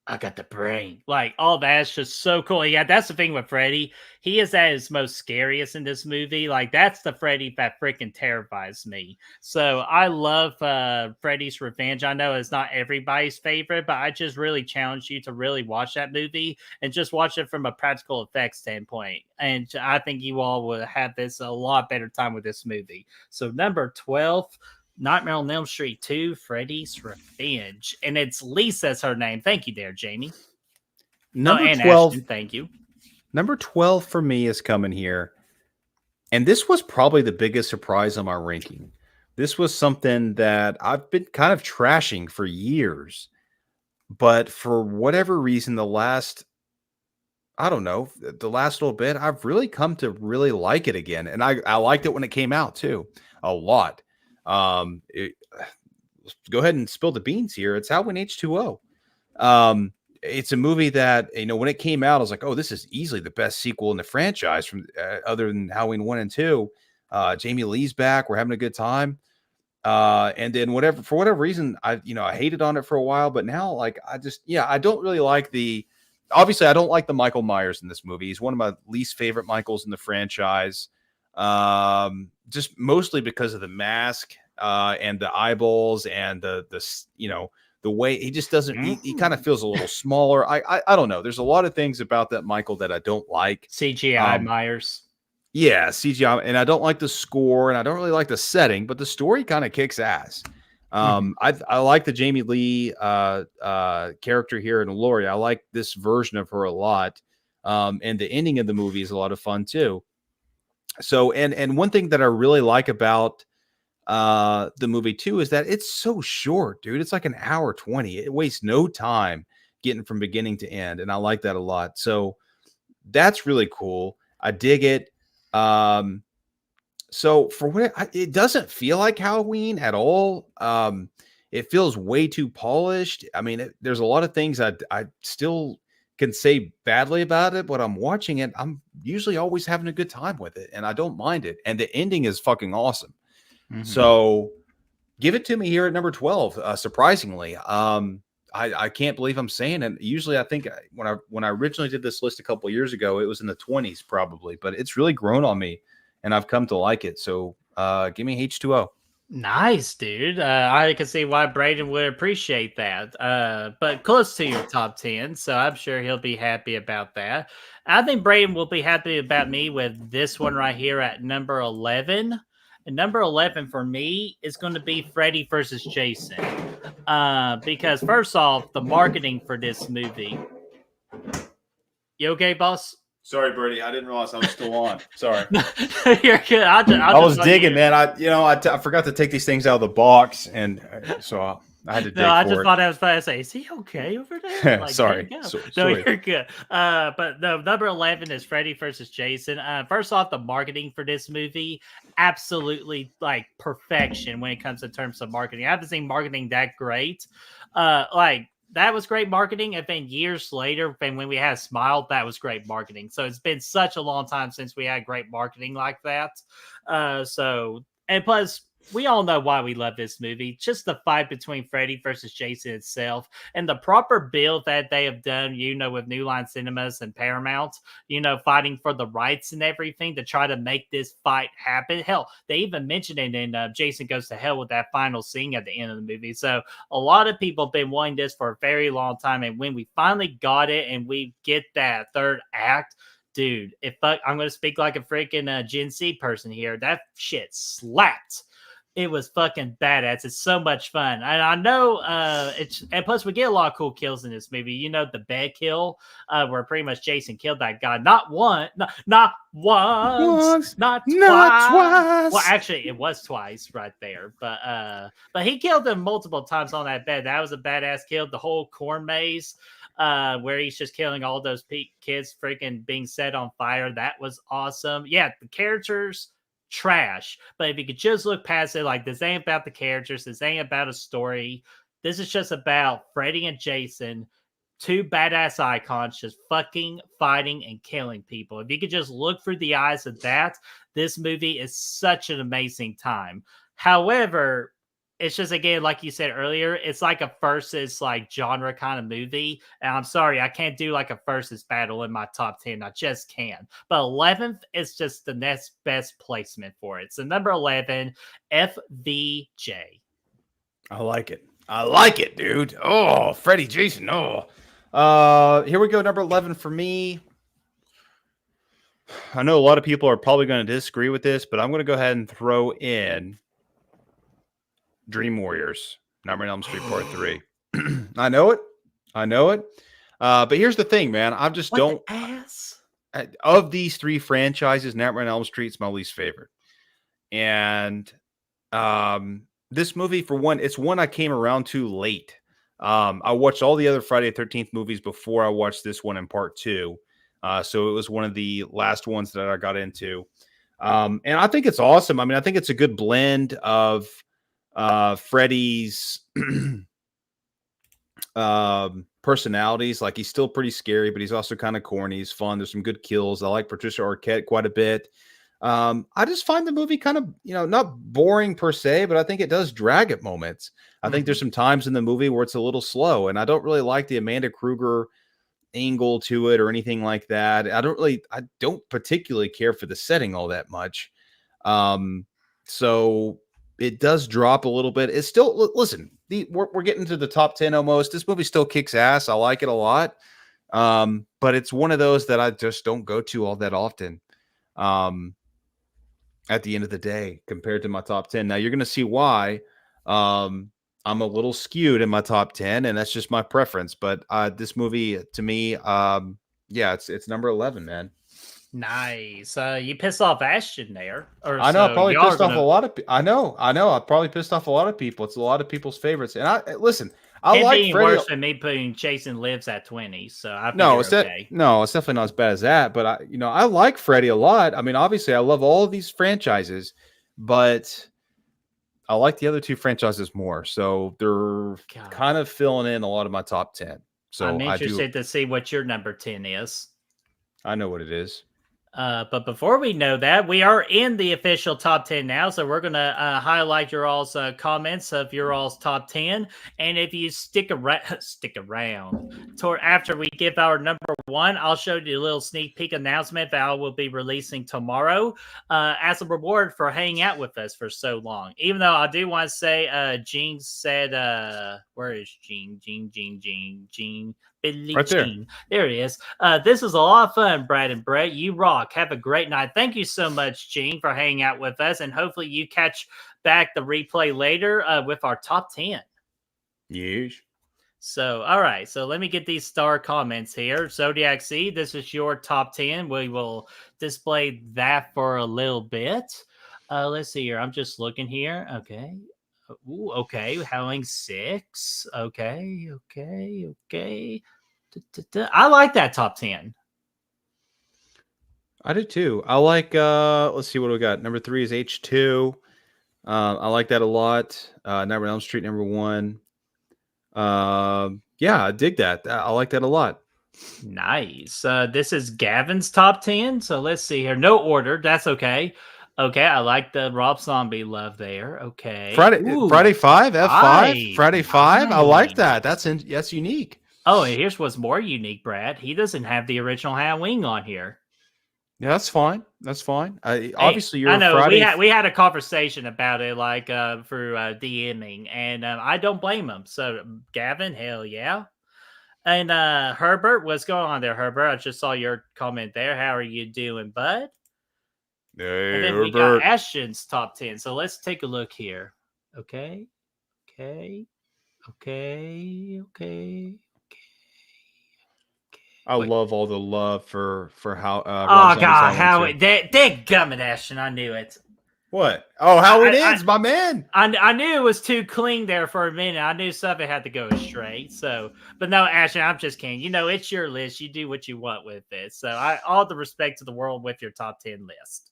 Speaker 2: I got the brain. Like, all that's just so cool. Yeah, that's the thing with Freddy. He is at his most scariest in this movie. Like, that's the Freddy that freaking terrifies me. So I love Freddy's Revenge. I know it's not everybody's favorite, but I just really challenge you to really watch that movie and just watch it from a practical effects standpoint. And I think you all will have this a lot better time with this movie. So number 12, Nightmare on Elm Street 2, Freddy's Revenge. And it's Lisa's her name. Thank you there, Jamie.
Speaker 1: Number 12.
Speaker 2: Ashton, thank you.
Speaker 1: Number 12 for me is coming here. And this was probably the biggest surprise on my ranking. This was something that I've been kind of trashing for years. But for whatever reason, the last little bit, I've really come to really like it again. And I liked it when it came out too, a lot. Go ahead and spill the beans here. It's Halloween H2O. It's a movie that, when it came out, I was like, oh, this is easily the best sequel in the franchise from other than Halloween 1 and 2. Jamie Lee's back. We're having a good time. And then for whatever reason, I hated on it for a while, but now I don't really like obviously I don't like the Michael Myers in this movie. He's one of my least favorite Michaels in the franchise. Just mostly because of the mask, and the eyeballs and the way he just doesn't, he kind of feels a little smaller. I don't know. There's a lot of things about that Michael that I don't like.
Speaker 2: CGI Myers.
Speaker 1: Yeah, CGI. And I don't like the score and I don't really like the setting, but the story kind of kicks ass. I like the Jamie Lee character here in Laurie. I like this version of her a lot. And the ending of the movie is a lot of fun too. So, and one thing that I really like about the movie too is that it's so short, dude. It's like an hour 20. It wastes no time getting from beginning to end, and I like that a lot. So that's really cool. I dig it. So it doesn't feel like Halloween at all. It feels way too polished. I mean, there's a lot of things I still can say badly about it, but I'm watching it. I'm usually always having a good time with it, and I don't mind it. And the ending is fucking awesome. Mm-hmm. So give it to me here at number 12. Surprisingly, I can't believe I'm saying it. Usually I think when I originally did this list a couple of years ago, it was in the 20s probably, but it's really grown on me and I've come to like it. So give me H2O.
Speaker 2: Nice, dude. I can see why Braden would appreciate that. But close to your top 10, so I'm sure he'll be happy about that. I think Braden will be happy about me with this one right here at number 11. And number 11 for me is going to be Freddy versus Jason. Because first off, the marketing for this movie. You okay, boss?
Speaker 1: Sorry, Bertie. I didn't realize I was still on. Sorry.
Speaker 2: You're good.
Speaker 1: I was digging, man. I forgot to take these things out of the box, and so I had to dig
Speaker 2: No, I
Speaker 1: for
Speaker 2: just
Speaker 1: it.
Speaker 2: thought I was about to say, is he okay over there? Like,
Speaker 1: Sorry.
Speaker 2: there you go.
Speaker 1: So-
Speaker 2: No,
Speaker 1: sorry.
Speaker 2: you're good. But no, number 11 is Freddy versus Jason. First off, the marketing for this movie, absolutely like perfection when it comes in terms of marketing. I haven't seen marketing that great. That was great marketing. And then years later, when we had Smile, that was great marketing. So it's been such a long time since we had great marketing like that. And plus, we all know why we love this movie. Just the fight between Freddy versus Jason itself and the proper build that they have done, with New Line Cinemas and Paramount, fighting for the rights and everything to try to make this fight happen. Hell, they even mentioned it in Jason Goes to Hell with that final scene at the end of the movie. So a lot of people have been wanting this for a very long time. And when we finally got it and we get that third act, dude, I'm going to speak like a freaking Gen Z person here. That shit slapped. It was fucking badass. It's so much fun. And I know and plus we get a lot of cool kills in this movie. The bed kill, where pretty much Jason killed that guy. Not once, not twice. Well, actually, it was twice right there. But he killed him multiple times on that bed. That was a badass kill. The whole corn maze, where he's just killing all those kids freaking being set on fire. That was awesome. Yeah, the characters, trash. But if you could just look past it, like, this ain't about the characters, this ain't about a story. This is just about Freddy and Jason, two badass icons just fucking fighting and killing people. If you could just look through the eyes of that, this movie is such an amazing time. However, it's just, again, like you said earlier, it's like a versus like genre kind of movie. And I'm sorry, I can't do like a versus battle in my top 10. I just can't. But 11th is just the next best placement for it. So number 11, FVJ.
Speaker 1: I like it, dude. Oh, Freddy, Jason. Oh, here we go. Number 11 for me. I know a lot of people are probably going to disagree with this, but I'm going to go ahead and throw in Dream Warriors, Nightmare on Elm Street Part 3. I know it. But here's the thing, man. I just don't. Of these three franchises, Nightmare on Elm Street is my least favorite. And this movie, for one, it's one I came around to late. I watched all the other Friday the 13th movies before I watched this one in Part 2. So it was one of the last ones that I got into. And I think it's awesome. I mean, I think it's a good blend of Freddy's personalities. Like, he's still pretty scary, but he's also kind of corny. He's fun. There's some good kills. I like Patricia Arquette quite a bit. I just find the movie kind of, not boring per se, but I think it does drag at moments. I think there's some times in the movie where it's a little slow, and I don't really like the Amanda Kruger angle to it or anything like that. I don't particularly care for the setting all that much. So it does drop a little bit. It's still, listen, we're getting to the top 10 almost. This movie still kicks ass. I like it a lot. But it's one of those that I just don't go to all that often. At the end of the day, compared to my top 10. Now you're going to see why I'm a little skewed in my top 10, and that's just my preference. But this movie, to me, it's number 11, man.
Speaker 2: Nice. You pissed off Ashton there.
Speaker 1: I know. I probably pissed off a lot of. I know. I probably pissed off a lot of people. It's a lot of people's favorites. And I like Freddy.
Speaker 2: Worse than me putting Jason Lives at 20. So it's
Speaker 1: okay. It's definitely not as bad as that. But I like Freddy a lot. I mean, obviously, I love all of these franchises, but I like the other two franchises more. So they're kind of filling in a lot of my top 10. So
Speaker 2: I'm interested to see what your number 10 is.
Speaker 1: I know what it is.
Speaker 2: But before we know that, we are in the official top 10 now. So we're going to highlight your all's comments of your all's top 10. And if you stick around toward after we give our number one, I'll show you a little sneak peek announcement that I will be releasing tomorrow as a reward for hanging out with us for so long. Even though I do want to say, Gene said, where is Gene? Gene. Billy
Speaker 1: Right there.
Speaker 2: Jean. There he is. This was a lot of fun, Brad and Brett. You rock. Have a great night. Thank you so much, Gene, for hanging out with us. And hopefully you catch back the replay later with our top 10.
Speaker 1: Yes.
Speaker 2: So, all right. So let me get these star comments here. Zodiac C, this is your top 10. We will display that for a little bit. Let's see here. I'm just looking here. Okay. Ooh, okay. Howling 6. Okay. I like that top 10.
Speaker 1: I do too. I like let's see what we got. Number 3 is H2. I like that a lot. Number Elm Street, number 1. Yeah, I dig that. I like that a lot.
Speaker 2: Nice. This is Gavin's top 10. So let's see here. No order. That's okay. Okay, I like the Rob Zombie love there. Okay.
Speaker 1: Friday 5, F5, Friday 5. I like
Speaker 2: nice.
Speaker 1: that. That's unique.
Speaker 2: Oh, and here's what's more unique, Brad. He doesn't have the original Halloween on here.
Speaker 1: Yeah, that's fine. That's fine. Obviously, you're
Speaker 2: I know
Speaker 1: Friday.
Speaker 2: we had a conversation about it, like through DMing, and I don't blame him. So, Gavin, hell yeah. And Herbert, what's going on there, Herbert? I just saw your comment there. How are you doing, bud?
Speaker 1: Hey,
Speaker 2: And then we got Ashton's top 10. So let's take a look here. Okay.
Speaker 1: I love all the love for how.
Speaker 2: Oh God, how they gummit, Ashton. I knew it.
Speaker 1: What? Oh, how it is, my man.
Speaker 2: I knew it was too clean there for a minute. I knew something had to go straight. So, but no, Ashton, I'm just kidding. You know, it's your list. You do what you want with it. So, all the respect to the world with your top 10 list.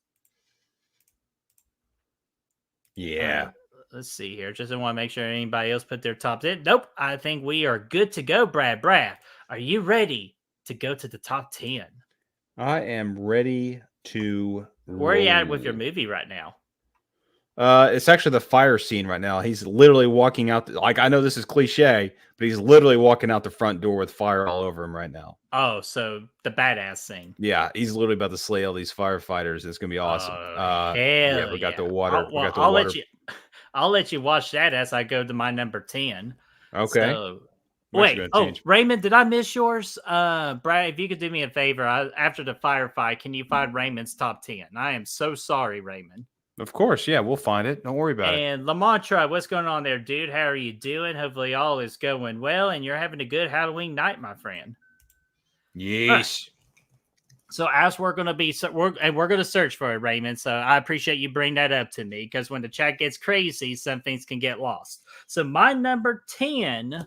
Speaker 1: Yeah.
Speaker 2: Let's see here. Just want to make sure anybody else put their top 10. Nope. I think we are good to go, Brad. Brad, are you ready to go to the top 10?
Speaker 1: I am ready to.
Speaker 2: Where are you at with your movie right now?
Speaker 1: It's actually the fire scene right now. He's literally walking out. Like, I know this is cliche, but he's literally walking out the front door with fire all over him right now.
Speaker 2: Oh, so the badass scene.
Speaker 1: Yeah, he's literally about to slay all these firefighters. It's gonna be awesome.
Speaker 2: Yeah,
Speaker 1: we got the water.
Speaker 2: I'll let you watch that as I go to my number 10.
Speaker 1: Okay.
Speaker 2: So, wait. Oh, Raymond, did I miss yours? Brad, if you could do me a favor, after the firefight, can you find Raymond's top 10? I am so sorry, Raymond.
Speaker 1: Of course, yeah, we'll find it. Don't worry about it.
Speaker 2: And Lamontra, what's going on there, dude? How are you doing? Hopefully all is going well, and you're having a good Halloween night, my friend.
Speaker 1: Yes.
Speaker 2: Right. So as we're going to search for it, Raymond. So I appreciate you bring that up to me, because when the chat gets crazy, some things can get lost. So my number 10.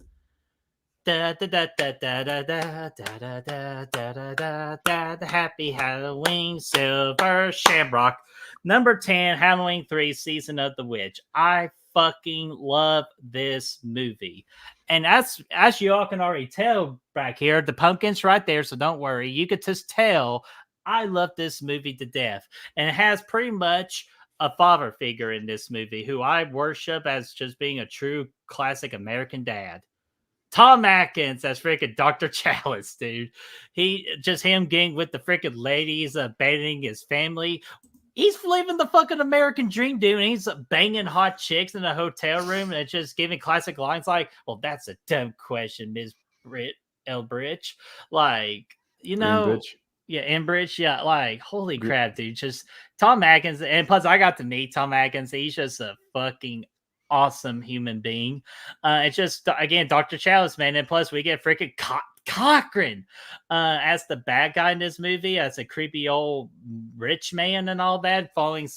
Speaker 2: Happy Halloween, Silver Shamrock. Number 10, Halloween 3, Season of the Witch. I fucking love this movie. And as you all can already tell back here, the pumpkin's right there, so don't worry. You could just tell I love this movie to death. And it has pretty much a father figure in this movie who I worship as just being a true classic American dad. Tom Atkins as freaking Dr. Chalice, dude. Him getting with the freaking ladies, abandoning his family. He's living the fucking American dream, dude. And he's banging hot chicks in a hotel room and just giving classic lines like, well, that's a dumb question, Ms. Elbridge. Like, you know. Enbridge. Yeah, like, holy crap, dude. Just Tom Atkins. And plus, I got to meet Tom Atkins. He's just a fucking awesome human being. It's just, again, Dr. Chalice, man. And plus, we get freaking Cochran as the bad guy in this movie, as a creepy old rich man and all that, following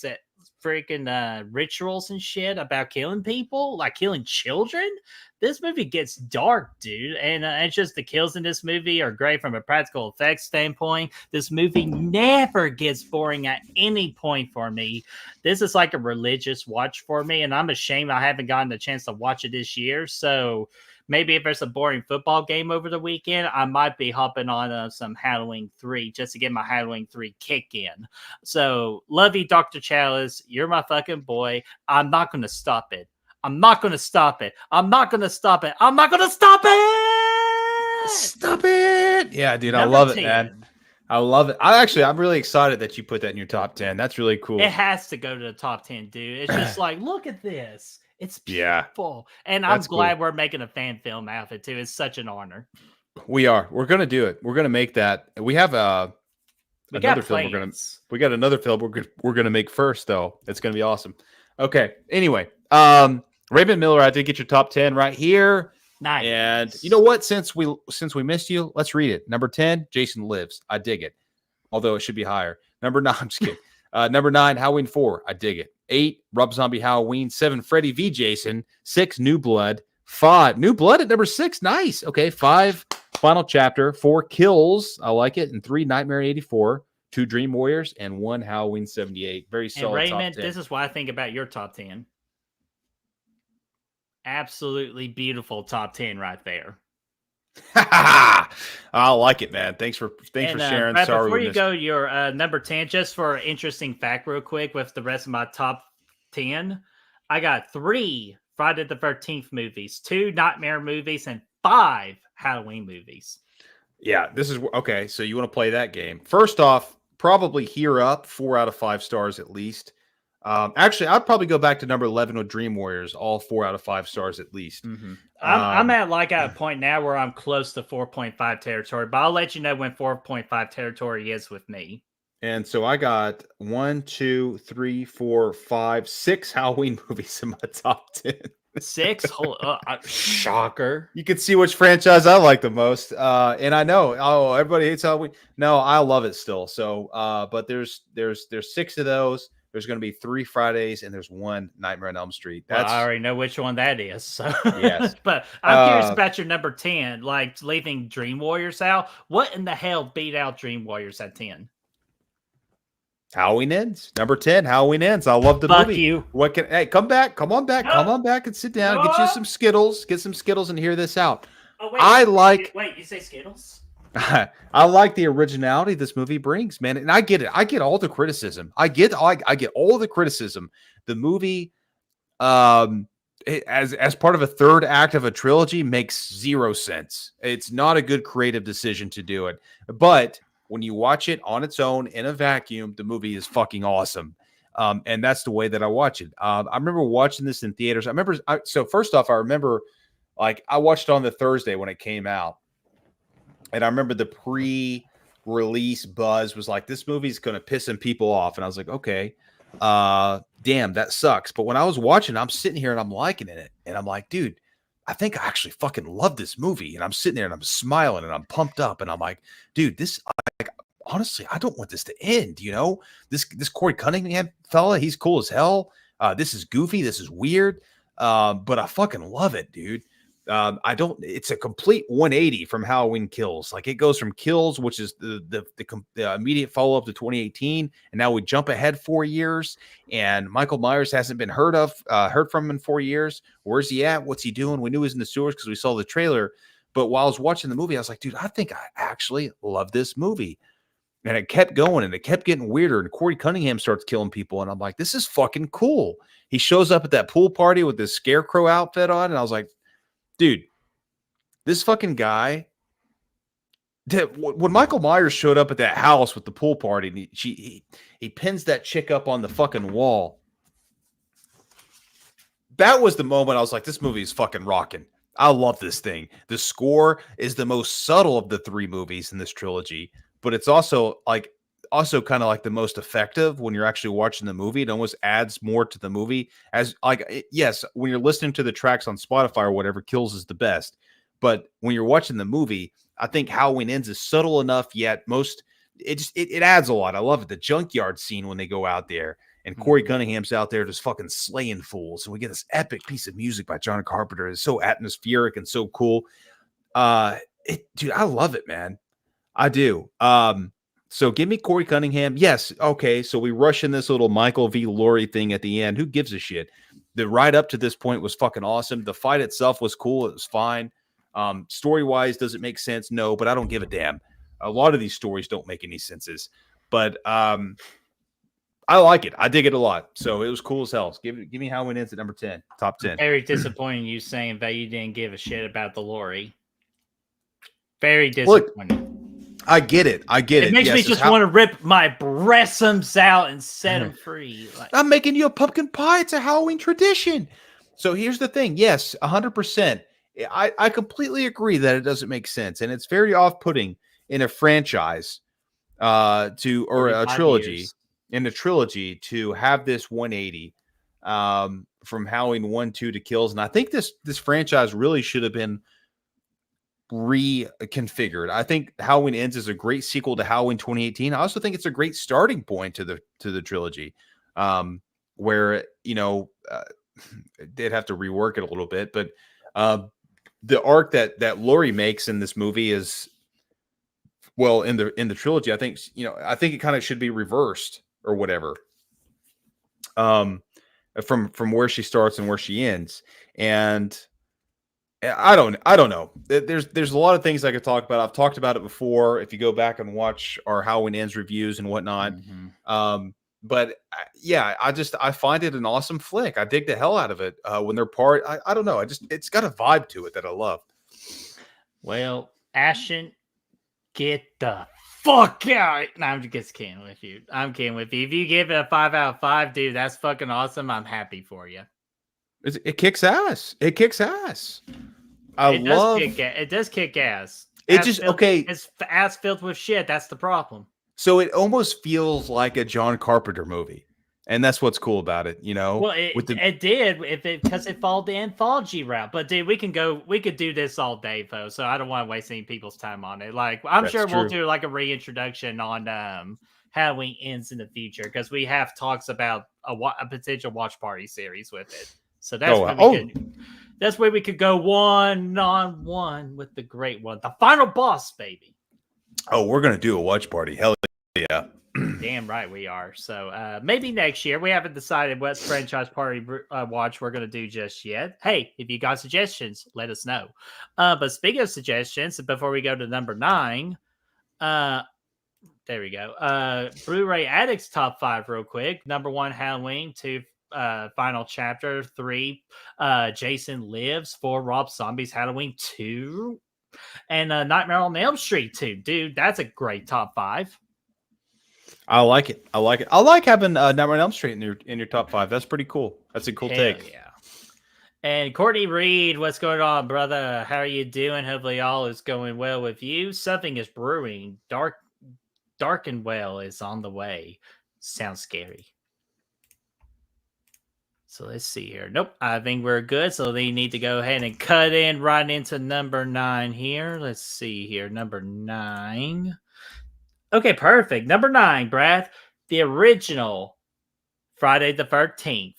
Speaker 2: freaking rituals and shit about killing people, like killing children. This movie gets dark, dude. And it's just the kills in this movie are great from a practical effects standpoint. This movie never gets boring at any point for me. This is like a religious watch for me, and I'm ashamed I haven't gotten the chance to watch it this year. So maybe if there's a boring football game over the weekend, I might be hopping on some Halloween 3 just to get my Halloween 3 kick in. So, love you, Dr. Chalice. You're my fucking boy. I'm not going to stop it. I'm not going to stop it. I'm not going to stop it. I'm not going to stop it.
Speaker 1: Stop it. Yeah, dude,
Speaker 2: Number
Speaker 1: I love
Speaker 2: 10.
Speaker 1: it, man. I love it. I'm really excited that you put that in your top 10. That's really cool.
Speaker 2: It has to go to the top 10, dude. It's just like, look at this. It's beautiful. And I'm glad we're making a fan film out of it, too. It's such an honor.
Speaker 1: We are. We're going to do it. We're going to make that. We have another film we got another film we're going to make first, though. It's going to be awesome. Okay. Anyway, Raymond Miller, I did get your top 10 right here.
Speaker 2: Nice.
Speaker 1: And you know what? Since we missed you, let's read it. Number 10, Jason Lives. I dig it. Although it should be higher. Number 9, I'm just kidding. Number 9, Halloween 4. I dig it. 8, Rob Zombie Halloween. 7, Freddy v. Jason. 6, New Blood. 5, New Blood at number 6. Nice. Okay. 5, Final Chapter. 4, Kills. I like it. And 3, Nightmare 84. 2, Dream Warriors. And 1, Halloween 78. Very solid.
Speaker 2: And Raymond,
Speaker 1: top 10.
Speaker 2: this is what I think about your top 10. Absolutely beautiful top 10 right there.
Speaker 1: I like it, man. Thanks for sharing.
Speaker 2: Brad,
Speaker 1: Sorry,
Speaker 2: before you go, your number 10, just for an interesting fact, real quick, with the rest of my top 10, I got 3 Friday the 13th movies, 2 Nightmare movies, and 5 Halloween movies.
Speaker 1: Yeah, this is okay. So you want to play that game? First off, probably here up 4 out of 5 stars at least. Actually, I'd probably go back to number 11 with Dream Warriors, all 4 out of 5 stars at least.
Speaker 2: Mm-hmm. I'm at a point now where I'm close to 4.5 territory, but I'll let you know when 4.5 territory is with me.
Speaker 1: And so I got 1, 2, 3, 4, 5, 6 Halloween movies in my top 10.
Speaker 2: 6? Shocker.
Speaker 1: You can see which franchise I like the most. And I know, everybody hates Halloween. No, I love it still. So, but there's 6 of those. There's going to be 3 Fridays, and there's 1 Nightmare on Elm Street.
Speaker 2: I already know which one that is. So.
Speaker 1: Yes.
Speaker 2: But I'm curious about your number 10, like leaving Dream Warriors out. What in the hell beat out Dream Warriors at 10?
Speaker 1: Halloween Ends. Number 10, Halloween Ends. I love the
Speaker 2: Fuck
Speaker 1: movie.
Speaker 2: you.
Speaker 1: Hey, come back. Come on back.
Speaker 2: No.
Speaker 1: Come on back and sit down. Get you some Skittles. Get some Skittles and hear this out.
Speaker 2: Oh, wait. Wait, you say Skittles?
Speaker 1: I like the originality this movie brings, man, and I get it. I get all the criticism. I get all the criticism. The movie, as part of a third act of a trilogy, makes 0 sense. It's not a good creative decision to do it. But when you watch it on its own in a vacuum, the movie is fucking awesome. And that's the way that I watch it. I remember watching this in theaters. So first off, I remember like I watched it on the Thursday when it came out. And I remember the pre-release buzz was like, this movie's going to piss some people off. And I was like, okay, damn, that sucks. But when I was watching, I'm sitting here and I'm liking it. And I'm like, dude, I think I actually fucking love this movie. And I'm sitting there and I'm smiling and I'm pumped up. And I'm like, dude, honestly, I don't want this to end. You know, this Corey Cunningham fella, he's cool as hell. This is goofy. This is weird. But I fucking love it, dude. It's a complete 180 from Halloween Kills. Like it goes from Kills, which is the immediate follow up to 2018. And now we jump ahead 4 years and Michael Myers hasn't been heard from in 4 years. Where's he at? What's he doing? We knew he was in the sewers because we saw the trailer. But while I was watching the movie, I was like, dude, I think I actually love this movie. And it kept going and it kept getting weirder. And Corey Cunningham starts killing people. And I'm like, this is fucking cool. He shows up at that pool party with this scarecrow outfit on. And I was like, dude, this fucking guy. When Michael Myers showed up at that house with the pool party, and he pins that chick up on the fucking wall. That was the moment I was like, this movie is fucking rocking. I love this thing. The score is the most subtle of the 3 movies in this trilogy, but it's also kind of like the most effective when you're actually watching the movie. It almost adds more to the movie. Yes, when you're listening to the tracks on Spotify or whatever, Kills is the best. But when you're watching the movie, I think Halloween Ends is subtle enough, yet it adds a lot. I love it. The junkyard scene when they go out there and Corey Cunningham's out there just fucking slaying fools. And we get this epic piece of music by John Carpenter. It's so atmospheric and so cool. Dude, I love it, man. I do. So give me Corey Cunningham. Yes. Okay. So we rush in this little Michael V. Laurie thing at the end. Who gives a shit? The ride up to this point was fucking awesome. The fight itself was cool. It was fine. Story wise, does it make sense? No, but I don't give a damn. A lot of these stories don't make any senses, but I like it. I dig it a lot. So it was cool as hell. Give me Halloween Ends at number 10, top 10.
Speaker 2: Very disappointing you saying that you didn't give a shit about the Lori. Very disappointing.
Speaker 1: Look, I get it.
Speaker 2: It makes me just want to rip my breasts out and set them free. Like,
Speaker 1: I'm making you a pumpkin pie. It's a Halloween tradition. So here's the thing. Yes, 100%. I completely agree that it doesn't make sense. And it's very off-putting in a franchise or a trilogy.
Speaker 2: Years.
Speaker 1: In a trilogy to have this 180 from Halloween 1, 2 to Kills. And I think this franchise really should have been reconfigured. I think Halloween Ends is a great sequel to Halloween 2018. I also think it's a great starting point to the trilogy, where they'd have to rework it a little bit, but the arc that Laurie makes in this movie is, well, in the trilogy, I think it kind of should be reversed or whatever, from where she starts and where she ends. And I don't know. There's a lot of things I could talk about. I've talked about it before. If you go back and watch our Halloween Ends reviews and whatnot. But yeah, I find it an awesome flick. I dig the hell out of it when they're part. I don't know. It's got a vibe to it that I love.
Speaker 2: Well, Ashton, get the fuck out. No, I'm just kidding with you. I'm kidding with you. If you give it a 5 out of 5, dude, that's fucking awesome. I'm happy for you.
Speaker 1: It kicks ass. It kicks ass.
Speaker 2: It does kick ass. It's ass filled with shit. That's the problem.
Speaker 1: So it almost feels like a John Carpenter movie. And that's what's cool about it,
Speaker 2: Well, it did because it followed the anthology route. But dude, we could do this all day, though. So I don't want to waste any people's time on it. Like, I'm sure we'll do like a reintroduction on Halloween Ends in the future, because we have talks about a potential watch party series with it. So that's where we could go one-on-one with the great one, the final boss, baby.
Speaker 1: Oh, we're gonna do a watch party. Hell yeah.
Speaker 2: Damn right we are. So maybe next year. We haven't decided what franchise party watch we're going to do just yet. Hey, if you got suggestions, let us know. But speaking of suggestions, before we go to number 9, there we go. Blu-ray Addicts top 5 real quick. Number 1, Halloween. 2, Final Chapter. 3, Jason Lives. 4, Rob Zombie's Halloween 2. And Nightmare on Elm Street 2. Dude, that's a great top 5.
Speaker 1: I like it. I like having Nightmare on Elm Street in your top 5. That's pretty cool. That's a cool take.
Speaker 2: Yeah. And Courtney Reed, what's going on, brother? How are you doing? Hopefully all is going well with you. Something is brewing. Dark and Well is on the way. Sounds scary. So let's see here. Nope, I think we're good. So they need to go ahead and cut in right into number 9 here. Let's see here. Number 9. Okay, perfect. Number 9, Brad, the original Friday the 13th.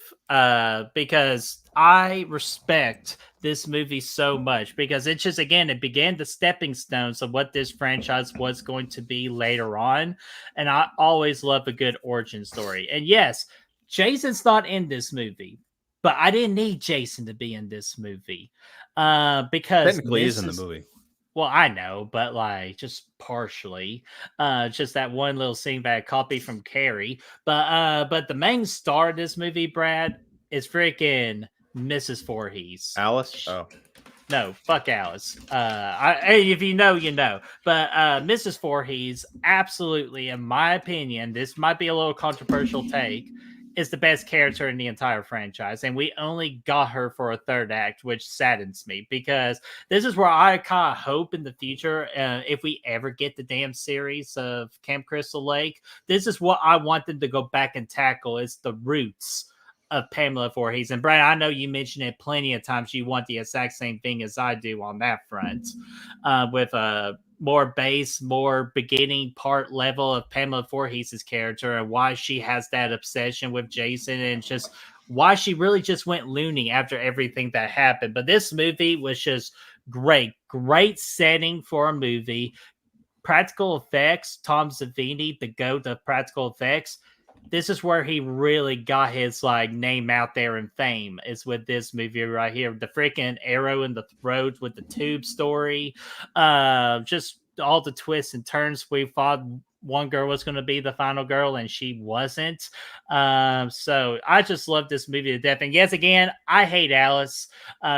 Speaker 2: Because I respect this movie so much, because it just, again, it began the stepping stones of what this franchise was going to be later on. And I always love a good origin story. And yes, Jason's not in this movie, but I didn't need Jason to be in this movie. Because
Speaker 1: technically he's in the movie.
Speaker 2: Well, I know, but like just partially, just that one little scene that I copied from Carrie. But the main star of this movie, Brad, is freaking Mrs. Voorhees.
Speaker 1: Alice? Oh,
Speaker 2: no, fuck Alice. If you know, you know. But Mrs. Voorhees, absolutely, in my opinion, this might be a little controversial take, is the best character in the entire franchise. And we only got her for a 3rd act, which saddens me, because this is where I kind of hope in the future, if we ever get the damn series of Camp Crystal Lake, this is what I want them to go back and tackle, is the roots of Pamela Voorhees. And Brian, I know you mentioned it plenty of times. You want the exact same thing as I do on that front, with a more base, more beginning part level of Pamela Voorhees' character, and why she has that obsession with Jason, and just why she really just went loony after everything that happened. But this movie was just great setting for a movie. Practical effects, Tom Savini, the GOAT of practical effects, this is where he really got his like name out there and fame, is with this movie right here. The freaking arrow in the throat with the tube story. Just all the twists and turns. We thought one girl was going to be the final girl and she wasn't. So I just love this movie to death. And yes, again, I hate Alice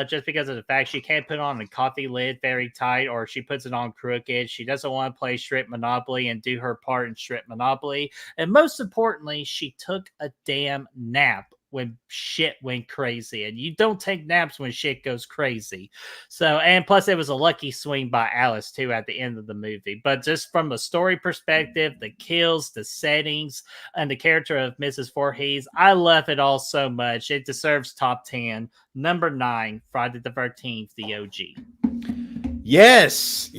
Speaker 2: just because of the fact she can't put on a coffee lid very tight, or she puts it on crooked. She doesn't want to play strip Monopoly and do her part in strip Monopoly. And most importantly, she took a damn nap when shit went crazy, and you don't take naps when shit goes crazy. So, and plus it was a lucky swing by Alice too at the end of the movie. But just from a story perspective, the kills, the settings, and the character of Mrs. Voorhees, I love it all so much. It deserves top 10. Number 9, Friday the 13th, the OG.
Speaker 1: Yes.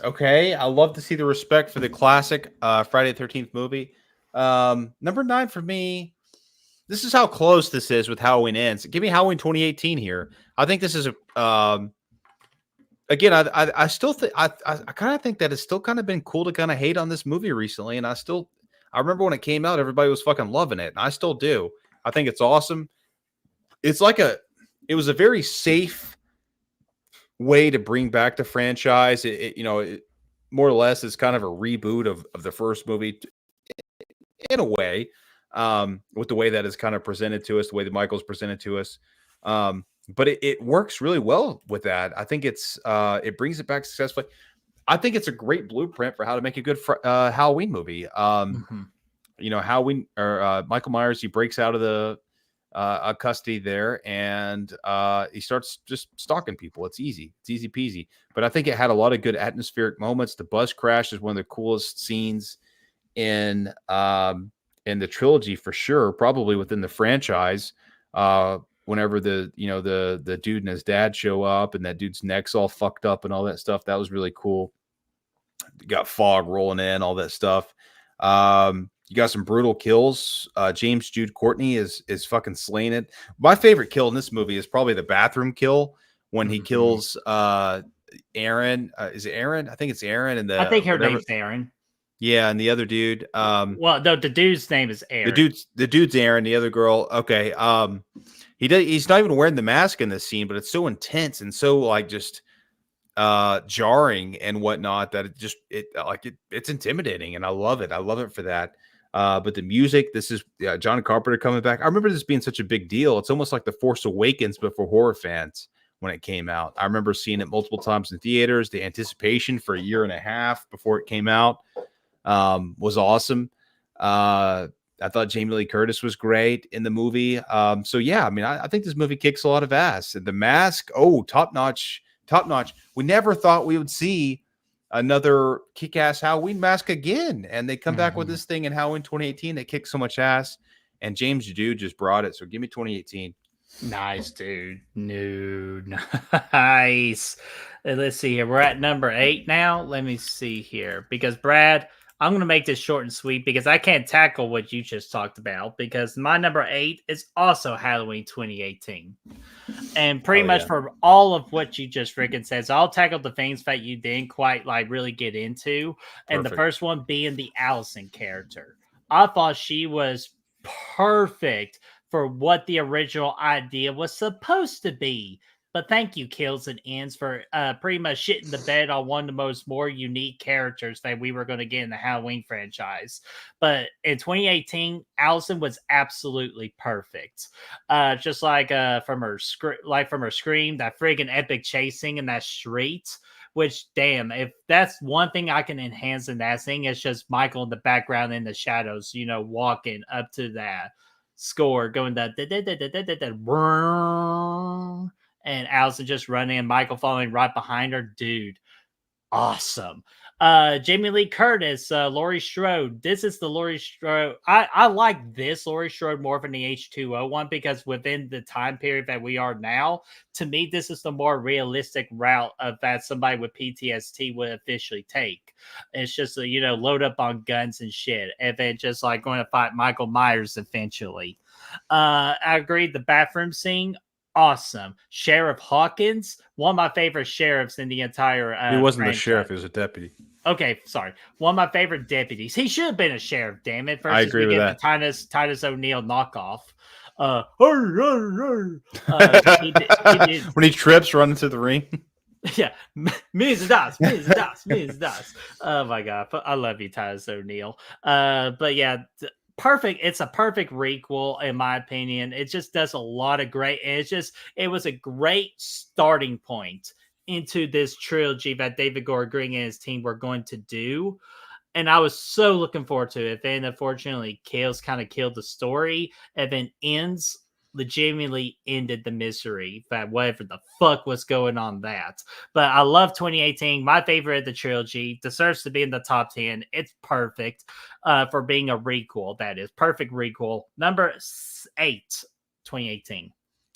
Speaker 1: Okay. I love to see the respect for the classic Friday the 13th movie. Number 9 for me. This is how close this is with Halloween Ends. Give me Halloween 2018 here. I think this is again. I still think I kind of think that it's still kind of been cool to kind of hate on this movie recently, and I remember when it came out, everybody was fucking loving it, and I still do. I think it's awesome. It was a very safe way to bring back the franchise. More or less is kind of a reboot of the first movie in a way. With the way that is kind of presented to us, the way that Michael's presented to us. But it works really well with that. I think it brings it back successfully. I think it's a great blueprint for how to make a good Halloween movie. Halloween or Michael Myers, he breaks out of the custody there, and he starts just stalking people. It's easy peasy. But I think it had a lot of good atmospheric moments. The bus crash is one of the coolest scenes in the trilogy for sure, probably within the franchise. Whenever the dude and his dad show up and that dude's neck's all fucked up and all that stuff, that was really cool. You got fog rolling in, all that stuff. You got some brutal kills. James Jude Courtney is fucking slaying it. My favorite kill in this movie is probably the bathroom kill when he kills Aaron. Is it Aaron? I think it's Aaron. And
Speaker 2: I think her name's Aaron.
Speaker 1: Yeah, and the other dude.
Speaker 2: Well, no, the dude's name is Aaron.
Speaker 1: The dude's Aaron. The other girl. Okay. He's not even wearing the mask in this scene, but it's so intense and so like just jarring and whatnot that it's intimidating, and I love it. I love it for that. But the music, this is John Carpenter coming back. I remember this being such a big deal. It's almost like The Force Awakens, but for horror fans when it came out. I remember seeing it multiple times in theaters. The anticipation for a year and a half before it came out was awesome. I thought Jamie Lee Curtis was great in the movie. So yeah, I mean, I think this movie kicks a lot of ass. The mask, top notch. We never thought we would see another kick-ass Halloween mask again, and they come back with this thing in Halloween 2018 that kicks so much ass, and James Jude just brought it. So give me 2018.
Speaker 2: Nice, dude. No, nice. Let's see here. We're at number 8 now. Let me see here, because Brad, I'm going to make this short and sweet because I can't tackle what you just talked about, because my number 8 is also Halloween 2018. And pretty much for all of what you just freaking said. So I'll tackle the things that you didn't quite like really get into. And the first one being the Allison character. I thought she was perfect for what the original idea was supposed to be. But thank you, Kills and Ends, for pretty much shitting the bed on one of the most more unique characters that we were going to get in the Halloween franchise. But in 2018, Allison was absolutely perfect. Just like from her Scream, that friggin' epic chasing in that street. Which, damn, if that's one thing I can enhance in that scene, it's just Michael in the background in the shadows, walking up to that score, going that and Allison just running and Michael following right behind her. Dude, awesome. Jamie Lee Curtis, Laurie Strode. This is the Laurie Strode. I like this Laurie Strode more than the H2O one, because within the time period that we are now, to me, this is the more realistic route of that somebody with PTSD would officially take. It's just, load up on guns and shit, and then just like going to fight Michael Myers eventually. I agree. The bathroom scene, awesome. Sheriff Hawkins, one of my favorite sheriffs in the entire
Speaker 1: He wasn't
Speaker 2: franchise.
Speaker 1: the sheriff; he was a deputy.
Speaker 2: Okay, sorry. One of my favorite deputies. He should have been a sheriff, damn it.
Speaker 1: I agree with
Speaker 2: the
Speaker 1: that.
Speaker 2: Titus O'Neil knockoff. He did.
Speaker 1: When he trips running to the ring.
Speaker 2: Yeah, millions of dollars. Oh my god, I love you, Titus O'Neil. But yeah, perfect. It's a perfect requel, in my opinion. It just does a lot of great, and it was a great starting point into this trilogy that David Gordon and his team were going to do. And I was so looking forward to it. Then unfortunately, Chaos kind of killed the story, and then legitimately ended the misery that whatever the fuck was going on that. But I love 2018. My favorite of the trilogy. Deserves to be in the top 10. It's perfect for being a requel. That is perfect requel. Number 8, 2018.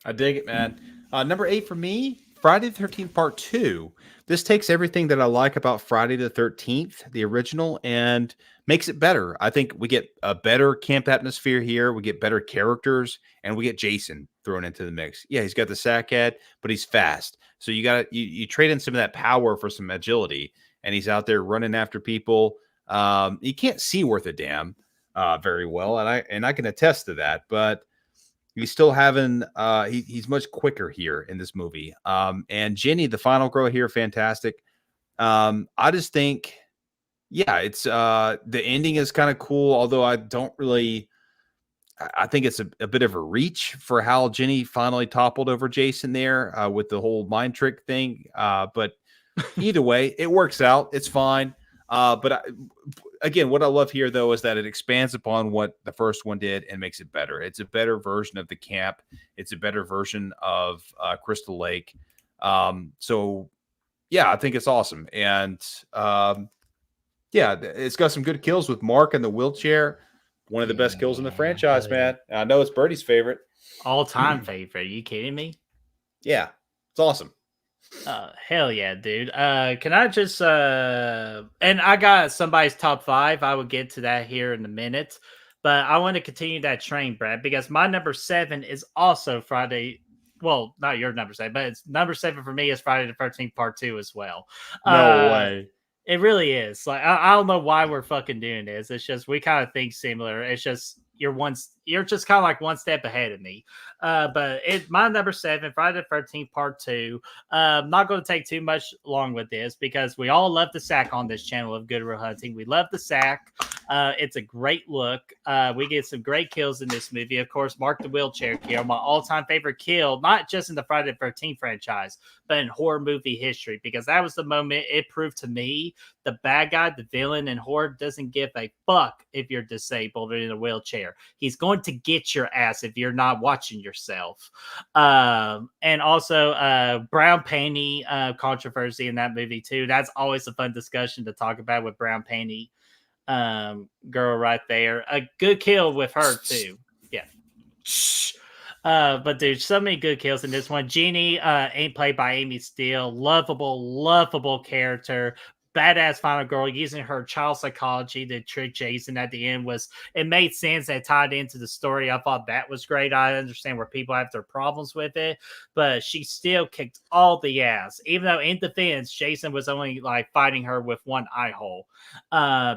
Speaker 1: I dig it, man. Number 8 for me, Friday the 13th Part 2. This takes everything that I like about Friday the 13th, the original, and makes it better. I think we get a better camp atmosphere here. We get better characters, and we get Jason thrown into the mix. Yeah, he's got the sack head, but he's fast. So you trade in some of that power for some agility, and he's out there running after people. You can't see worth a damn very well, and I can attest to that, but he's still having he's much quicker here in this movie. And Jenny, the final girl here, fantastic. I just think, yeah, it's the ending is kind of cool, although I think it's a bit of a reach for how Jenny finally toppled over Jason there with the whole mind trick thing. But either way, it works out. It's fine. Again, what I love here, though, is that it expands upon what the first one did and makes it better. It's a better version of the camp. It's a better version of Crystal Lake. So, yeah, I think it's awesome. And, yeah, it's got some good kills with Mark in the wheelchair. One of the best kills in the franchise, man. I know it's Birdie's favorite.
Speaker 2: All-time favorite. Are you kidding me?
Speaker 1: Yeah, it's awesome.
Speaker 2: Hell yeah, dude. Can I just and I got somebody's top 5. I will get to that here in a minute, but I want to continue that train, Brad, because my number 7 is also Friday. Well, not your number 7, but it's number 7 for me is Friday the 13th Part 2 as well.
Speaker 1: No way.
Speaker 2: It really is. Like I don't know why we're fucking doing this. It's just we kind of think similar. It's just you're just kind of like one step ahead of me. But my number 7, Friday the 13th Part 2. I'm not going to take too much long with this because we all love the sack on this channel of Good Real Hunting. We love the sack. It's a great look. We get some great kills in this movie. Of course, Mark the wheelchair kill, my all-time favorite kill, not just in the Friday the 13th franchise, but in horror movie history, because that was the moment it proved to me the bad guy, the villain in horror doesn't give a fuck if you're disabled or in a wheelchair. He's going to get your ass if you're not watching yourself. And also Brown Panty controversy in that movie too. That's always a fun discussion to talk about with Brown Panty girl right there. A good kill with her too. Yeah. But there's so many good kills in this one. Jeannie ain't played by Amy Steele. Lovable character. Badass final girl using her child psychology to trick Jason at the end it made sense. That tied into the story. I thought that was great. I understand where people have their problems with it, but she still kicked all the ass, even though in defense, Jason was only like fighting her with one eye hole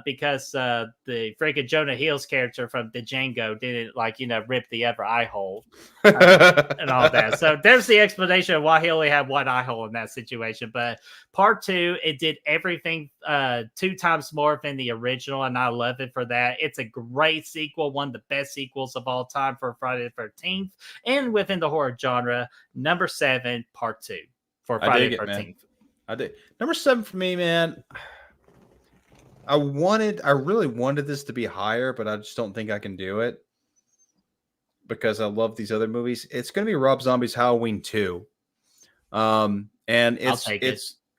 Speaker 2: because the freaking Jonah Hill's character from the Django didn't rip the other eye hole and all that. So there's the explanation of why he only had one eye hole in that situation. But Part 2, it did everything 2 times more than the original, and I love it for that. It's a great sequel, one of the best sequels of all time for Friday the 13th, and within the horror genre. Number 7, Part 2 for Friday the 13th.
Speaker 1: I did. Number 7 for me, man. I really wanted this to be higher, but I just don't think I can do it because I love these other movies. It's going to be Rob Zombie's Halloween 2. And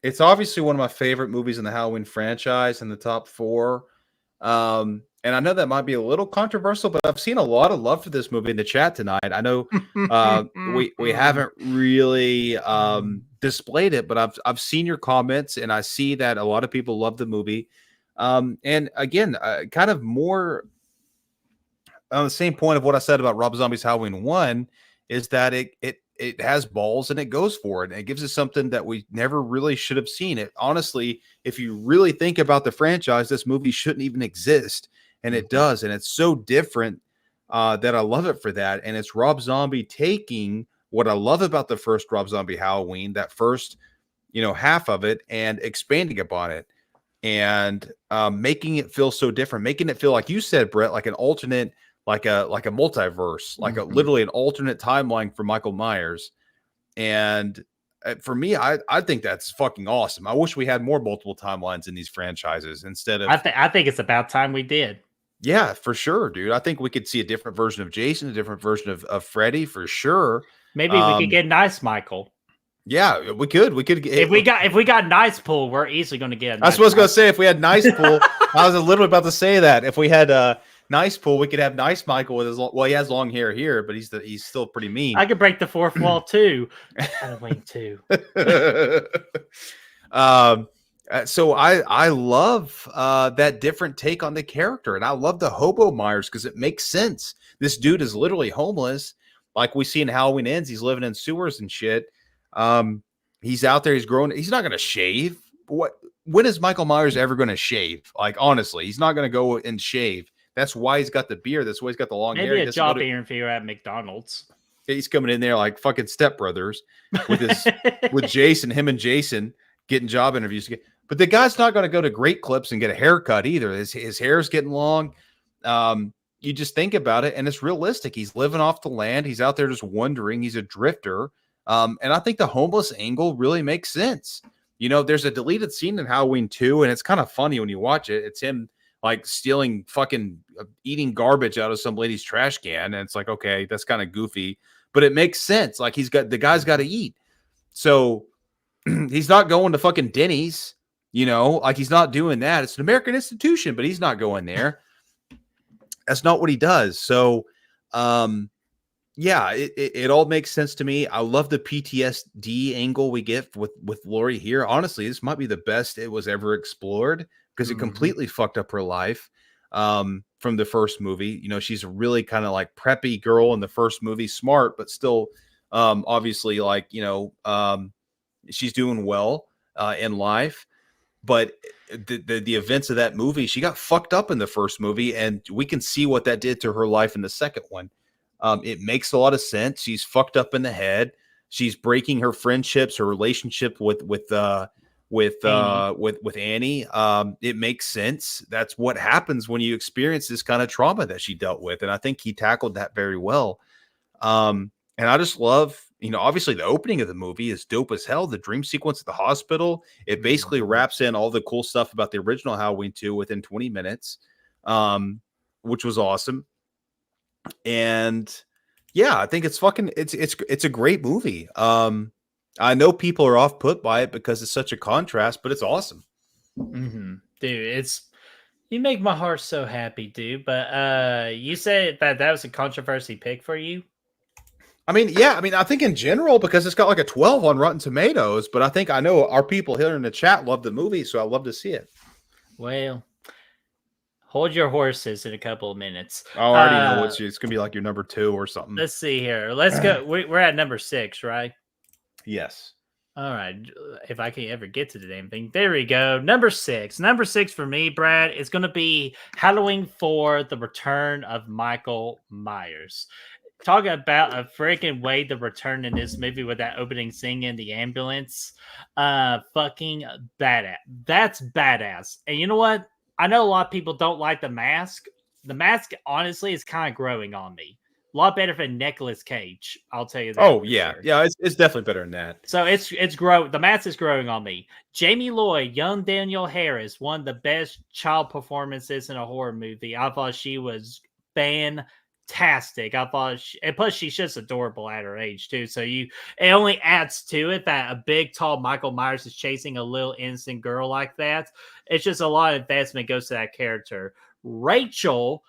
Speaker 1: it's obviously one of my favorite movies in the Halloween franchise in the top 4. And I know that might be a little controversial, but I've seen a lot of love for this movie in the chat tonight. I know we haven't really displayed it, but I've seen your comments and I see that a lot of people love the movie. And again, kind of more on the same point of what I said about Rob Zombie's Halloween 1 is that it it has balls and it goes for it. And it gives us something that we never really should have seen. It honestly, if you really think about the franchise, this movie shouldn't even exist, and it does, and it's so different that I love it for that. And it's Rob Zombie taking what I love about the first Rob Zombie Halloween, that first, half of it, and expanding upon it, and making it feel so different, making it feel, like you said, Brett, like an alternate, like a multiverse, like a literally an alternate timeline for Michael Myers. And for me, I think that's fucking awesome. I wish we had more multiple timelines in these franchises instead of.
Speaker 2: I think it's about time we did.
Speaker 1: Yeah, for sure, dude. I think we could see a different version of Jason, a different version of Freddy, for sure.
Speaker 2: Maybe we could get Nice Michael.
Speaker 1: Yeah, we could.
Speaker 2: If we got Nice Pool, we're easily going to get.
Speaker 1: That's what I was going to say. If we had Nice Pool, I was literally about to say that. If we had Nice Pool, we could have Nice Michael with his he has long hair here, but he's still pretty mean.
Speaker 2: I could break the fourth wall too. Halloween 2.
Speaker 1: So I love that different take on the character, and I love the hobo Myers because it makes sense. This dude is literally homeless, like we see in Halloween Ends. He's living in sewers and shit. He's out there. He's growing. He's not going to shave. When is Michael Myers ever going to shave? Like, honestly, he's not going to go and shave. That's why he's got the beard. That's why he's got the long hair.
Speaker 2: Maybe a job interview at McDonald's.
Speaker 1: He's coming in there like fucking Step Brothers with him and Jason getting job interviews. But the guy's not going to go to Great Clips and get a haircut either. His hair's getting long. You just think about it, and it's realistic. He's living off the land. He's out there just wandering. He's a drifter. And I think the homeless angle really makes sense. There's a deleted scene in Halloween 2, and it's kind of funny when you watch it. It's him like stealing fucking eating garbage out of some lady's trash can. And it's like, okay, that's kind of goofy, but it makes sense. Like the guy's got to eat. So he's not going to fucking Denny's, like he's not doing that. It's an American institution, but he's not going there. That's not what he does. So, yeah, it all makes sense to me. I love the PTSD angle we get with Laurie here. Honestly, this might be the best it was ever explored because it completely fucked up her life from the first movie. She's a really kind of like preppy girl in the first movie, smart, but still obviously like, she's doing well in life. But the events of that movie, she got fucked up in the first movie, and we can see what that did to her life in the second one. It makes a lot of sense. She's fucked up in the head. She's breaking her friendships, her relationship with Annie. It makes sense. That's what happens when you experience this kind of trauma that she dealt with, and I think he tackled that very well. And I just love, obviously the opening of the movie is dope as hell. The dream sequence at the hospital, it basically wraps in all the cool stuff about the original Halloween 2 within 20 minutes, which was awesome. And yeah, I think it's a great movie. I know people are off put by it because it's such a contrast, but it's awesome.
Speaker 2: Dude, you make my heart so happy, dude. But you said that was a controversy pick for you.
Speaker 1: I mean, yeah. I think in general, because it's got like a 12 on Rotten Tomatoes, but I know our people here in the chat love the movie, so I love to see it.
Speaker 2: Well, hold your horses in a couple of minutes.
Speaker 1: I already know it's going to be like your number 2 or something.
Speaker 2: Let's see here. Let's go. We're at number 6, right?
Speaker 1: Yes.
Speaker 2: All right. If I can ever get to the damn thing. There we go. Number 6. Number 6 for me, Brad, is going to be Halloween 4, The Return of Michael Myers. Talk about a freaking way to return in this movie with that opening scene in the ambulance. Fucking badass. That's badass. And you know what? I know a lot of people don't like the mask. The mask, honestly, is kind of growing on me. A lot better than Nicolas Cage. I'll tell you that.
Speaker 1: Oh yeah, sure. Yeah. It's definitely better than that.
Speaker 2: So it's growing. The mask is growing on me. Jamie Lloyd, young Danielle Harris, one of the best child performances in a horror movie. I thought she was fantastic. I thought, and plus she's just adorable at her age too. So it only adds to it that a big, tall Michael Myers is chasing a little innocent girl like that. It's just a lot of investment goes to that character. Rachel,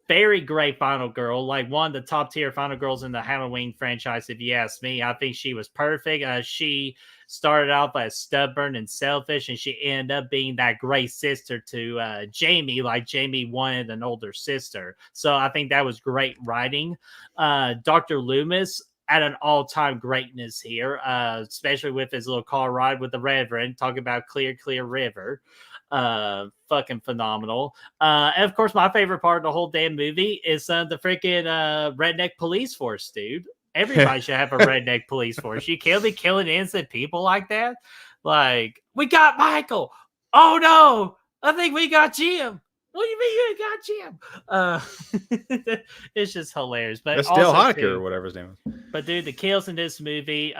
Speaker 2: very great final girl, like one of the top tier final girls in the Halloween franchise. If you ask me, I think she was perfect. She started off as stubborn and selfish, and she ended up being that great sister to Jamie, like Jamie wanted an older sister. So I think that was great writing. Dr. Loomis, at an all-time greatness here, especially with his little car ride with the Reverend, talking about Clear River. Fucking phenomenal. And of course, my favorite part of the whole damn movie is the freaking redneck police force, dude. Everybody should have a redneck police force. You can't be killing innocent people like that. Like, we got Michael. Oh no, I think we got Jim. What do you mean you got Jim? It's just hilarious. But
Speaker 1: That's Dale
Speaker 2: also,
Speaker 1: Honecker or whatever his name is.
Speaker 2: but dude, the kills in this movie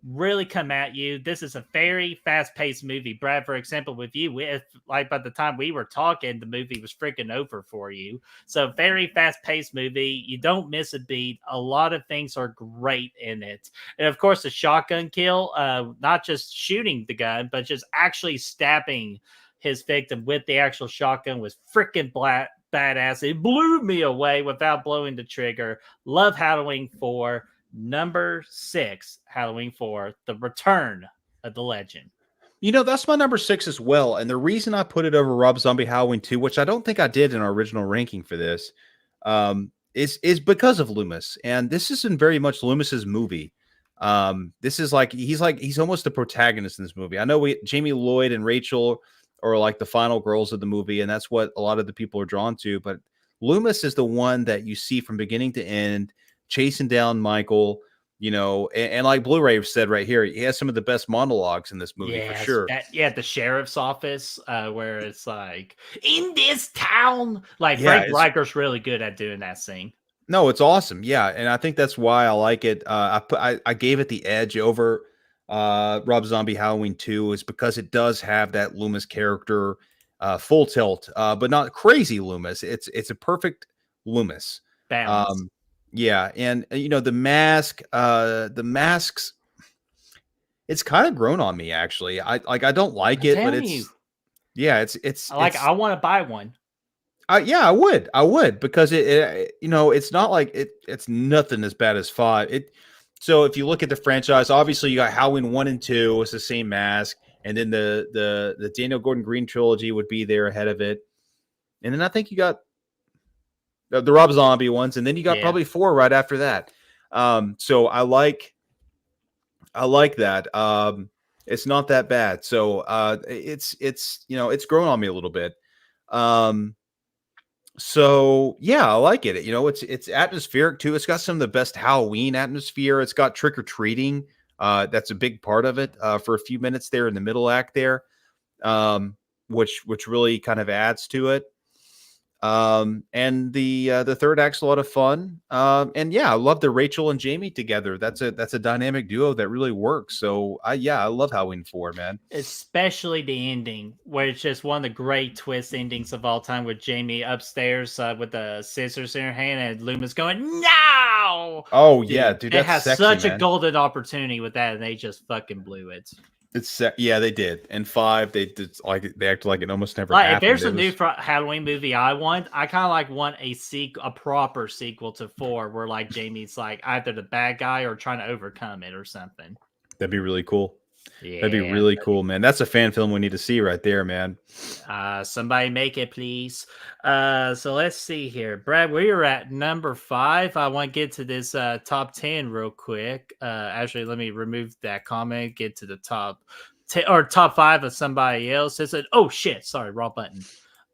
Speaker 2: really come at you. This is a very fast-paced movie. Brad, for example, with you, by the time we were talking, the movie was freaking over for you. So very fast-paced movie. You don't miss a beat. A lot of things are great in it. And of course, the shotgun kill, not just shooting the gun, but just actually stabbing his victim with the actual shotgun was freaking badass. It blew me away without blowing the trigger. Love Halloween 4. Number 6, Halloween 4, The Return of the Legend.
Speaker 1: You know, that's my number 6 as well. And the reason I put it over Rob Zombie Halloween 2, which I don't think I did in our original ranking for this, is because of Loomis. And this isn't very much Loomis's movie. This is he's almost the protagonist in this movie. I know Jamie Lloyd and Rachel or like the final girls of the movie, and that's what a lot of the people are drawn to. But Loomis is the one that you see from beginning to end, chasing down Michael, you know, and like Blu-ray said right here, he has some of the best monologues in this movie for sure.
Speaker 2: The sheriff's office, where it's like, in this town, like Frank Riker's really good at doing that scene.
Speaker 1: No, it's awesome. Yeah, and I think that's why I like it. I gave it the edge over Rob Zombie Halloween 2 is because it does have that Loomis character, full tilt, but not crazy Loomis. It's a perfect Loomis
Speaker 2: balance.
Speaker 1: Yeah, and you know the masks. It's kind of grown on me actually. I don't like it, but it's
Speaker 2: I want to buy one.
Speaker 1: Yeah, I would because it you know it's not like it's nothing as bad as 5. So if you look at the franchise, obviously you got Halloween 1 and 2, it's the same mask, and then the Daniel Gordon Green trilogy would be there ahead of it, and then I think you got the Rob Zombie ones, and then you got probably 4 right after that. So I like that. It's not that bad. So it's you know it's grown on me a little bit. So yeah, I like it. You know, it's atmospheric too. It's got some of the best Halloween atmosphere. It's got trick or treating. That's a big part of it for a few minutes there in the middle act there, which really kind of adds to it. And the third act's a lot of fun. And yeah, I love the Rachel and Jamie together. That's a dynamic duo that really works. So I love Halloween 4, man.
Speaker 2: Especially the ending, where it's just one of the great twist endings of all time, with Jamie upstairs with the scissors in her hand and Loomis going, "No!"
Speaker 1: Oh yeah, dude,
Speaker 2: it has such
Speaker 1: man.
Speaker 2: a golden opportunity with that, and they just fucking blew it.
Speaker 1: Yeah, they did. And 5, they acted like it almost never
Speaker 2: like
Speaker 1: happened.
Speaker 2: If there's a new Halloween movie I kind of want a proper sequel to 4, where like Jamie's like either the bad guy or trying to overcome it or something.
Speaker 1: That'd be really cool.
Speaker 2: Yeah,
Speaker 1: that'd be really cool, man. That's a fan film we need to see right there, man.
Speaker 2: Somebody make it, please. So let's see here, Brad. We are at number 5. I want to get to this top 10 real quick. Actually, let me remove that comment. Get to the top 10 or top 5 of somebody else. It said, "Oh shit, sorry, wrong button."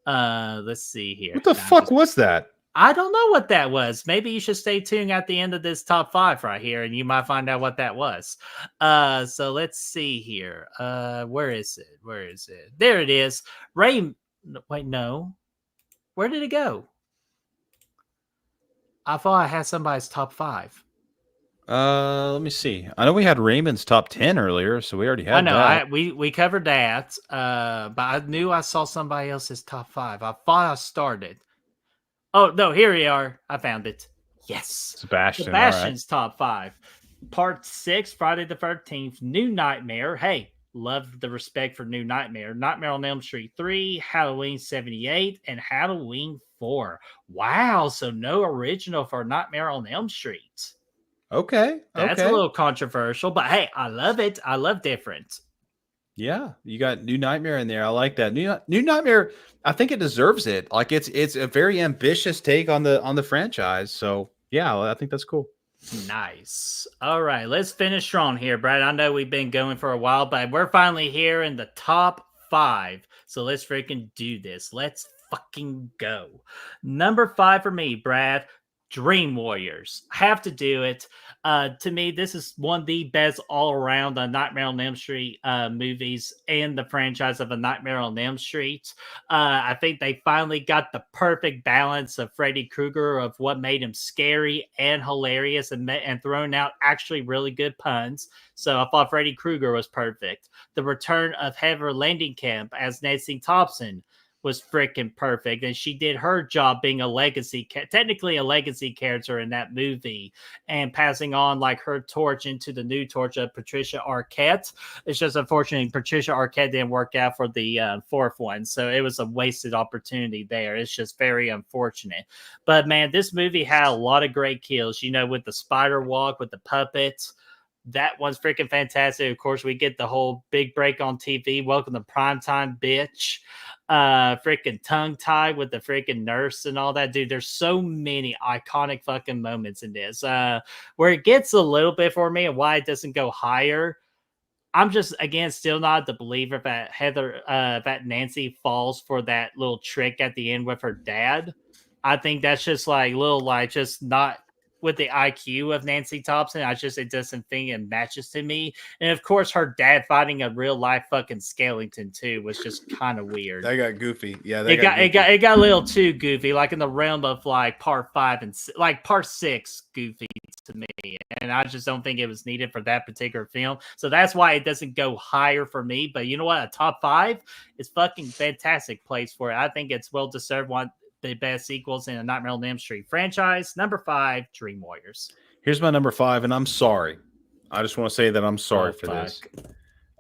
Speaker 2: Let's see here.
Speaker 1: What the fuck was that?
Speaker 2: I don't know what that was. Maybe you should stay tuned at the end of this top 5 right here, and you might find out what that was. So let's see here. Where is it? Where is it? There it is. Wait, no. Where did it go? I thought I had somebody's top 5.
Speaker 1: Let me see. I know we had Raymond's top 10 earlier, so we already had
Speaker 2: I know.
Speaker 1: that.
Speaker 2: We covered that. But I knew I saw somebody else's top 5. I thought I started. Oh, no, here we are. I found it. Yes. Sebastian's top 5. Part 6, Friday the 13th, New Nightmare. Hey, love the respect for New Nightmare. Nightmare on Elm Street 3, Halloween 78, and Halloween 4. Wow, so no original for Nightmare on Elm Street.
Speaker 1: Okay.
Speaker 2: That's a little controversial, but hey, I love it. I love different.
Speaker 1: Yeah, you got New Nightmare in there. I like that. New Nightmare, I think it deserves it. Like it's a very ambitious take on the franchise. So yeah, I think that's cool.
Speaker 2: Nice. All right, let's finish strong here, Brad. I know we've been going for a while, but we're finally here in the top 5. So let's freaking do this. Let's fucking go. Number 5 for me, Brad. Dream Warriors. Have to do it. To me, this is one of the best all-around Nightmare on Elm Street movies and the franchise of A Nightmare on Elm Street. I think they finally got the perfect balance of Freddy Krueger, of what made him scary and hilarious, and throwing out actually really good puns. So I thought Freddy Krueger was perfect. The return of Heather Langenkamp as Nancy Thompson was freaking perfect, and she did her job being technically a legacy character in that movie, and passing on like her torch into the new torch of Patricia Arquette. It's just unfortunate Patricia Arquette didn't work out for the fourth one, so it was a wasted opportunity there. It's just very unfortunate. But man, this movie had a lot of great kills, with the spider walk, with the puppets. That one's freaking fantastic. Of course, we get the whole big break on TV. Welcome to primetime, bitch. Freaking tongue tied with the freaking nurse and all that. Dude, there's so many iconic fucking moments in this. Where it gets a little bit for me and why it doesn't go higher. I'm just, again, still not the believer that that Nancy falls for that little trick at the end with her dad. I think that's just just not with the IQ of Nancy Thompson. It doesn't think it matches to me. And of course, her dad fighting a real life fucking skeleton too was just kind of weird.
Speaker 1: That got goofy. Yeah,
Speaker 2: it got a little too goofy, like in the realm of like part 5 and part 6 goofy to me. And I just don't think it was needed for that particular film. So that's why it doesn't go higher for me. But you know what? A top 5 is fucking fantastic place for it. I think it's well deserved. One the best sequels in a Nightmare on Elm Street franchise. Number 5, Dream Warriors.
Speaker 1: Here's my number 5, and I'm sorry. I just want to say that I'm sorry for this. It's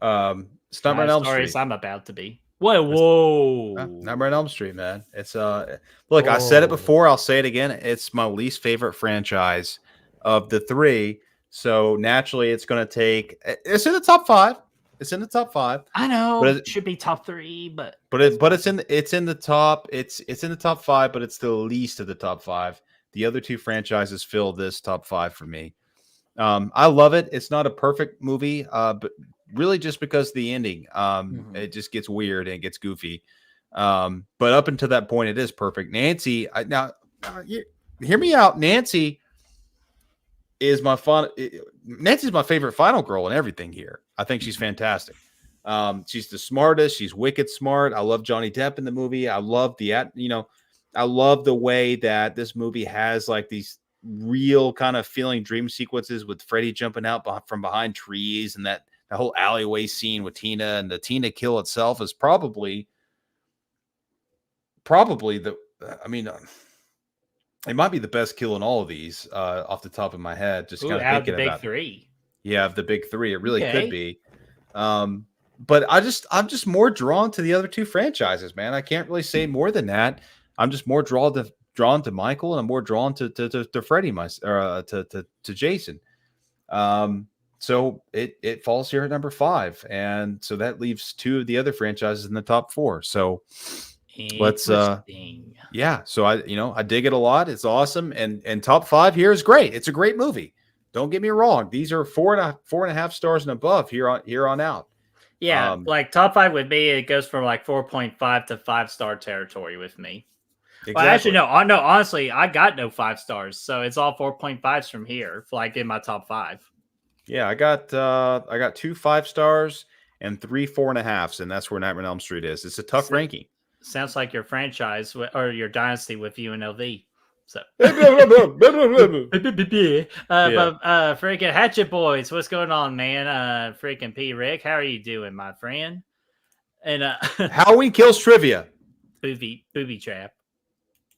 Speaker 1: Nightmare on Elm Street.
Speaker 2: I'm about to be. Whoa.
Speaker 1: Nightmare on Elm Street, man. It's look, I said it before, I'll say it again. It's my least favorite franchise of the 3. So naturally it's going to take it's in the top 5. It's in the top 5.
Speaker 2: I know, but it should be top 3, but
Speaker 1: it's in the top. It's in the top 5, but it's the least of the top 5. The other 2 franchises fill this top 5 for me. I love it. It's not a perfect movie, but really just because the ending, it just gets weird and it gets goofy. But up until that point, it is perfect. Nancy, hear me out. Nancy's my favorite final girl and everything here. I think she's fantastic. She's the smartest. She's wicked smart. I love Johnny Depp in the movie. I love I love the way that this movie has like these real kind of feeling dream sequences with Freddy jumping out from behind trees, and that whole alleyway scene with Tina, and the Tina kill itself is probably the. It might be the best kill in all of these, off the top of my head. Just kind of thinking about
Speaker 2: the big 3.
Speaker 1: Yeah, of the big 3, it really could be. But I'm just more drawn to the other 2 franchises, man. I can't really say more than that. I'm just more drawn to Michael, and I'm more drawn to Freddy, to Jason. So it falls here at number 5, and so that leaves 2 of the other franchises in the top 4. So let's yeah. So I dig it a lot. It's awesome, and top 5 here is great. It's a great movie. Don't get me wrong. These are 4.5 stars and above here on out.
Speaker 2: Yeah, like top 5 would be, it goes from like 4.5 to 5-star territory with me. Exactly. Well, actually, no. Honestly, I got no 5 stars, so it's all 4.5s from here, like in my top 5.
Speaker 1: Yeah, I got 2 5 stars and 3 4.5s, and that's where Nightmare on Elm Street is. It's a tough ranking.
Speaker 2: Sounds like your franchise or your dynasty with UNLV. So, but freaking Hatchet Boys, what's going on, man? Freaking P. Rick, how are you doing, my friend? And
Speaker 1: Halloween Kills trivia.
Speaker 2: Booby trap.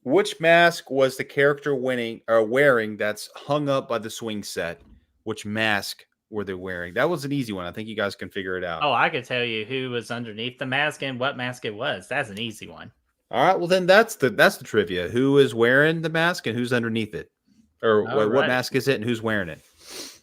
Speaker 1: Which mask was the character wearing that's hung up by the swing set? Which mask were they wearing? That was an easy one. I think you guys can figure it out.
Speaker 2: Oh, I could tell you who was underneath the mask and what mask it was. That's an easy one.
Speaker 1: All right, well then that's the trivia. Who is wearing the mask and who's underneath it, or what mask is it and who's wearing it?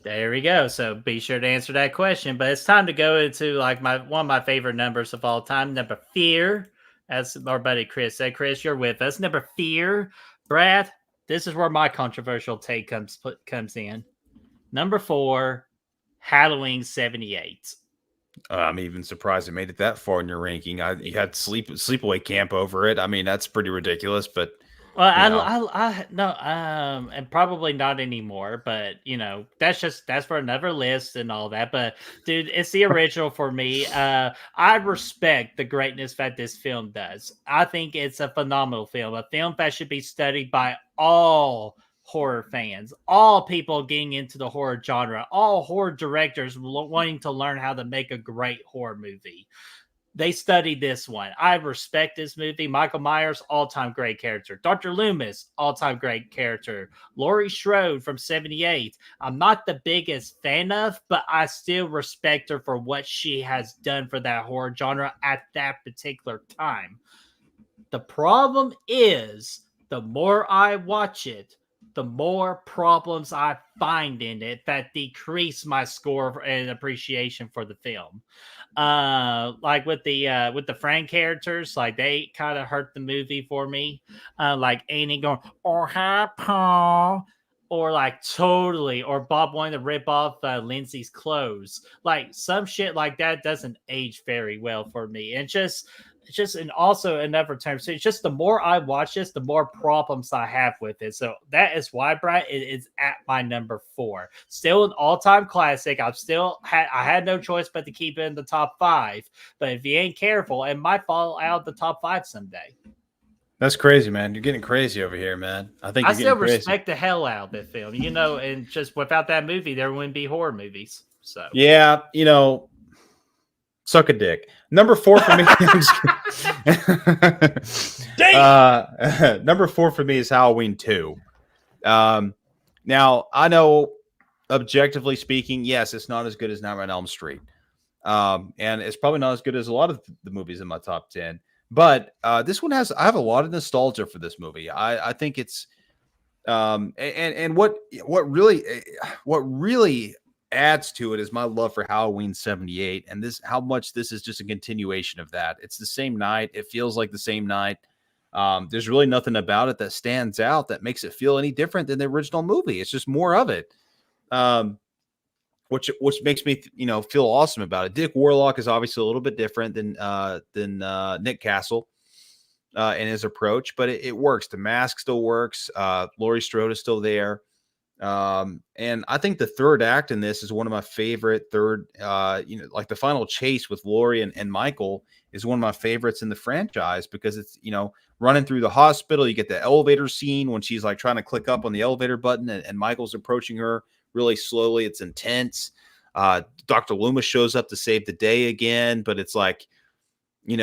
Speaker 2: There we go. So be sure to answer that question. But it's time to go into like one of my favorite numbers of all time, number 4. As our buddy Chris said. Chris, you're with us. Number 4, Brad. This is where my controversial take comes in. Number 4, Halloween 78.
Speaker 1: I'm even surprised it made it that far in your ranking. You had sleepaway camp over it. I mean, that's pretty ridiculous, but
Speaker 2: Well,
Speaker 1: you know.
Speaker 2: I no, and probably not anymore. But that's for another list and all that. But dude, it's the original for me. I respect the greatness that this film does. I think it's a phenomenal film, a film that should be studied by all horror fans, all people getting into the horror genre, all horror directors wanting to learn how to make a great horror movie. They studied this one. I respect this movie. Michael Myers, all-time great character. Dr. Loomis, all-time great character. Laurie Strode from 78. I'm not the biggest fan of, but I still respect her for what she has done for that horror genre at that particular time. The problem is, the more I watch it, the more problems I find in it that decrease my score and appreciation for the film. Like with the Frank characters, like they kind of hurt the movie for me. Like Annie going, "Oh hi Paul," or like totally, or Bob wanting to rip off Lindsay's clothes. Like some shit like that doesn't age very well for me. And and also another term. So it's just the more I watch this, the more problems I have with it. So that is why, Brad, it is at my number 4. Still an all-time classic. I had no choice but to keep it in the top 5. But if you ain't careful, it might fall out of the top 5 someday.
Speaker 1: That's crazy, man. You're getting crazy over here, man. I
Speaker 2: still respect the hell out of that film, and just without that movie, there wouldn't be horror movies. So
Speaker 1: yeah, suck a dick. Number 4 for me. Number 4 for me is Halloween 2. Now I know, objectively speaking, yes, it's not as good as Nightmare on Elm Street, and it's probably not as good as a lot of the movies in my top 10. But this one I have a lot of nostalgia for this movie. I think it's, and what really adds to it is my love for Halloween 78, and how much this is just a continuation of that. It's the same night. It feels like the same night. There's really nothing about it that stands out that makes it feel any different than the original movie. It's just more of it, which makes me feel awesome about it. Dick Warlock is obviously a little bit different than Nick Castle in his approach, but it works. The mask still works. Laurie Strode is still there. And I think the third act in this is one of my favorite like the final chase with Laurie and Michael is one of my favorites in the franchise, because it's, running through the hospital. You get the elevator scene when she's like trying to click up on the elevator button and Michael's approaching her really slowly. It's intense. Dr. Loomis shows up to save the day again, but it's like, and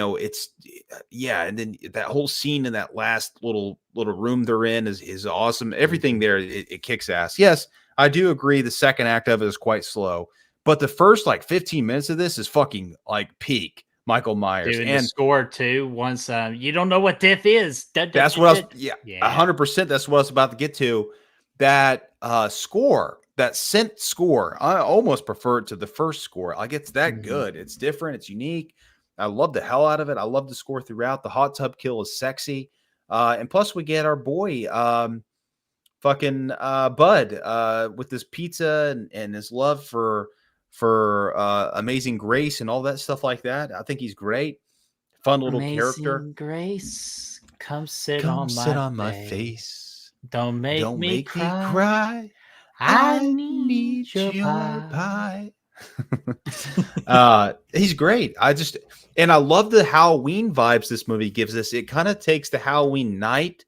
Speaker 1: then that whole scene in that last little room they're in is awesome. Everything there, it kicks ass. Yes, I do agree. The second act of it is quite slow, but the first like 15 minutes of this is fucking like peak Michael Myers.
Speaker 2: Dude,
Speaker 1: and
Speaker 2: the score too. Once you don't know what death is.
Speaker 1: That's what I was. Yeah, 100%. That's what I was about to get to. That score, that synth score, I almost prefer it to the first score. Like, it's that good. It's different. It's unique. I love the hell out of it. I love the score throughout. The hot tub kill is sexy. And plus we get our boy, Bud, with his pizza and his love for Amazing Grace and all that stuff like that. I think he's great. Fun little character.
Speaker 2: Grace, come sit on my face. Don't make me cry. I need your pie.
Speaker 1: He's great. I love the Halloween vibes this movie gives us. It kind of takes the Halloween night.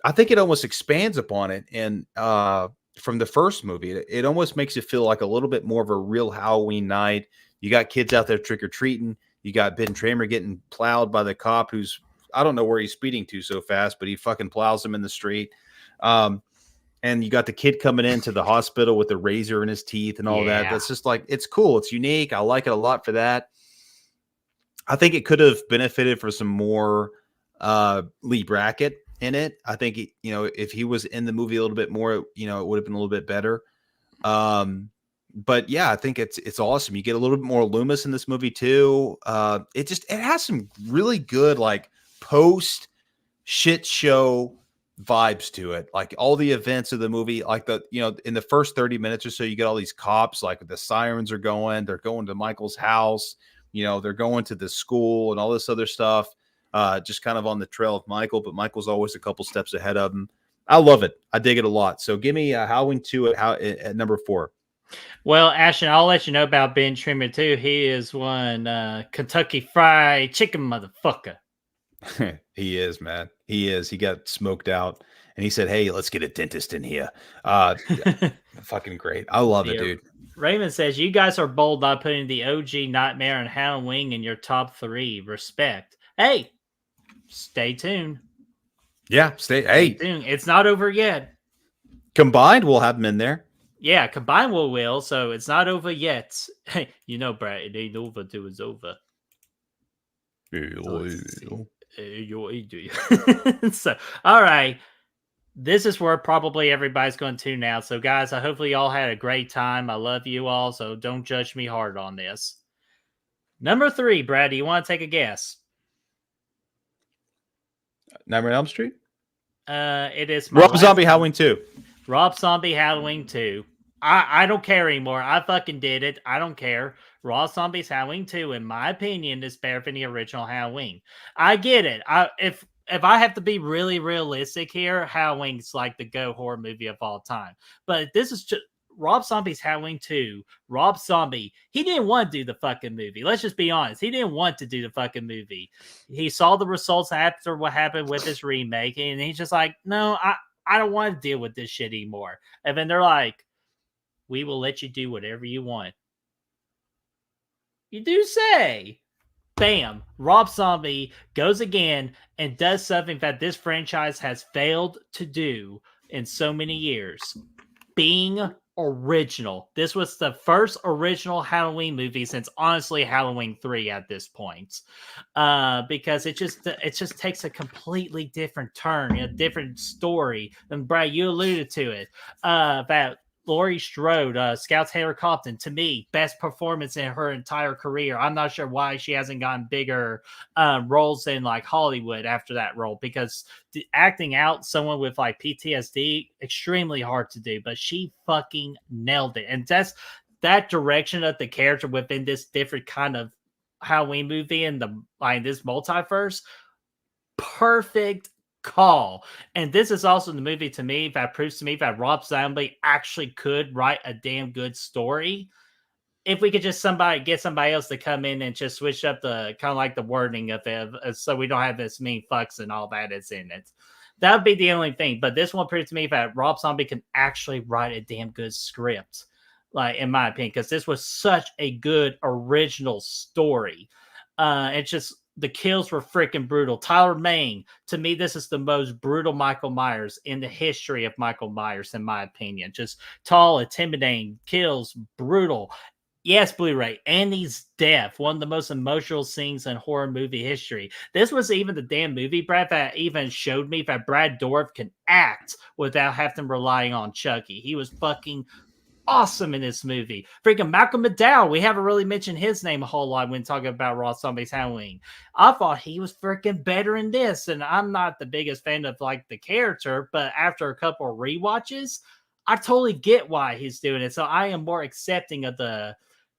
Speaker 1: I think it almost expands upon it. And from the first movie, it almost makes it feel like a little bit more of a real Halloween night. You got kids out there trick-or-treating. You got Ben Tramer getting plowed by the cop who's, I don't know where he's speeding to so fast, but he fucking plows him in the street. And you got the kid coming into the hospital with the razor in his teeth and all that. That's just like, it's cool. It's unique. I like it a lot for that. I think it could have benefited for some more Lee Brackett in it. I think, if he was in the movie a little bit more, it would have been a little bit better. But yeah, I think it's awesome. You get a little bit more Loomis in this movie too. It has some really good, like, post shit show vibes to it. Like all the events of the movie, like in the first 30 minutes or so, you get all these cops, like the sirens are going, they're going to Michael's house, they're going to the school and all this other stuff, just kind of on the trail of Michael, but Michael's always a couple steps ahead of him. I love it. I dig it a lot. So give me Halloween 2 at number 4.
Speaker 2: Well, Ashton, I'll let you know about Ben Trimmer too. He is one Kentucky Fried Chicken motherfucker.
Speaker 1: He is, man. He is. He got smoked out and he said, "Hey, let's get a dentist in here." Fucking great. I love it, dude.
Speaker 2: Raymond says, you guys are bold by putting the OG Nightmare and Halloween in your top 3. Respect. Hey, stay tuned.
Speaker 1: Yeah, stay
Speaker 2: tuned. It's not over yet.
Speaker 1: Combined, we'll have them in there.
Speaker 2: Yeah, combined we will. So it's not over yet. Hey, Brad, it ain't over till it's over. So, all right. This is where probably everybody's going to tune out. So, guys, I hopefully y'all had a great time. I love you all, so don't judge me hard on this. Number 3, Brad, do you want to take a guess?
Speaker 1: Nightmare on Elm Street?
Speaker 2: It is
Speaker 1: Rob Zombie Halloween 2.
Speaker 2: Rob Zombie Halloween 2. I don't care anymore. I fucking did it. I don't care. Rob Zombie's Halloween 2, in my opinion, is better than the original Halloween. I get it. If I have to be really realistic here, Halloween's like the go horror movie of all time. But this is just Rob Zombie's Halloween 2. Rob Zombie, he didn't want to do the fucking movie. Let's just be honest. He didn't want to do the fucking movie. He saw the results after what happened with his remake, and he's just like, no, I don't want to deal with this shit anymore. And then they're like, we will let you do whatever you want. You do say. Bam. Rob Zombie goes again and does something that this franchise has failed to do in so many years. Being original. This was the first original Halloween movie since honestly Halloween 3 at this point. Because it just takes a completely different turn, a different story. And Brad, you alluded to it. That Laurie Strode, Scout's Taylor Compton, to me, best performance in her entire career. I'm not sure why she hasn't gotten bigger roles in like Hollywood after that role, because acting out someone with like PTSD, extremely hard to do, but she fucking nailed it. And that's that direction of the character within this different kind of Halloween movie and this multiverse. Perfect call. And this is also the movie to me that proves to me that Rob Zombie actually could write a damn good story if we could just get somebody else to come in and just switch up the kind of like the wording of it, so we don't have this mean fucks and all that is in it. That would be the only thing. But this one proves to me that Rob Zombie can actually write a damn good script, like in my opinion, because this was such a good original story. It's just the kills were freaking brutal. Tyler Mane, to me, this is the most brutal Michael Myers in the history of Michael Myers, in my opinion. Just tall, intimidating, kills, brutal. Yes, Blu-ray. And he's deaf. One of the most emotional scenes in horror movie history. This was even the damn movie, Brad, that even showed me that Brad Dourif can act without having to rely on Chucky. He was fucking awesome in this movie. Freaking Malcolm McDowell. We haven't really mentioned his name a whole lot when talking about Rob Zombie's Halloween. I thought he was freaking better in this, and I'm not the biggest fan of like the character, but after a couple of rewatches, I totally get why he's doing it. So I am more accepting of the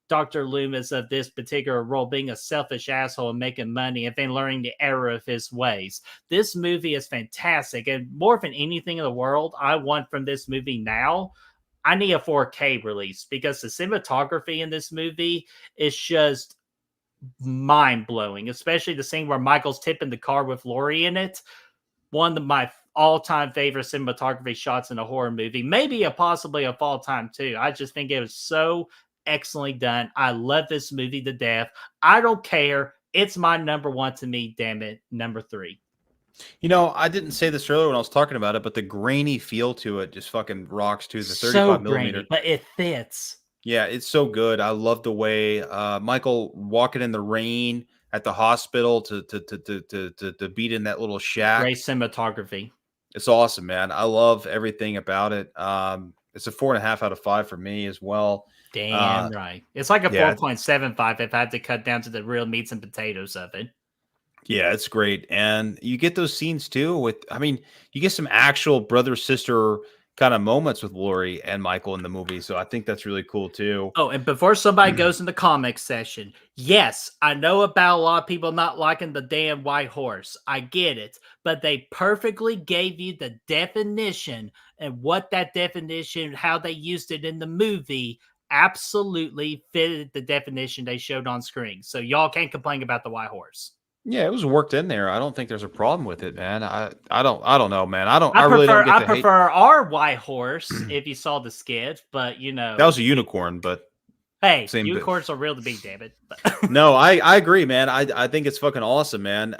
Speaker 2: Dr. Loomis of this particular role, being a selfish asshole and making money and then learning the error of his ways. This movie is fantastic, and more than anything in the world I want from this movie now, I need a 4K release, because the cinematography in this movie is just mind-blowing, especially the scene where Michael's tipping the car with Laurie in it. One of my all-time favorite cinematography shots in a horror movie, maybe possibly of all time too. I just think it was so excellently done. I love this movie to death. I don't care. It's my number 1 to me, damn it. Number 3.
Speaker 1: I didn't say this earlier when I was talking about it, but the grainy feel to it just fucking rocks too. The 35
Speaker 2: so
Speaker 1: millimeter,
Speaker 2: grainy, but it fits.
Speaker 1: Yeah, it's so good. I love the way Michael walking in the rain at the hospital to beat in that little shack.
Speaker 2: Great cinematography.
Speaker 1: It's awesome, man. I love everything about it. It's a 4.5 out of 5 for me as well.
Speaker 2: Damn right. It's like a 4.75 if I had to cut down to the real meats and potatoes of it.
Speaker 1: Yeah, it's great. And you get those scenes too with, I mean, you get some actual brother sister kind of moments with Lori and Michael in the movie. So I think that's really cool too.
Speaker 2: Oh, and before somebody goes in the comic session, yes, I know about a lot of people not liking the damn white horse. I get it. But they perfectly gave you the definition, and what that definition, how they used it in the movie, absolutely fitted the definition they showed on screen. So y'all can't complain about the white horse.
Speaker 1: Yeah, it was worked in there. I don't think there's a problem with it, man. I don't know, man. I really don't get
Speaker 2: I
Speaker 1: the hate.
Speaker 2: prefer our white horse if you saw the skit, but
Speaker 1: That was a unicorn, but
Speaker 2: hey,
Speaker 1: same bit.
Speaker 2: unicorns are real to be, damn it.
Speaker 1: No, I agree, man. I think it's fucking awesome, man.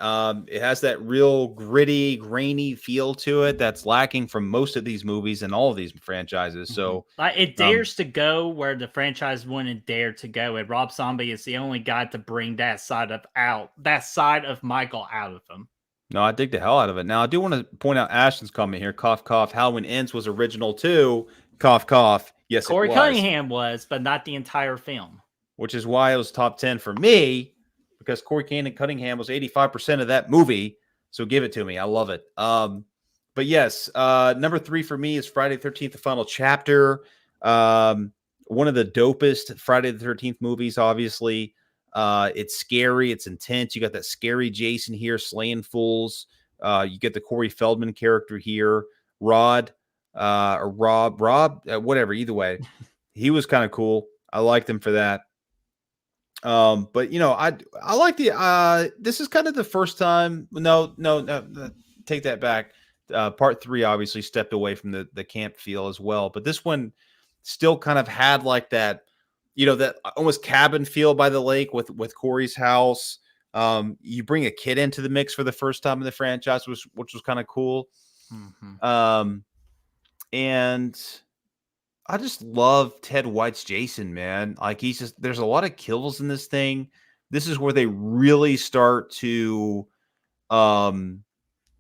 Speaker 1: It has that real gritty, grainy feel to it that's lacking from most of these movies and all of these franchises. So
Speaker 2: like it dares to go where the franchise wouldn't dare to go, and Rob Zombie is the only guy to bring that side of Michael out of him.
Speaker 1: no, I dig the hell out of it. Now I do want to point out Ashton's comment here. Cough, cough. Halloween Ends was original too. Cough, cough. Yes,
Speaker 2: Corey
Speaker 1: it was.
Speaker 2: Cunningham was, but not the entire film.
Speaker 1: Which is why it was top 10 for me, because Corey Cunningham was 85% of that movie. So give it to me. I love it. But yes, number 3 for me is Friday the 13th, the final chapter. One of the dopest Friday the 13th movies, obviously. It's scary. It's intense. You got that scary Jason here slaying fools. You get the Corey Feldman character here. Rob, whatever. Either way, he was kind of cool. I liked him for that. But you know, I like the this is kind of the first time. No, take that back. Part 3 obviously stepped away from the camp feel as well, but this one still kind of had like that, you know, that almost cabin feel by the lake with Corey's house. You bring a kid into the mix for the first time in the franchise, which was kind of cool.
Speaker 2: Mm-hmm.
Speaker 1: And I just love Ted White's Jason, man. Like there's a lot of kills in this thing. This is where they really start to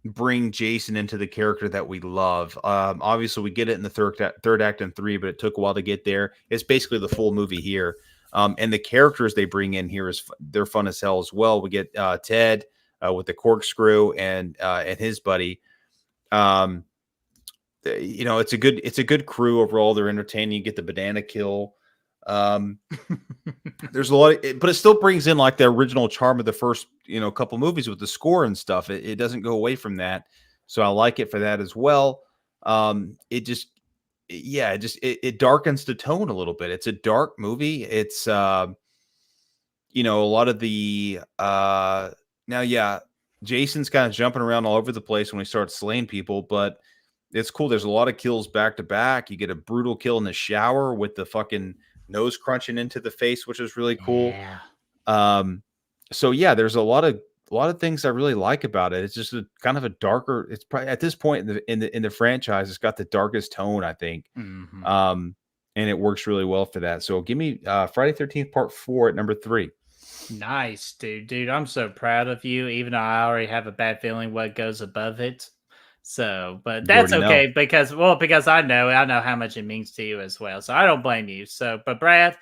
Speaker 1: bring Jason into the character that we love. Obviously we get it in the third act and 3, but it took a while to get there. It's basically the full movie here. And the characters they bring in here they're fun as hell as well. We get Ted with the corkscrew and his buddy. You know, it's a good crew overall. They're entertaining. You get the banana kill. There's a lot but it still brings in like the original charm of the first, you know, couple movies with the score and stuff. It doesn't go away from that. So I like it for that as well. It darkens the tone a little bit. It's a dark movie. It's, you know, a lot of the, Jason's kind of jumping around all over the place when he starts slaying people, but it's cool. There's a lot of kills back to back. You get a brutal kill in the shower with the fucking nose crunching into the face, which is really cool.
Speaker 2: Yeah.
Speaker 1: So yeah, there's a lot of things I really like about it. It's just a kind of a darker. It's probably at this point in the franchise, it's got the darkest tone, I think.
Speaker 2: Mm-hmm.
Speaker 1: And it works really well for that. So give me Friday 13th Part 4 at number 3.
Speaker 2: Nice, dude. I'm so proud of you. Even though I already have a bad feeling what goes above it. So, but that's okay because I know how much it means to you as well. So I don't blame you. So, but Brad,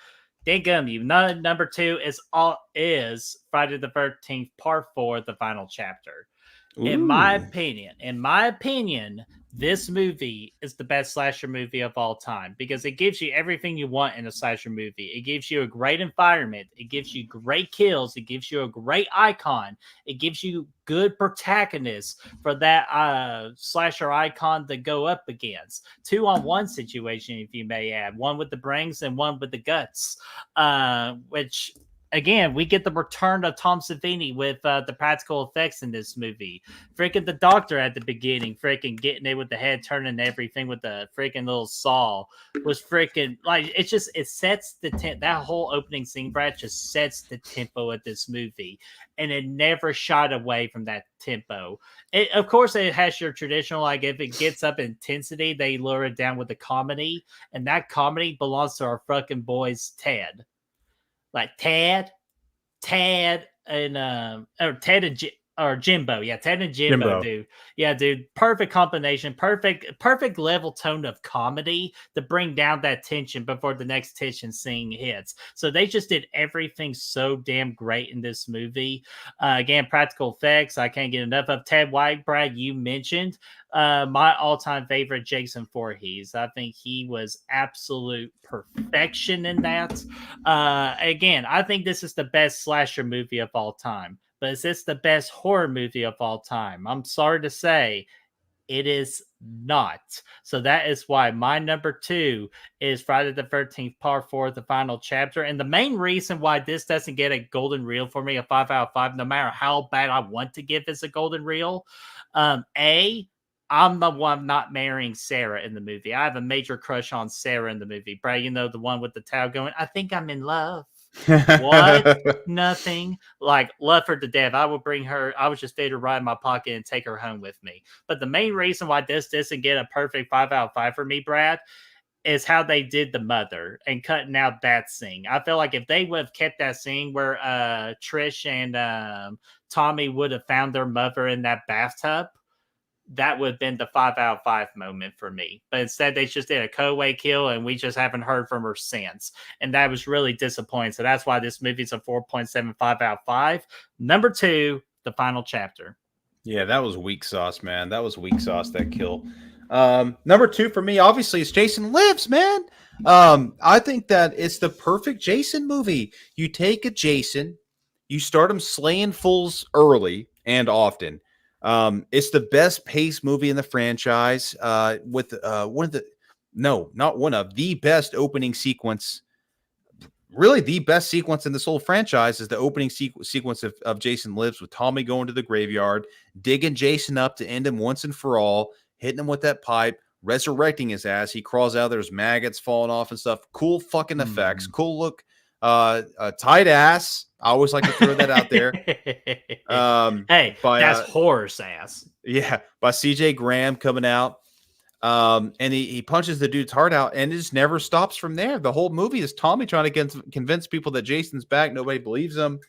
Speaker 2: dinkum you. Number 2 is Friday the 13th Part 4, the final chapter.
Speaker 1: Ooh.
Speaker 2: In my opinion, this movie is the best slasher movie of all time because it gives you everything you want in a slasher movie. It gives you a great environment. It gives you great kills. It gives you a great icon. It gives you good protagonists for that slasher icon to go up against. 2-on-1 situation, if you may add. One with the brains and one with the guts, which... Again, we get the return of Tom Savini with the practical effects in this movie. Freaking the doctor at the beginning, freaking getting it with the head turning everything with the freaking little saw was freaking like it sets the that whole opening scene, Brad, just sets the tempo of this movie, and it never shied away from that tempo. Of course, it has your traditional like if it gets up intensity, they lower it down with the comedy, and that comedy belongs to our fucking boys Ted. Like Ted and or Jimbo. Yeah, Ted and Jimbo, dude. Yeah, dude. Perfect combination. Perfect level tone of comedy to bring down that tension before the next tension scene hits. So they just did everything so damn great in this movie. Again, practical effects. I can't get enough of. Ted White, Brad, you mentioned my all-time favorite, Jason Voorhees. I think he was absolute perfection in that. Again, I think this is the best slasher movie of all time. But is this the best horror movie of all time? I'm sorry to say, it is not. So that is why my number 2 is Friday the 13th Part 4, the final chapter. And the main reason why this doesn't get a golden reel for me, a 5 out of 5, no matter how bad I want to give this a golden reel, I'm the one not marrying Sarah in the movie. I have a major crush on Sarah in the movie. Brad, you know, the one with the towel going, I think I'm in love. What? Nothing. Like, love her to death. I would bring her. I would just fit her right in my pocket and take her home with me. But the main reason why this doesn't get a perfect 5 out of 5 for me, Brad, is how they did the mother and cutting out that scene. I feel like if they would have kept that scene where Trish and Tommy would have found their mother in that bathtub, that would have been the 5 out of 5 moment for me. But instead, they just did a co-away kill, and we just haven't heard from her since. And that was really disappointing. So that's why this movie is a 4.75 out of 5. Number 2, the final chapter.
Speaker 1: Yeah, that was weak sauce, man. That was weak sauce, that kill. Number 2 for me, obviously, is Jason Lives, man. I think that it's the perfect Jason movie. You take a Jason, you start him slaying fools early and often. It's the best paced movie in the franchise, with the best opening sequence. Really, the best sequence in this whole franchise is the opening sequence of Jason Lives, with Tommy going to the graveyard, digging Jason up to end him once and for all, hitting him with that pipe, resurrecting his ass. He crawls out, there's maggots falling off and stuff. Cool fucking effects. Cool look. Tight ass. I always like to throw that out there.
Speaker 2: Hey, that's horse ass.
Speaker 1: Yeah, by CJ Graham coming out. And he punches the dude's heart out, and it just never stops from there. The whole movie is Tommy trying to convince people that Jason's back. Nobody believes him.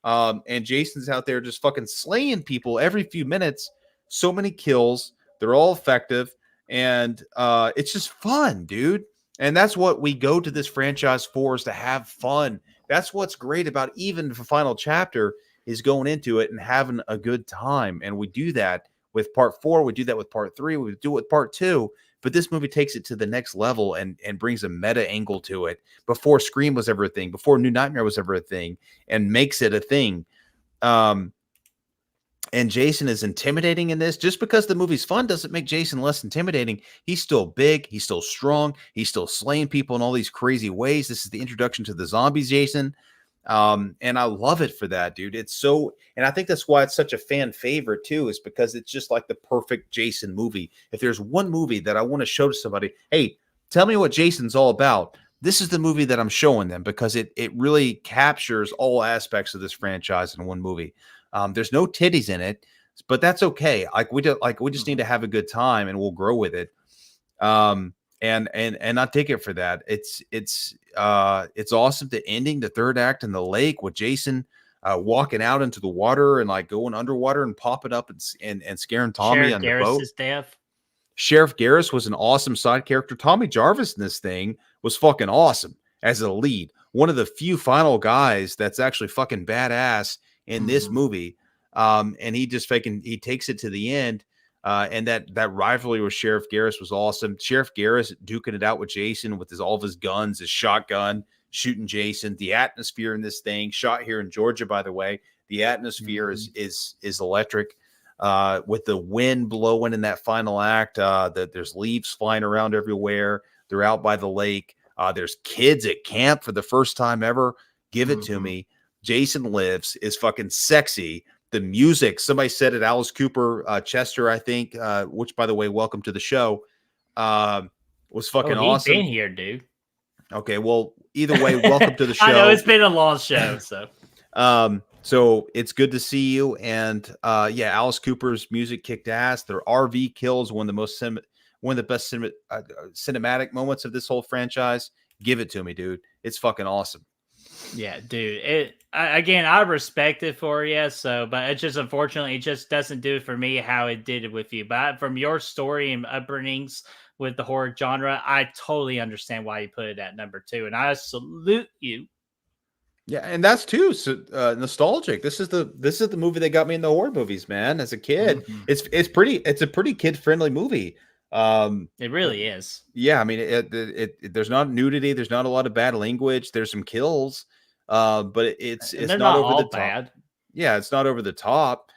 Speaker 1: And Jason's out there just fucking slaying people every few minutes. So many kills. They're all effective. And it's just fun, dude. And that's what we go to this franchise for, is to have fun. That's what's great about even the final chapter, is going into it and having a good time. And we do that with part 4. We do that with part 3. We do it with part 2. But this movie takes it to the next level and brings a meta angle to it before Scream was ever a thing, before New Nightmare was ever a thing, and makes it a thing. And Jason is intimidating in this. Just because the movie's fun doesn't make Jason less intimidating. He's still big. He's still strong. He's still slaying people in all these crazy ways. This is the introduction to the zombies, Jason. And I love it for that, dude. It's so, and I think that's why it's such a fan favorite too, is because it's just like the perfect Jason movie. If there's one movie that I want to show to somebody, hey, tell me what Jason's all about, this is the movie that I'm showing them, because it really captures all aspects of this franchise in one movie. There's no titties in it, but that's okay. We just need to have a good time, and we'll grow with it. And I take it for that. It's awesome. The ending, the third act in the lake with Jason walking out into the water and like going underwater and popping up and scaring Tommy on the boat.
Speaker 2: Death.
Speaker 1: Sheriff Garris was an awesome side character. Tommy Jarvis in this thing was fucking awesome as a lead. One of the few final guys that's actually fucking badass in this movie. And he just he takes it to the end. And that rivalry with Sheriff Garris was awesome. Sheriff Garris duking it out with Jason with all of his guns, his shotgun, shooting Jason. The atmosphere in this thing, shot here in Georgia, by the way, the atmosphere is electric. With the wind blowing in that final act, that there's leaves flying around everywhere. They're out by the lake. There's kids at camp for the first time ever. Give it to me. Jason Lives is fucking sexy. The music, somebody said it, Alice Cooper, Chester, I think, which, by the way, welcome to the show, was fucking awesome.
Speaker 2: He's been here, dude.
Speaker 1: Okay, well, either way, welcome to the show.
Speaker 2: I know it's been a long show, so.
Speaker 1: So it's good to see you. And yeah, Alice Cooper's music kicked ass. Their RV kills, one of the best cinematic moments of this whole franchise. Give it to me, dude. It's fucking awesome.
Speaker 2: Yeah, dude. Again, I respect it for you. So, but it's just unfortunately, it just doesn't do it for me how it did it with you. But from your story and upbringings with the horror genre, I totally understand why you put it at number 2, and I salute you.
Speaker 1: Yeah, and that's too nostalgic. This is the movie that got me into horror movies, man. As a kid,
Speaker 2: Mhm.
Speaker 1: it's a pretty kid friendly movie.
Speaker 2: It really is.
Speaker 1: Yeah, I mean, there's not nudity, there's not a lot of bad language, there's some kills, but
Speaker 2: And
Speaker 1: it's
Speaker 2: they're
Speaker 1: not
Speaker 2: not
Speaker 1: over the
Speaker 2: all
Speaker 1: top.
Speaker 2: bad.
Speaker 1: Yeah, it's not over the top.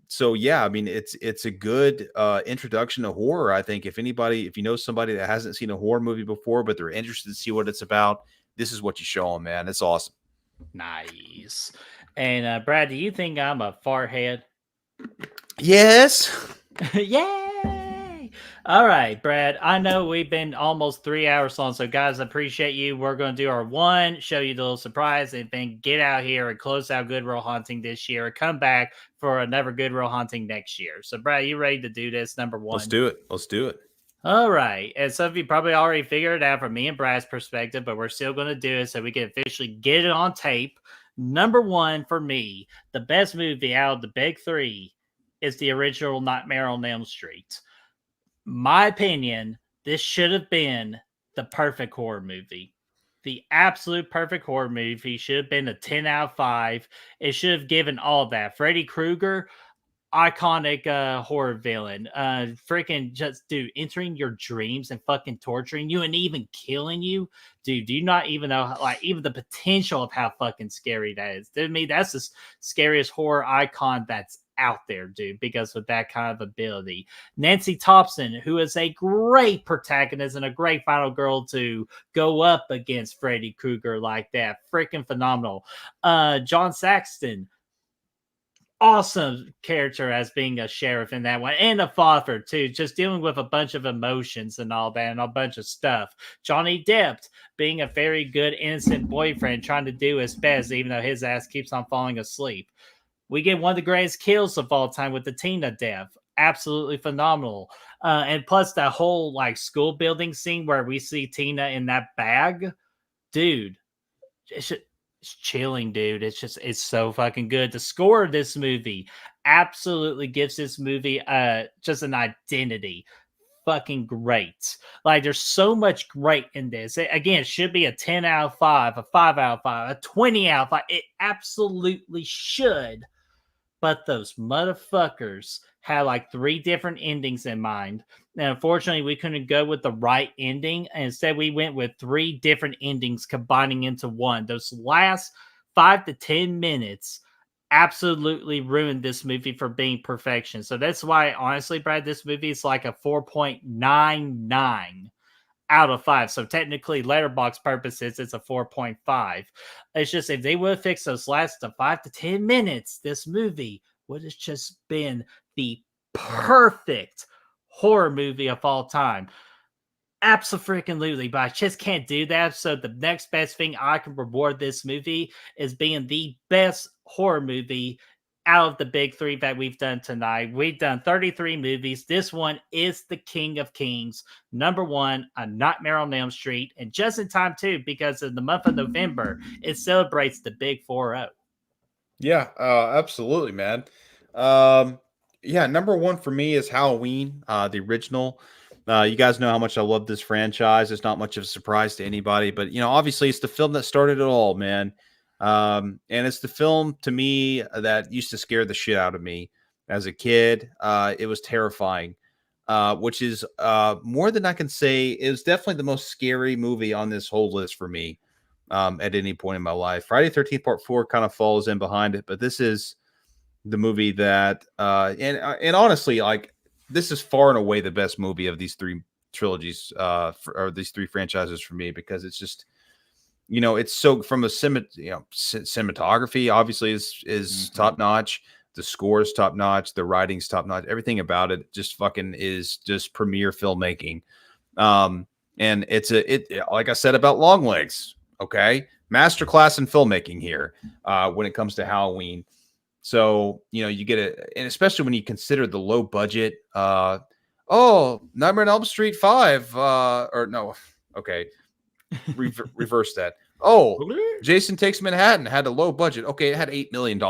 Speaker 1: So yeah, I mean, it's a good introduction to horror. I think if you know somebody that hasn't seen a horror movie before, but they're interested to see what it's about, this is what you show them, man. It's awesome.
Speaker 2: Nice. And Brad, do you think I'm a farthead?
Speaker 1: Yes.
Speaker 2: Yay! All right, Brad. I know we've been almost 3 hours long, so guys, I appreciate you. We're going to do our one, show you the little surprise, and then get out here and close out Good Will Hunting this year. Come back for another Good Will Hunting next year. So, Brad, you ready to do this? Number 1.
Speaker 1: Let's do it. Let's do it.
Speaker 2: All right. And some of you probably already figured it out from me and Brad's perspective, but we're still going to do it so we can officially get it on tape. Number 1 for me, the best movie out of the big 3 is the original Nightmare on Elm Street. My opinion, this should have been the perfect horror movie. The absolute perfect horror movie should have been a 10 out of 5. It should have given all that. Freddy Krueger, iconic horror villain. Freaking just, dude, entering your dreams and fucking torturing you and even killing you. Dude, do you not even know, like, even the potential of how fucking scary that is? To me, that's the scariest horror icon that's out there, dude, because of that kind of ability. Nancy Thompson, who is a great protagonist and a great final girl to go up against Freddy Krueger like that. Freaking phenomenal. John Saxton, awesome character as being a sheriff in that one, and a father too, just dealing with a bunch of emotions and all that and a bunch of stuff. Johnny Depp being a very good innocent boyfriend trying to do his best even though his ass keeps on falling asleep. We get one of the greatest kills of all time with the Tina death. Absolutely phenomenal. And plus that whole like school building scene where we see Tina in that bag. Dude, it's chilling, dude. It's so fucking good. The score of this movie absolutely gives this movie just an identity. Fucking great. Like, there's so much great in this. Again, it should be a 10 out of 5, a 5 out of 5, a 20 out of 5. It absolutely should. But those motherfuckers had like 3 different endings in mind. And unfortunately, we couldn't go with the right ending. And instead, we went with 3 different endings combining into one. Those last 5 to 10 minutes absolutely ruined this movie for being perfection. So that's why, honestly, Brad, this movie is like a 4.99 out of 5. So technically, letterbox purposes, it's a 4.5. It's just if they would have fixed those last 5 to 10 minutes, this movie would have just been the perfect horror movie of all time. Absolutely, but I just can't do that. So the next best thing I can reward this movie is being the best horror movie out of the big 3 that we've done tonight. We've done 33 movies. This one is the King of Kings. Number 1, A Nightmare on Elm Street. And just in time, too, because in the month of November, it celebrates the big 4-0.
Speaker 1: Yeah, absolutely, man. Yeah, number 1 for me is Halloween, the original. You guys know how much I love this franchise. It's not much of a surprise to anybody, but obviously it's the film that started it all, man. And it's the film to me that used to scare the shit out of me as a kid. It was terrifying, which is more than I can say. It was definitely the most scary movie on this whole list for me at any point in my life. Friday 13th Part 4 kind of falls in behind it, but this is the movie that and honestly, like, this is far and away the best movie of these 3 trilogies or these 3 franchises for me, because it's just it's so, from a cinematography obviously is top notch, the score is top notch, the writing's top notch, everything about it just fucking is just premier filmmaking. And it's like I said about Longlegs, okay, masterclass in filmmaking here when it comes to Halloween. So, you get it, and especially when you consider the low budget, Nightmare on Elm Street 5, or no, okay, reverse that. Oh, Jason Takes Manhattan had a low budget. Okay, it had $8 million.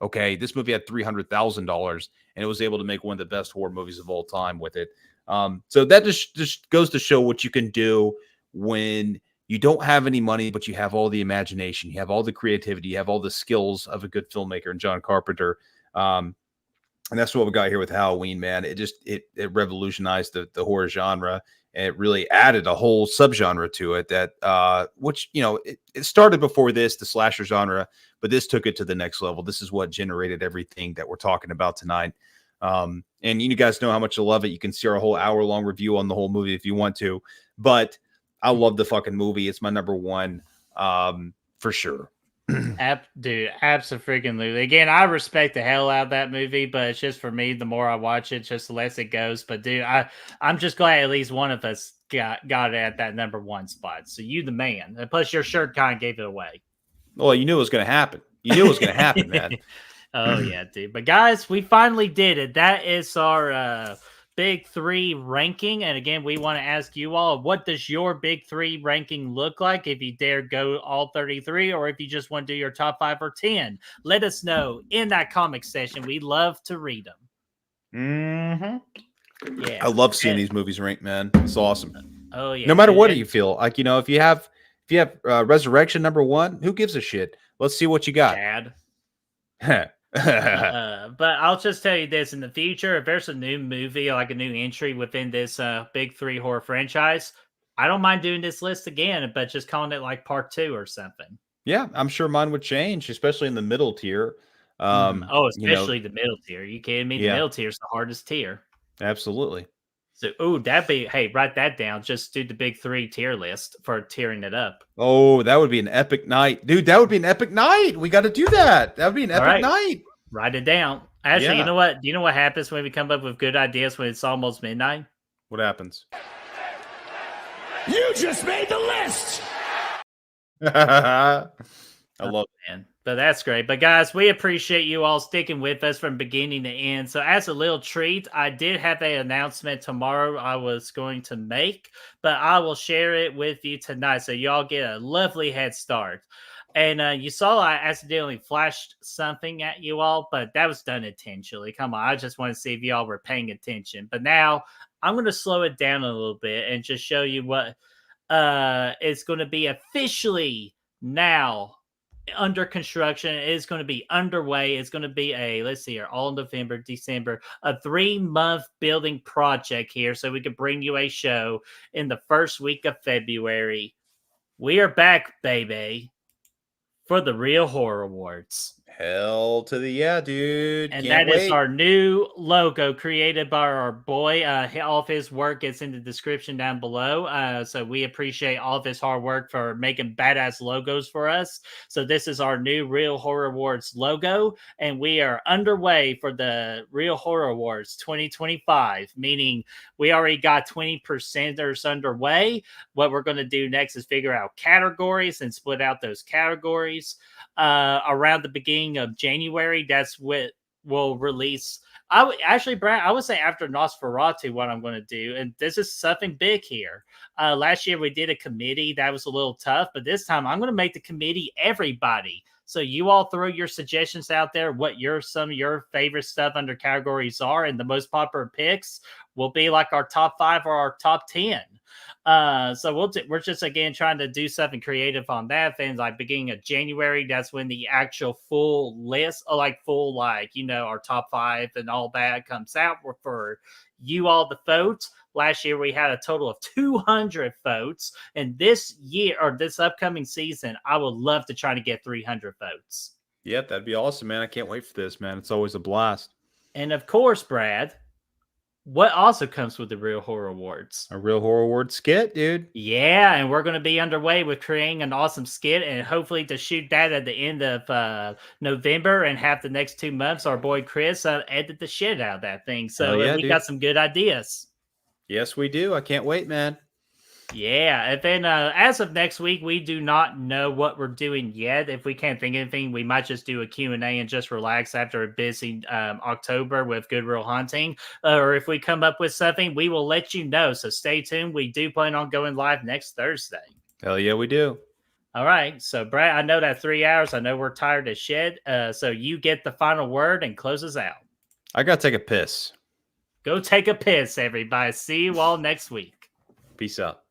Speaker 1: Okay, this movie had $300,000, and it was able to make one of the best horror movies of all time with it. So that just goes to show what you can do when you don't have any money, but you have all the imagination, you have all the creativity, you have all the skills of a good filmmaker and John Carpenter. And that's what we got here with Halloween, man. It revolutionized the horror genre, and it really added a whole subgenre to it that which, you know, it started before this, the slasher genre, but this took it to the next level. This is what generated everything that we're talking about tonight. And you guys know how much I love it. You can see our whole hour-long review on the whole movie if you want to, but I love the fucking movie. It's my number one, for sure.
Speaker 2: Dude, absolutely. Again, I respect the hell out of that movie, but it's just for me, the more I watch it, just the less it goes. But dude, I'm just glad at least one of us got it at that number one spot. So you the man. And plus your shirt kind of gave it away.
Speaker 1: Well, you knew it was going to happen. You knew it was going to happen, man.
Speaker 2: Oh yeah, dude. But guys, we finally did it. That is our big three ranking. And again, we want to ask you all, what does your big three ranking look like? If you dare go all 33, or if you just want to do your top 5 or 10, let us know in that comic section. We love to read them. Yeah,
Speaker 1: I love seeing these movies ranked, man. It's awesome.
Speaker 2: Oh yeah.
Speaker 1: No matter what you feel like, you know, if you have Resurrection number 1, who gives a shit? Let's see what you got.
Speaker 2: Bad. But I'll just tell you this: in the future, if there's a new movie, like a new entry within this big three horror franchise, I don't mind doing this list again, but just calling it like part 2 or something.
Speaker 1: Yeah, I'm sure mine would change, especially in the middle tier.
Speaker 2: Especially the middle tier. You kidding me? The middle tier is the hardest tier.
Speaker 1: Absolutely.
Speaker 2: So, hey, write that down. Just do the big 3 tier list for tearing it up.
Speaker 1: Oh, that would be an epic night. Dude, that would be an epic night. We got to do that. That would be an epic night.
Speaker 2: Write it down. Actually, you know what? Do you know what happens when we come up with good ideas when it's almost midnight?
Speaker 1: What happens?
Speaker 5: You just made the list!
Speaker 1: I love it,
Speaker 2: man. But that's great. But guys, we appreciate you all sticking with us from beginning to end. So as a little treat, I did have an announcement tomorrow I was going to make, but I will share it with you tonight so y'all get a lovely head start. And you saw I accidentally flashed something at you all, but that was done intentionally. Come on, I just want to see if y'all were paying attention. But now I'm going to slow it down a little bit and just show you what is going to be officially now under construction. It is going to be underway. It's going to be let's see here, all November, December, a 3-month building project here so we can bring you a show in the first week of February. We are back, baby, for the Real Horror Awards.
Speaker 1: Hell to the yeah, dude.
Speaker 2: And that is our new logo created by our boy. All of his work is in the description down below. So we appreciate all of his hard work for making badass logos for us. So this is our new Real Horror Awards logo. And we are underway for the Real Horror Awards 2025, meaning we already got 20%ers underway. What we're going to do next is figure out categories and split out those categories. Around the beginning of January, that's what we'll release. Brad, I would say after Nosferatu, what I'm going to do, and this is something big here. Last year we did a committee that was a little tough, but this time I'm going to make the committee everybody. So you all throw your suggestions out there, what some of your favorite stuff under categories are, and the most popular picks will be like our top 5 or our top 10. So we're just again trying to do something creative on that. Then like beginning of January, that's when the actual full list, our top 5 and all that comes out for you all to vote. Last year we had a total of 200 votes, and this year or this upcoming season, I would love to try to get 300 votes.
Speaker 1: Yep, that'd be awesome, man. I can't wait for this, man. It's always a blast.
Speaker 2: And of course, Brad, what also comes with the Real Horror Awards?
Speaker 1: A Real Horror Award skit, dude.
Speaker 2: Yeah, and we're going to be underway with creating an awesome skit and hopefully to shoot that at the end of November and have the next 2 months our boy Chris edit the shit out of that thing. So we got some good ideas.
Speaker 1: Yes, we do. I can't wait, man.
Speaker 2: Yeah, and then as of next week, we do not know what we're doing yet. If we can't think of anything, we might just do a Q&A and just relax after a busy October with Good Real Hunting. Or if we come up with something, we will let you know. So stay tuned. We do plan on going live next Thursday.
Speaker 1: Hell yeah, we do.
Speaker 2: All right. So, Brad, I know that 3 hours. I know we're tired as shit. So you get the final word and close us out.
Speaker 1: I got to take a piss.
Speaker 2: Go take a piss, everybody. See you all next week.
Speaker 1: Peace out.